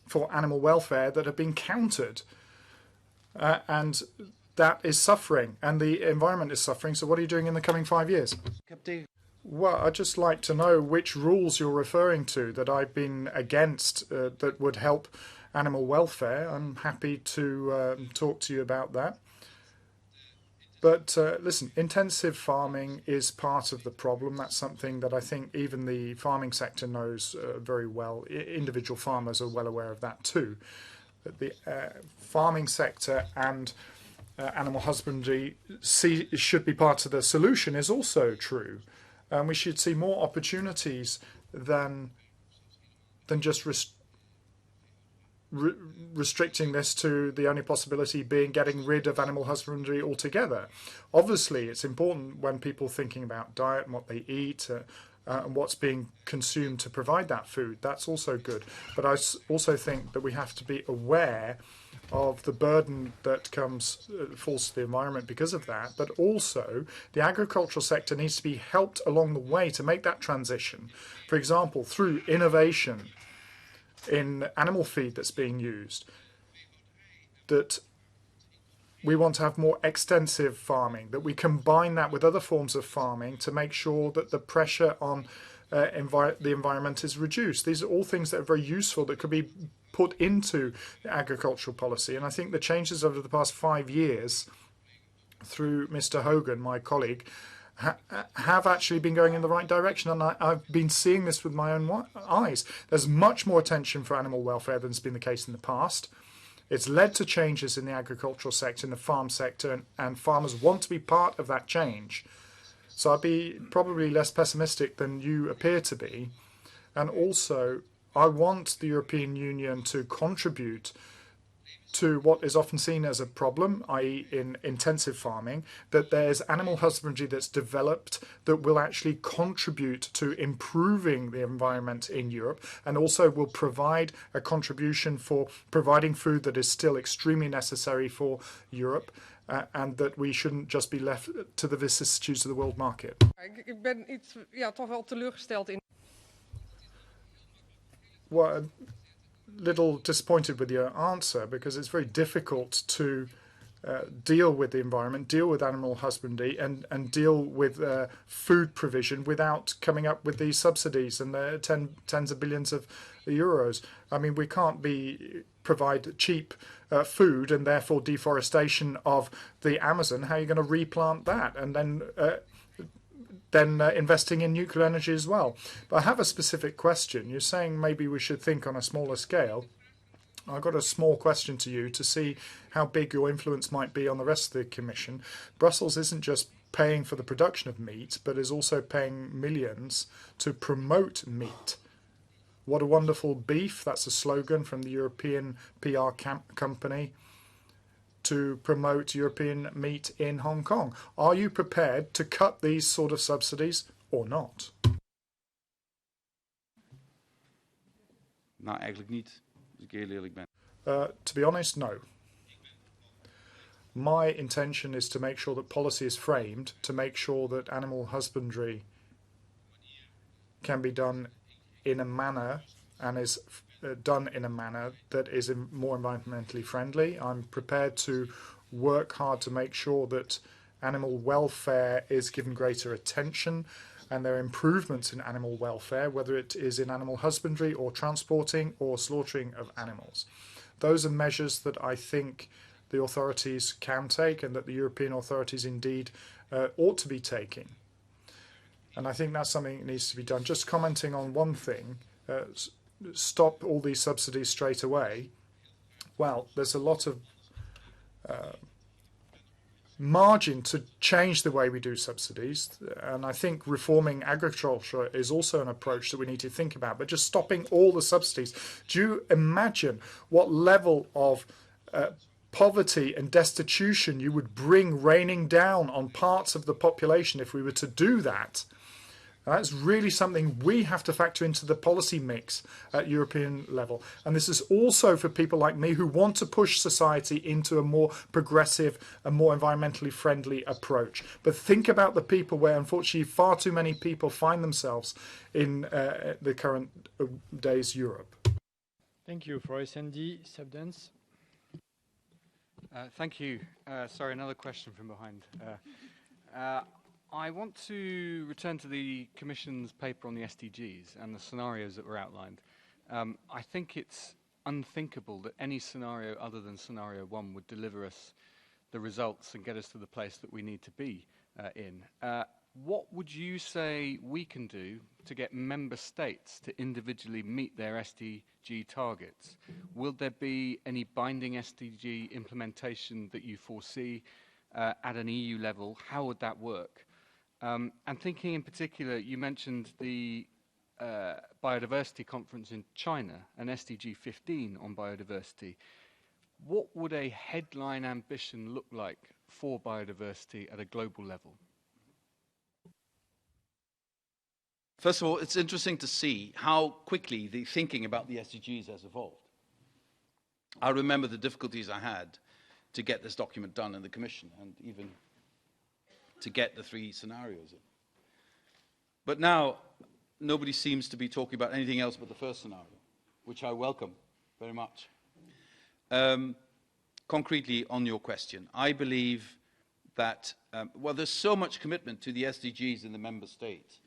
for animal welfare that have been countered, and that is suffering, and the environment is suffering. So what are you doing in the coming 5 years? Well, I'd just like to know which rules you're referring to that I've been against that would help animal welfare. I'm happy to talk to you about that. But listen, intensive farming is part of the problem. That's something that I think even the farming sector knows very well. Individual farmers are well aware of that too. That the farming sector and animal husbandry should be part of the solution is also true. We should see more opportunities than just restricting this to the only possibility being getting rid of animal husbandry altogether. Obviously, it's important when people are thinking about diet and what they eat and what's being consumed to provide that food. That's also good. But I also think that we have to be aware of the burden that falls to the environment because of that, but also the agricultural sector needs to be helped along the way to make that transition. For example, through innovation in animal feed that's being used, that we want to have more extensive farming, that we combine that with other forms of farming to make sure that the pressure on the environment is reduced. These are all things that are very useful that could be put into the agricultural policy. And I think the changes over the past 5 years through Mr. Hogan, my colleague, have actually been going in the right direction. And I've been seeing this with my own eyes. There's much more attention for animal welfare than has been the case in the past. It's led to changes in the agricultural sector, in the farm sector, and farmers want to be part of that change. So I'd be probably less pessimistic than you appear to be. And also, I want the European Union to contribute to what is often seen as a problem, i.e. in intensive farming, that there's animal husbandry that's developed that will actually contribute to improving the environment in Europe and also will provide a contribution for providing food that is still extremely necessary for Europe and that we shouldn't just be left to the vicissitudes of the world market. Ik ben iets, toch wel teleurgesteld in. Well, a little disappointed with your answer because it's very difficult to deal with the environment, deal with animal husbandry and deal with food provision without coming up with these subsidies and the tens of billions of euros. I mean, we can't provide cheap food and therefore deforestation of the Amazon. How are you going to replant that? And then investing in nuclear energy as well. But I have a specific question. You're saying maybe we should think on a smaller scale. I've got a small question to you to see how big your influence might be on the rest of the Commission. Brussels isn't just paying for the production of meat, but is also paying millions to promote meat. What a wonderful beef. That's a slogan from the European PR company to promote European meat in Hong Kong. Are you prepared to cut these sort of subsidies or not? Nou, eigenlijk niet, als ik heel eerlijk ben. To be honest, no. My intention is to make sure that policy is framed to make sure that animal husbandry can be done in a manner and is done in a manner that is more environmentally friendly. I'm prepared to work hard to make sure that animal welfare is given greater attention and there are improvements in animal welfare, whether it is in animal husbandry or transporting or slaughtering of animals. Those are measures that I think the authorities can take and that the European authorities indeed ought to be taking. And I think that's something that needs to be done. Just commenting on one thing, stop all these subsidies straight away. Well, there's a lot of margin to change the way we do subsidies, and I think reforming agriculture is also an approach that we need to think about, but just stopping all the subsidies. Do you imagine what level of poverty and destitution you would bring raining down on parts of the population if we were to do that? That's really something we have to factor into the policy mix at European level. And this is also for people like me who want to push society into a more progressive and more environmentally friendly approach. But think about the people where, unfortunately, far too many people find themselves in the current days Europe. Thank you. For SND, Subdance. Thank you. Sorry, another question from behind. I want to return to the Commission's paper on the SDGs and the scenarios that were outlined. I think it's unthinkable that any scenario other than scenario 1 would deliver us the results and get us to the place that we need to be in. What would you say we can do to get member states to individually meet their SDG targets? Will there be any binding SDG implementation that you foresee at an EU level? How would that work? And thinking in particular, you mentioned the biodiversity conference in China, an SDG 15 on biodiversity, what would a headline ambition look like for biodiversity at a global level? First of all, it's interesting to see how quickly the thinking about the SDGs has evolved. I remember the difficulties I had to get this document done in the Commission and even to get the 3 scenarios in. But now, nobody seems to be talking about anything else but the first scenario, which I welcome very much. Concretely, on your question, I believe that, well, there's so much commitment to the SDGs in the member states,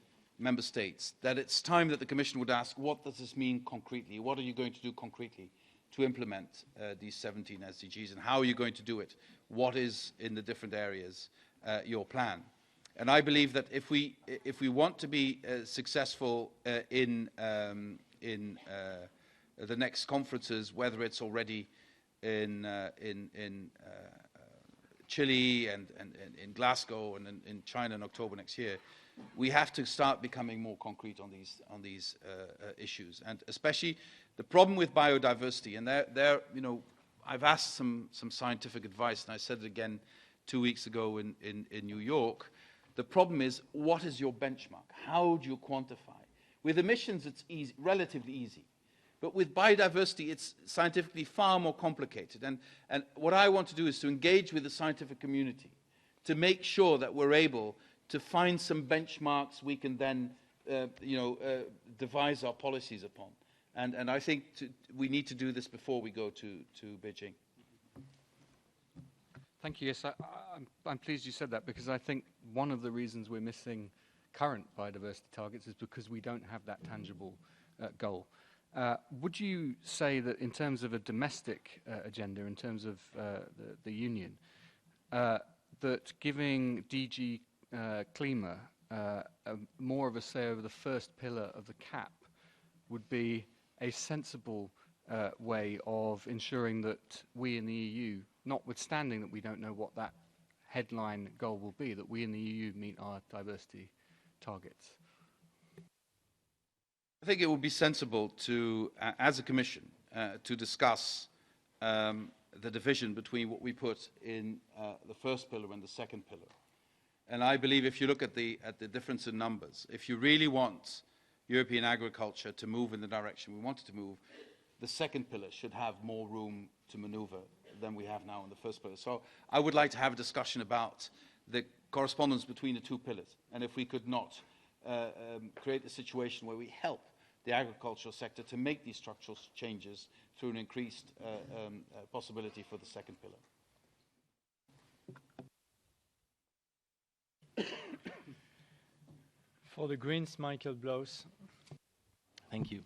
that it's time that the Commission would ask, what does this mean concretely? What are you going to do concretely to implement these 17 SDGs, and how are you going to do it? What is, in the different areas, your plan? And I believe that if we want to be successful in the next conferences, whether it's already in Chile and in Glasgow and in China in October next year, we have to start becoming more concrete on these issues. And especially the problem with biodiversity, and there, you know, I've asked some scientific advice, and I said it again 2 weeks ago in New York. The problem is, what is your benchmark? How do you quantify? With emissions, it's easy, relatively easy. But with biodiversity, it's scientifically far more complicated. And what I want to do is to engage with the scientific community to make sure that we're able to find some benchmarks we can then devise our policies upon. And I think we need to do this before we go to Beijing. Thank you. Yes, I'm pleased you said that, because I think one of the reasons we're missing current biodiversity targets is because we don't have that tangible goal. Would you say that in terms of a domestic agenda, in terms of the Union, that giving DG Klima more of a say over the first pillar of the CAP would be a sensible way of ensuring that we in the EU, notwithstanding that we don't know what that headline goal will be, that we in the EU meet our diversity targets? I think it would be sensible to, as a Commission, to discuss the division between what we put in the first pillar and the second pillar. And I believe if you look at the difference in numbers, if you really want European agriculture to move in the direction we want it to move, the second pillar should have more room to maneuver than we have now in the first pillar. So I would like to have a discussion about the correspondence between the 2 pillars, and if we could not create a situation where we help the agricultural sector to make these structural changes through an increased possibility for the second pillar. For the Greens, Michael Blows. Thank you.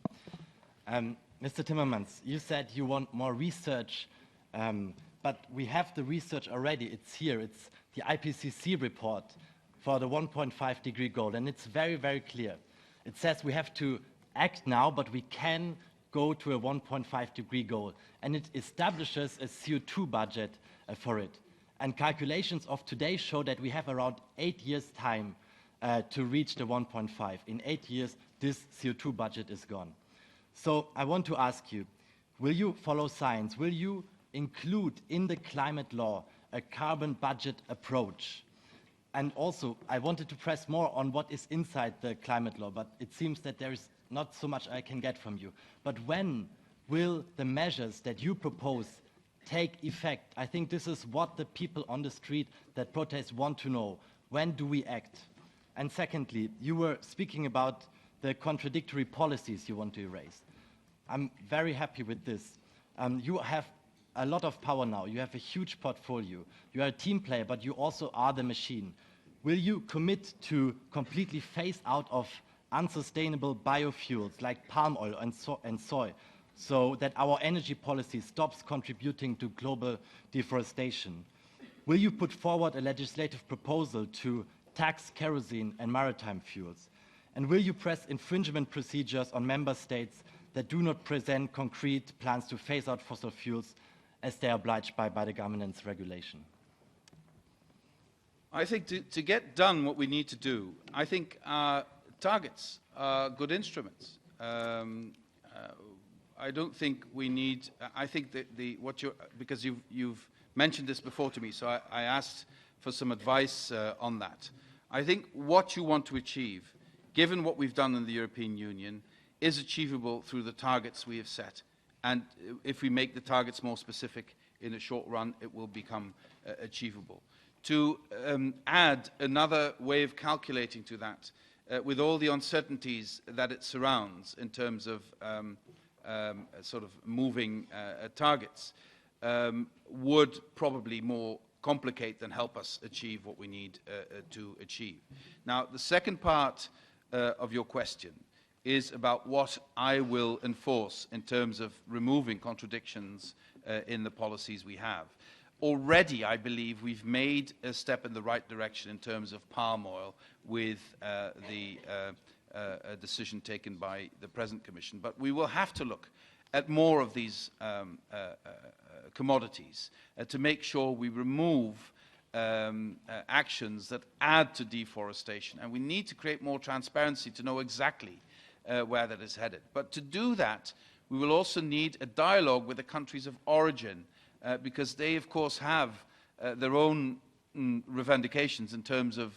Mr. Timmermans, you said you want more research, but we have the research already. It's here. It's the IPCC report for the 1.5 degree goal, and it's very, very clear. It says we have to act now, but we can go to a 1.5 degree goal, and it establishes a CO2 budget for it. And calculations of today show that we have around 8 years' time to reach the 1.5. In 8 years, this CO2 budget is gone. So I want to ask you, will you follow science? Will you include in the climate law a carbon budget approach? And also, I wanted to press more on what is inside the climate law, but it seems that there is not so much I can get from you. But when will the measures that you propose take effect? I think this is what the people on the street that protest want to know. When do we act? And secondly, you were speaking about the contradictory policies you want to erase. I'm very happy with this. You have a lot of power now. You have a huge portfolio. You are a team player, but you also are the machine. Will you commit to completely phase out of unsustainable biofuels like palm oil and soy, so that our energy policy stops contributing to global deforestation? Will you put forward a legislative proposal to tax kerosene and maritime fuels? And will you press infringement procedures on member states that do not present concrete plans to phase out fossil fuels as they are obliged by the governance regulation? I think to get done what we need to do, I think targets are good instruments. I don't think we need. I think that because you've mentioned this before to me, so I asked for some advice on that. I think what you want to achieve, given what we've done in the European Union, is achievable through the targets we have set. And if we make the targets more specific in the short run, it will become achievable. To add another way of calculating to that, with all the uncertainties that it surrounds in terms of sort of moving targets, would probably more complicate than help us achieve what we need to achieve. Now, the second part of your question is about what I will enforce in terms of removing contradictions in the policies we have. Already, I believe we've made a step in the right direction in terms of palm oil with the decision taken by the present Commission. But we will have to look at more of these commodities to make sure we remove actions that add to deforestation. And we need to create more transparency to know exactly where that is headed. But to do that, we will also need a dialogue with the countries of origin, because they, of course, have their own revendications in terms of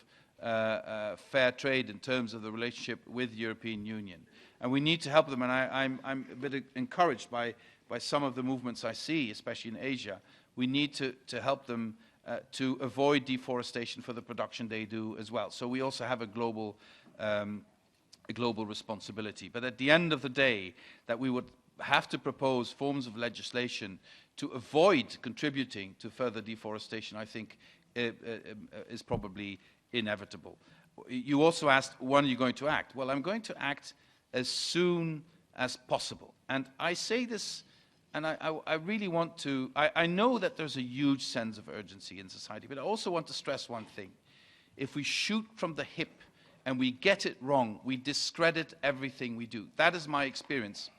fair trade, in terms of the relationship with the European Union. And we need to help them, and I'm a bit encouraged by some of the movements I see, especially in Asia. We need to help them to avoid deforestation for the production they do as well. So we also have a global responsibility. But at the end of the day, that we would have to propose forms of legislation to avoid contributing to further deforestation, I think, is probably inevitable. You also asked, when are you going to act? Well, I'm going to act as soon as possible. And I say this, and I really want to, I know that there's a huge sense of urgency in society, but I also want to stress one thing. If we shoot from the hip and we get it wrong, we discredit everything we do. That is my experience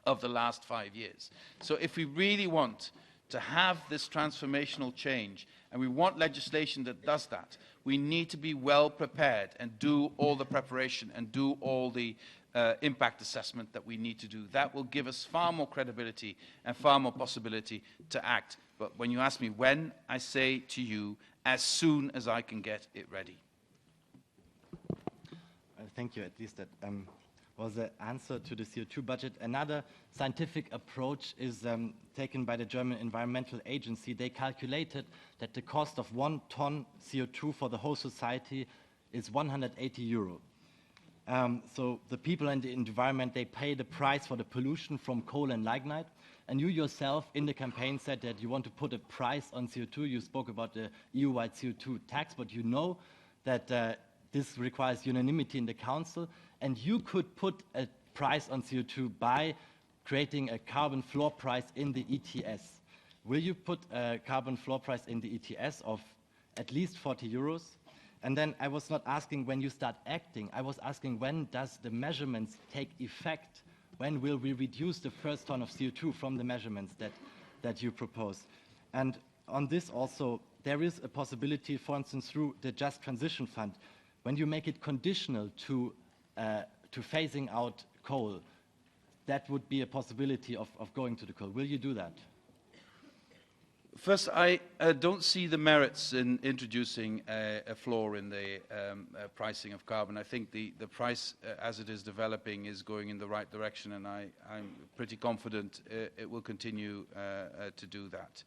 of the last 5 years. So if we really want to have this transformational change, and we want legislation that does that, we need to be well prepared and do all the preparation and do all the impact assessment that we need to do. That will give us far more credibility and far more possibility to act. But when you ask me when, I say to you, as soon as I can get it ready. Thank you. At least that was the answer to the CO2 budget. Another scientific approach is taken by the German Environmental Agency. They calculated that the cost of 1 ton CO2 for the whole society is 180 euro. So the people and the environment, they pay the price for the pollution from coal and lignite. And you yourself in the campaign said that you want to put a price on CO2. You spoke about the EU-wide CO2 tax, but you know that this requires unanimity in the Council, and you could put a price on CO2 by creating a carbon floor price in the ETS. Will you put a carbon floor price in the ETS of at least 40 euros? And then I was not asking when you start acting, I was asking when does the measurements take effect? When will we reduce the first ton of CO2 from the measurements that you propose? And on this also, there is a possibility, for instance, through the Just Transition Fund, when you make it conditional to phasing out coal, that would be a possibility of going to the coal. Will you do that? First, I don't see the merits in introducing a floor in the pricing of carbon. I think the price as it is developing is going in the right direction, and I'm pretty confident it will continue to do that.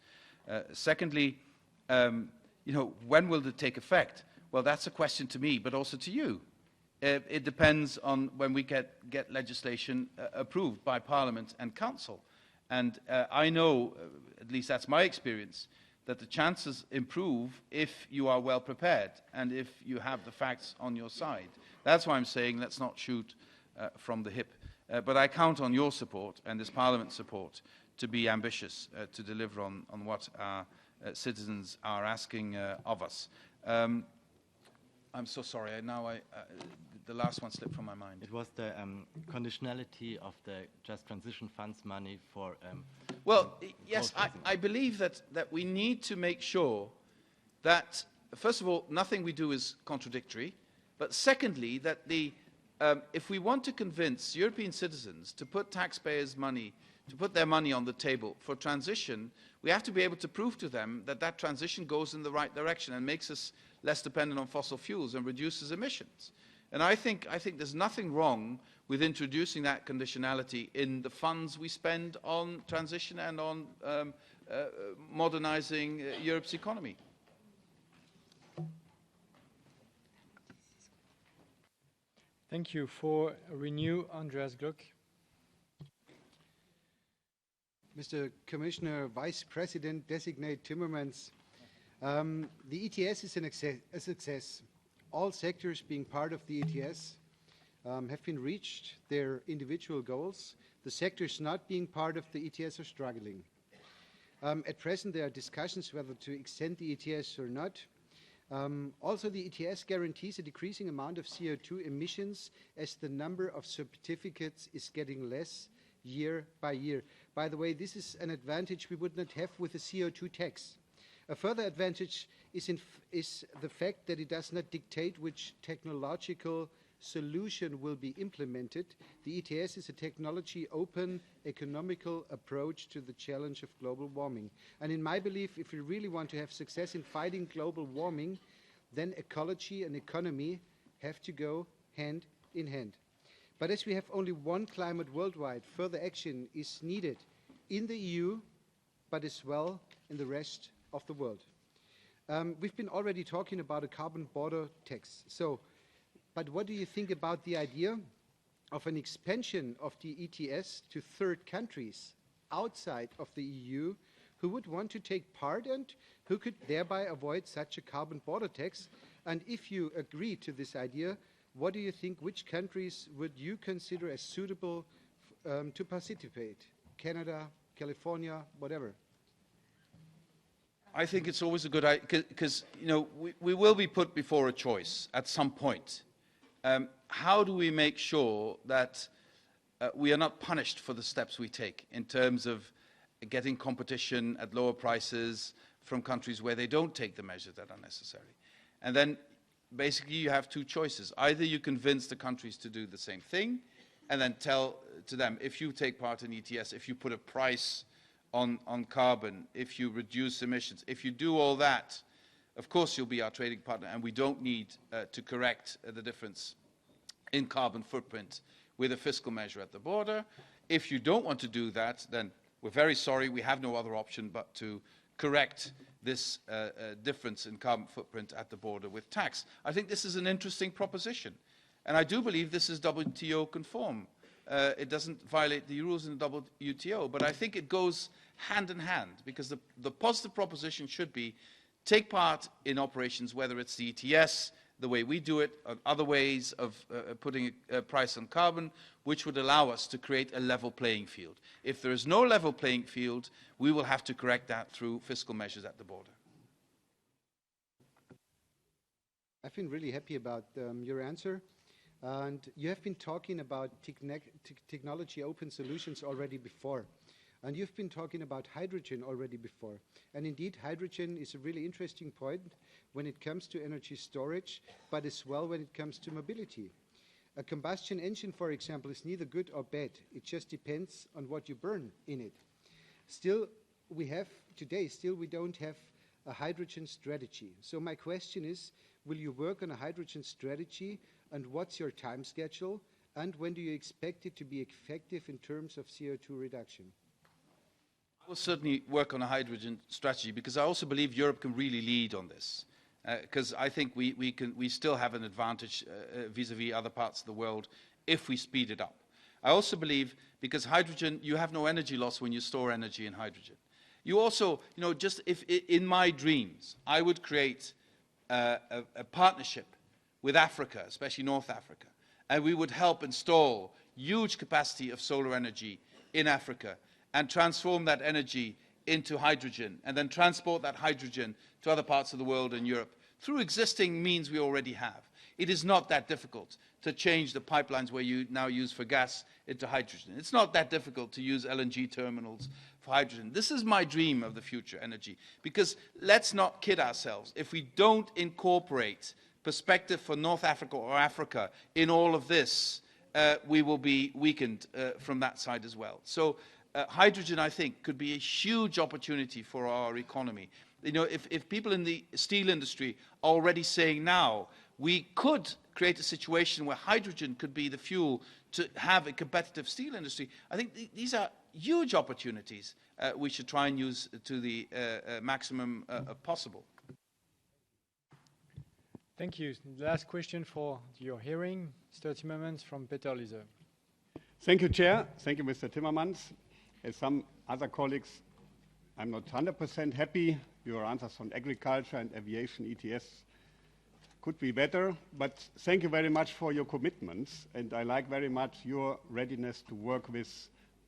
Secondly, when will it take effect? Well, that's a question to me, but also to you. It depends on when we get legislation approved by Parliament and Council. And I know, at least that's my experience, that the chances improve if you are well prepared and if you have the facts on your side. That's why I'm saying let's not shoot from the hip. But I count on your support and this Parliament's support to be ambitious, to deliver on what our citizens are asking of us. I'm so sorry. The last one slipped from my mind. It was the conditionality of the Just Transition Funds money for... well, yes, I believe that we need to make sure that, first of all, nothing we do is contradictory, but secondly, that the if we want to convince European citizens to put taxpayers' money, to put their money on the table for transition, we have to be able to prove to them that that transition goes in the right direction and makes us less dependent on fossil fuels and reduces emissions. And I think there's nothing wrong with introducing that conditionality in the funds we spend on transition and on modernizing Europe's economy. Thank you. For Renew, Andreas Gluck. Mr. Commissioner, Vice President Designate Timmermans, the ETS is a success. All sectors being part of the ETS have been reached their individual goals. The sectors not being part of the ETS are struggling. At present, there are discussions whether to extend the ETS or not. Also, the ETS guarantees a decreasing amount of CO2 emissions as the number of certificates is getting less year by year. By the way, this is an advantage we would not have with a CO2 tax. A further advantage is the fact that it does not dictate which technological solution will be implemented. The ETS is a technology-open, economical approach to the challenge of global warming. And in my belief, if we really want to have success in fighting global warming, then ecology and economy have to go hand in hand. But as we have only one climate worldwide, further action is needed in the EU, but as well in the rest of the world. We've been already talking about a carbon border tax. But what do you think about the idea of an expansion of the ETS to third countries outside of the EU who would want to take part and who could thereby avoid such a carbon border tax? And if you agree to this idea, what do you think, which countries would you consider as suitable to participate? Canada, California, whatever. I think it's always a good idea, because we will be put before a choice at some point. How do we make sure that we are not punished for the steps we take in terms of getting competition at lower prices from countries where they don't take the measures that are necessary? And then basically you have two choices. Either you convince the countries to do the same thing and then tell to them, if you take part in ETS, if you put a price on carbon, if you reduce emissions, if you do all that, of course you'll be our trading partner, and we don't need to correct the difference in carbon footprint with a fiscal measure at the border. If you don't want to do that, then we're very sorry, we have no other option but to correct this difference in carbon footprint at the border with tax. I think this is an interesting proposition, and I do believe this is WTO conform. It doesn't violate the rules in the WTO, but I think it goes hand in hand, because the positive proposition should be take part in operations, whether it's the ETS, the way we do it, or other ways of putting a price on carbon, which would allow us to create a level playing field. If there is no level playing field, we will have to correct that through fiscal measures at the border. I've been really happy about your answer. And you have been talking about technology open solutions already before. And you've been talking about hydrogen already before. And indeed, hydrogen is a really interesting point when it comes to energy storage, but as well when it comes to mobility. A combustion engine, for example, is neither good or bad. It just depends on what you burn in it. Still, we don't have a hydrogen strategy. So my question is, will you work on a hydrogen strategy, and what's your time schedule, and when do you expect it to be effective in terms of CO2 reduction? I will certainly work on a hydrogen strategy, because I also believe Europe can really lead on this. Because I think we still have an advantage vis-à-vis other parts of the world if we speed it up. I also believe, because hydrogen, you have no energy loss when you store energy in hydrogen. You also, just if in my dreams, I would create a partnership with Africa, especially North Africa, and we would help install huge capacity of solar energy in Africa and transform that energy into hydrogen, and then transport that hydrogen to other parts of the world and Europe through existing means we already have. It is not that difficult to change the pipelines where you now use for gas into hydrogen. It's not that difficult to use LNG terminals for hydrogen. This is my dream of the future energy, because let's not kid ourselves. If we don't incorporate perspective for North Africa or Africa in all of this, we will be weakened from that side as well. So hydrogen, I think, could be a huge opportunity for our economy. You know, if people in the steel industry are already saying now, we could create a situation where hydrogen could be the fuel to have a competitive steel industry, I think these are huge opportunities we should try and use to the maximum possible. Thank you. Last question for your hearing, Mr. Timmermans from Peter Lise. Thank you, Chair. Thank you, Mr. Timmermans. As some other colleagues, I'm not 100% happy. Your answers on agriculture and aviation ETS could be better, but thank you very much for your commitments, and I like very much your readiness to work with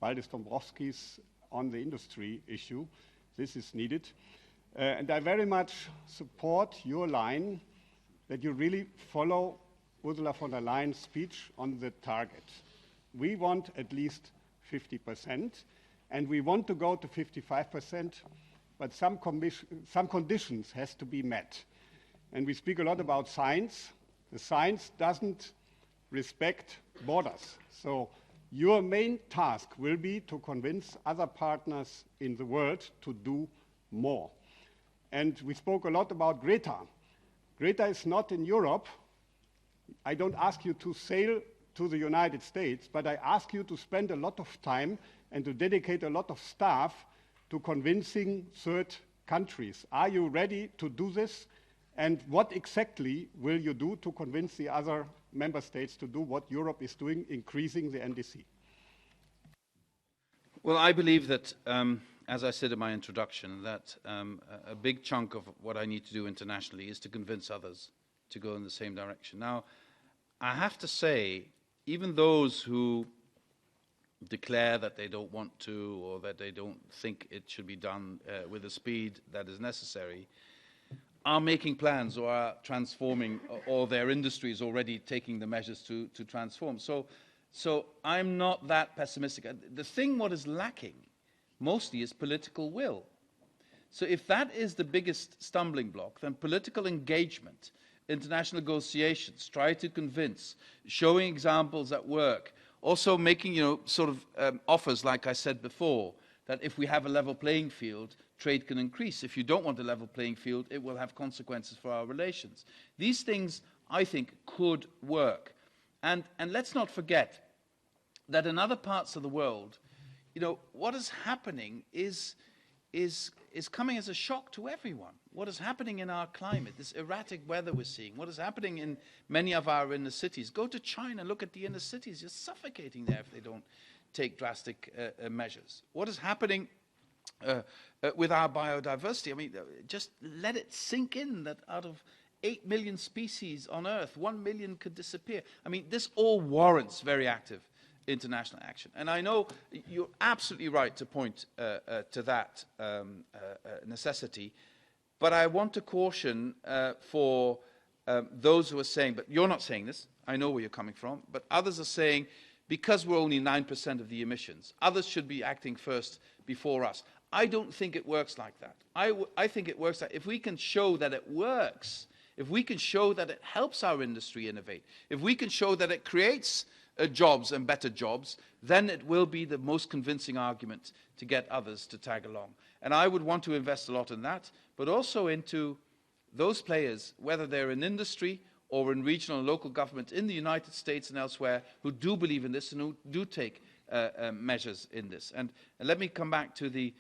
Valdis Dombrovskis on the industry issue. This is needed. And I very much support your line that you really follow Ursula von der Leyen's speech on the target. We want at least 50%, and we want to go to 55%, but some conditions has to be met. And we speak a lot about science. The science doesn't respect borders. So your main task will be to convince other partners in the world to do more. And we spoke a lot about Greta. Greta is not in Europe. I don't ask you to sail to the United States, but I ask you to spend a lot of time and to dedicate a lot of staff to convincing third countries. Are you ready to do this? And what exactly will you do to convince the other member states to do what Europe is doing, increasing the NDC? Well, I believe that, as I said in my introduction, that a big chunk of what I need to do internationally is to convince others to go in the same direction. Now, I have to say, even those who declare that they don't want to or that they don't think it should be done with the speed that is necessary, are making plans or are transforming, or their industry is already taking the measures to transform. So I'm not that pessimistic. The thing what is lacking mostly is political will. So if that is the biggest stumbling block, then political engagement, international negotiations, try to convince, showing examples at work, also making, sort of offers, like I said before, that if we have a level playing field, trade can increase. If you don't want a level playing field, it will have consequences for our relations. These things, I think, could work. And let's not forget that in other parts of the world, what is happening is coming as a shock to everyone. What is happening in our climate, this erratic weather we're seeing, what is happening in many of our inner cities. Go to China, look at the inner cities. You're suffocating there if they don't take drastic measures. What is happening with our biodiversity? I mean, just let it sink in that out of 8 million species on Earth, 1 million could disappear. I mean, this all warrants very active international action. And I know you're absolutely right to point to that necessity, but I want to caution for those who are saying, but you're not saying this, I know where you're coming from, but others are saying, because we're only 9% of the emissions, others should be acting first before us. I don't think it works like that. I think it works like if we can show that it works, if we can show that it helps our industry innovate, if we can show that it creates jobs and better jobs, then it will be the most convincing argument to get others to tag along. And I would want to invest a lot in that, but also into those players, whether they're in industry or in regional and local government in the United States and elsewhere, who do believe in this and who do take measures in this. And let me come back to the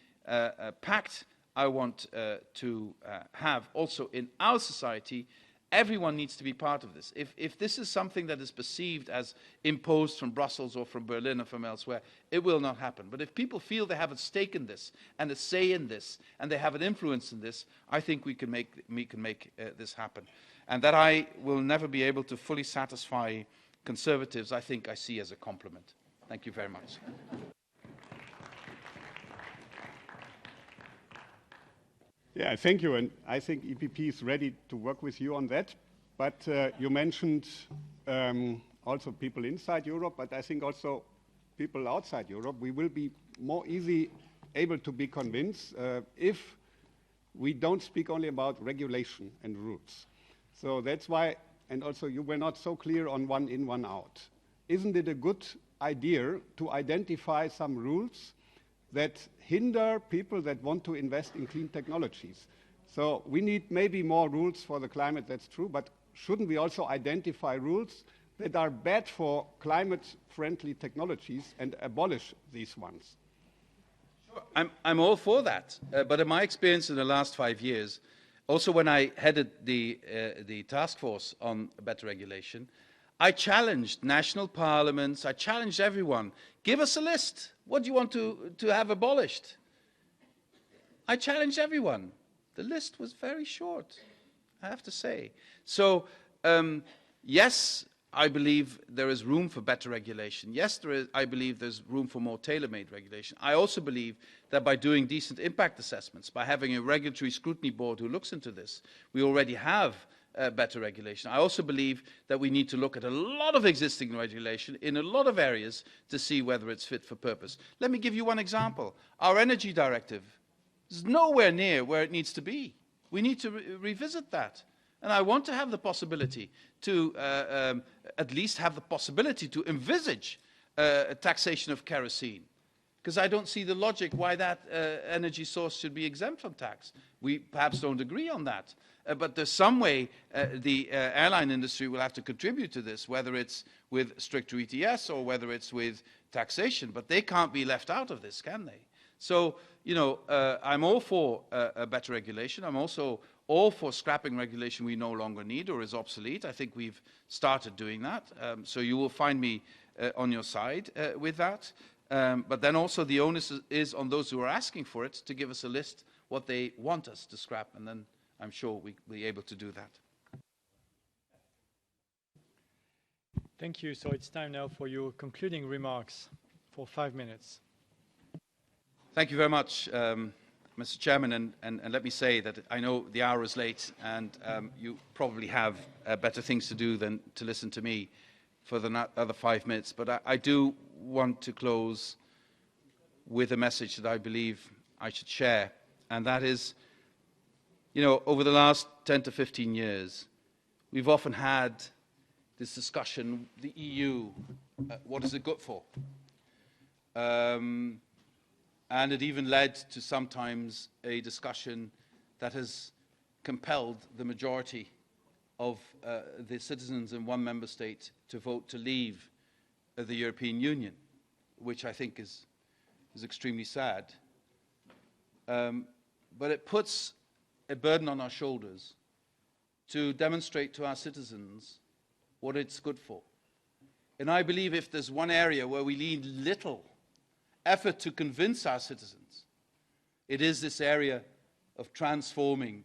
pact I want to have also in our society. Everyone needs to be part of this. If this is something that is perceived as imposed from Brussels or from Berlin or from elsewhere, it will not happen. But if people feel they have a stake in this and a say in this and they have an influence in this, I think we can make this happen. And that I will never be able to fully satisfy conservatives, I think I see as a compliment. Thank you very much. Yeah, thank you. And I think EPP is ready to work with you on that. But you mentioned also people inside Europe, but I think also people outside Europe. We will be more easily able to be convinced if we don't speak only about regulation and rules. So that's why, and also you were not so clear on one in, one out. Isn't it a good idea to identify some rules that hinder people that want to invest in clean technologies? So we need maybe more rules for the climate, that's true, but shouldn't we also identify rules that are bad for climate-friendly technologies and abolish these ones? I'm all for that, but in my experience in the last 5 years, also when I headed the task force on better regulation, I challenged national parliaments, I challenged everyone, give us a list. What do you want to have abolished? I challenged everyone. The list was very short, I have to say. So, yes, I believe there is room for better regulation. Yes, I believe there's room for more tailor-made regulation. I also believe that by doing decent impact assessments, by having a regulatory scrutiny board who looks into this, we already have better regulation. I also believe that we need to look at a lot of existing regulation in a lot of areas to see whether it's fit for purpose. Let me give you one example. Our energy directive is nowhere near where it needs to be. We need to revisit that. And I want to have the possibility to at least have the possibility to envisage a taxation of kerosene, because I don't see the logic why that energy source should be exempt from tax. We perhaps don't agree on that, but there's some way the airline industry will have to contribute to this, whether it's with stricter ETS or whether it's with taxation, but they can't be left out of this, can they? So, you know, I'm all for a better regulation. I'm also all for scrapping regulation we no longer need or is obsolete. I think we've started doing that. So you will find me on your side with that. But then also the onus is on those who are asking for it to give us a list what they want us to scrap, and then I'm sure we'll be able to do that. Thank you. So it's time now for your concluding remarks for 5 minutes. Thank you very much, Mr. Chairman, and let me say that I know the hour is late and you probably have better things to do than to listen to me for the other 5 minutes, but I do want to close with a message that I believe I should share, and that is, you know, over the last 10 to 15 years, we've often had this discussion, the EU, what is it good for? And it even led to sometimes a discussion that has compelled the majority of the citizens in one member state to vote to leave the European Union, which I think is extremely sad. But it puts a burden on our shoulders to demonstrate to our citizens what it's good for. And I believe if there's one area where we need little effort to convince our citizens, it is this area of transforming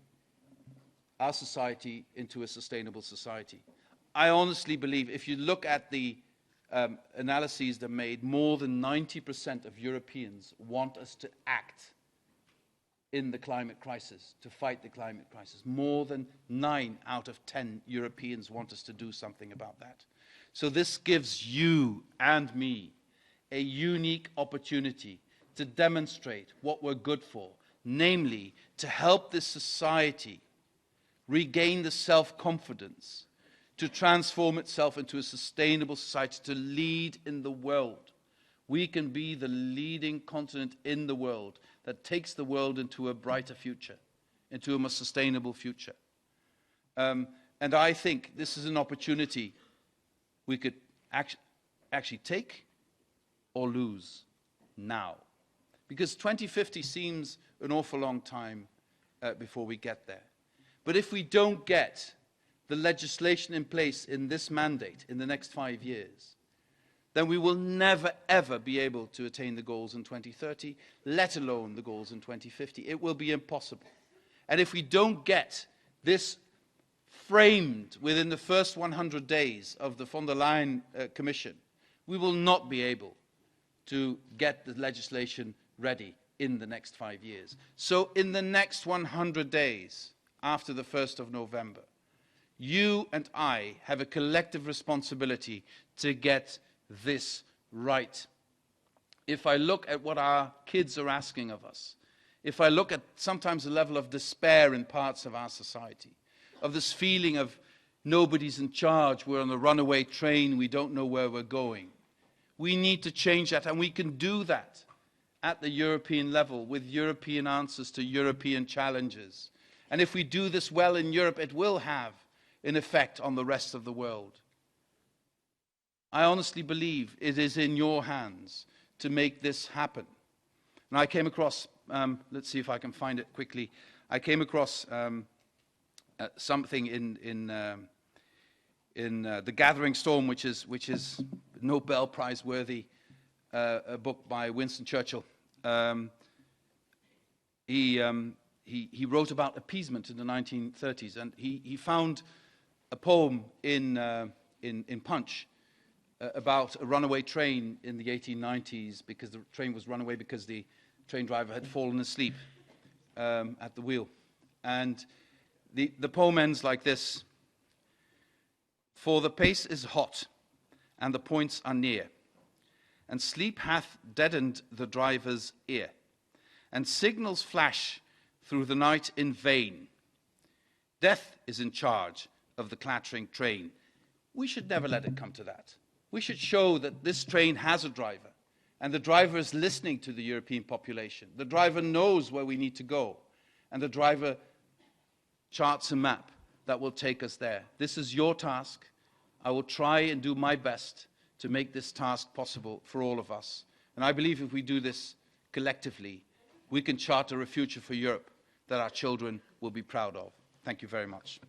our society into a sustainable society. I honestly believe if you look at the analyses that are made, more than 90% of Europeans want us to act in the climate crisis, to fight the climate crisis. More than 9 out of 10 Europeans want us to do something about that. So this gives you and me a unique opportunity to demonstrate what we're good for, namely to help this society regain the self-confidence, to transform itself into a sustainable society, to lead in the world. We can be the leading continent in the world that takes the world into a brighter future, into a more sustainable future. And I think this is an opportunity we could actually take or lose now. Because 2050 seems an awful long time before we get there. But if we don't get the legislation in place in this mandate in the next 5 years, then we will never, ever be able to attain the goals in 2030, let alone the goals in 2050. It will be impossible. And if we don't get this framed within the first 100 days of the von der Leyen Commission, we will not be able to get the legislation ready in the next 5 years. So in the next 100 days, after the 1st of November, you and I have a collective responsibility to get this right. If I look at what our kids are asking of us, if I look at sometimes the level of despair in parts of our society, of this feeling of nobody's in charge, we're on a runaway train, we don't know where we're going. We need to change that, and we can do that at the European level with European answers to European challenges. And if we do this well in Europe, it will have an effect on the rest of the world. I honestly believe it is in your hands to make this happen. And I came across, let's see if I can find it quickly. I came across something in The Gathering Storm, which is Nobel Prize worthy, a book by Winston Churchill. He wrote about appeasement in the 1930s, and he found a poem in Punch about a runaway train in the 1890s, because the train was run away because the train driver had fallen asleep at the wheel. And the poem ends like this: "For the pace is hot, and the points are near, and sleep hath deadened the driver's ear, and signals flash through the night in vain. Death is in charge of the clattering train." We should never let it come to that. We should show that this train has a driver, and the driver is listening to the European population. The driver knows where we need to go, and the driver charts a map that will take us there. This is your task. I will try and do my best to make this task possible for all of us. And I believe if we do this collectively, we can charter a future for Europe that our children will be proud of. Thank you very much.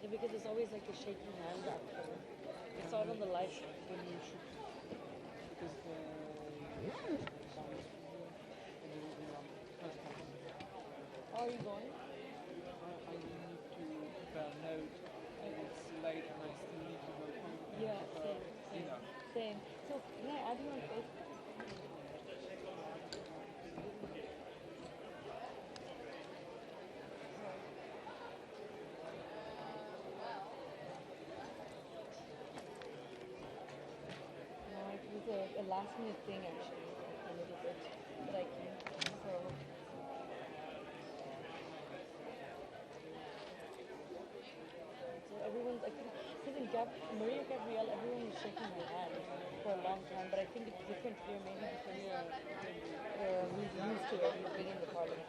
Because it's always like a shaking hand after. I saw it on the live when you shoot. Because how are you going? I need to prepare a note, and it's late, and I still need to go home. Yeah, same. So can I add you on Facebook? A last minute thing actually, a little bit, but I can. So everyone's like, because in Maria Gabrielle, everyone was shaking my hand for a long time, but I think it's different here, maybe because we're used to it. We've been in the parliament.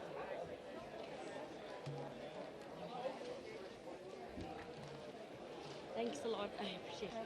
Thanks a lot. I appreciate it.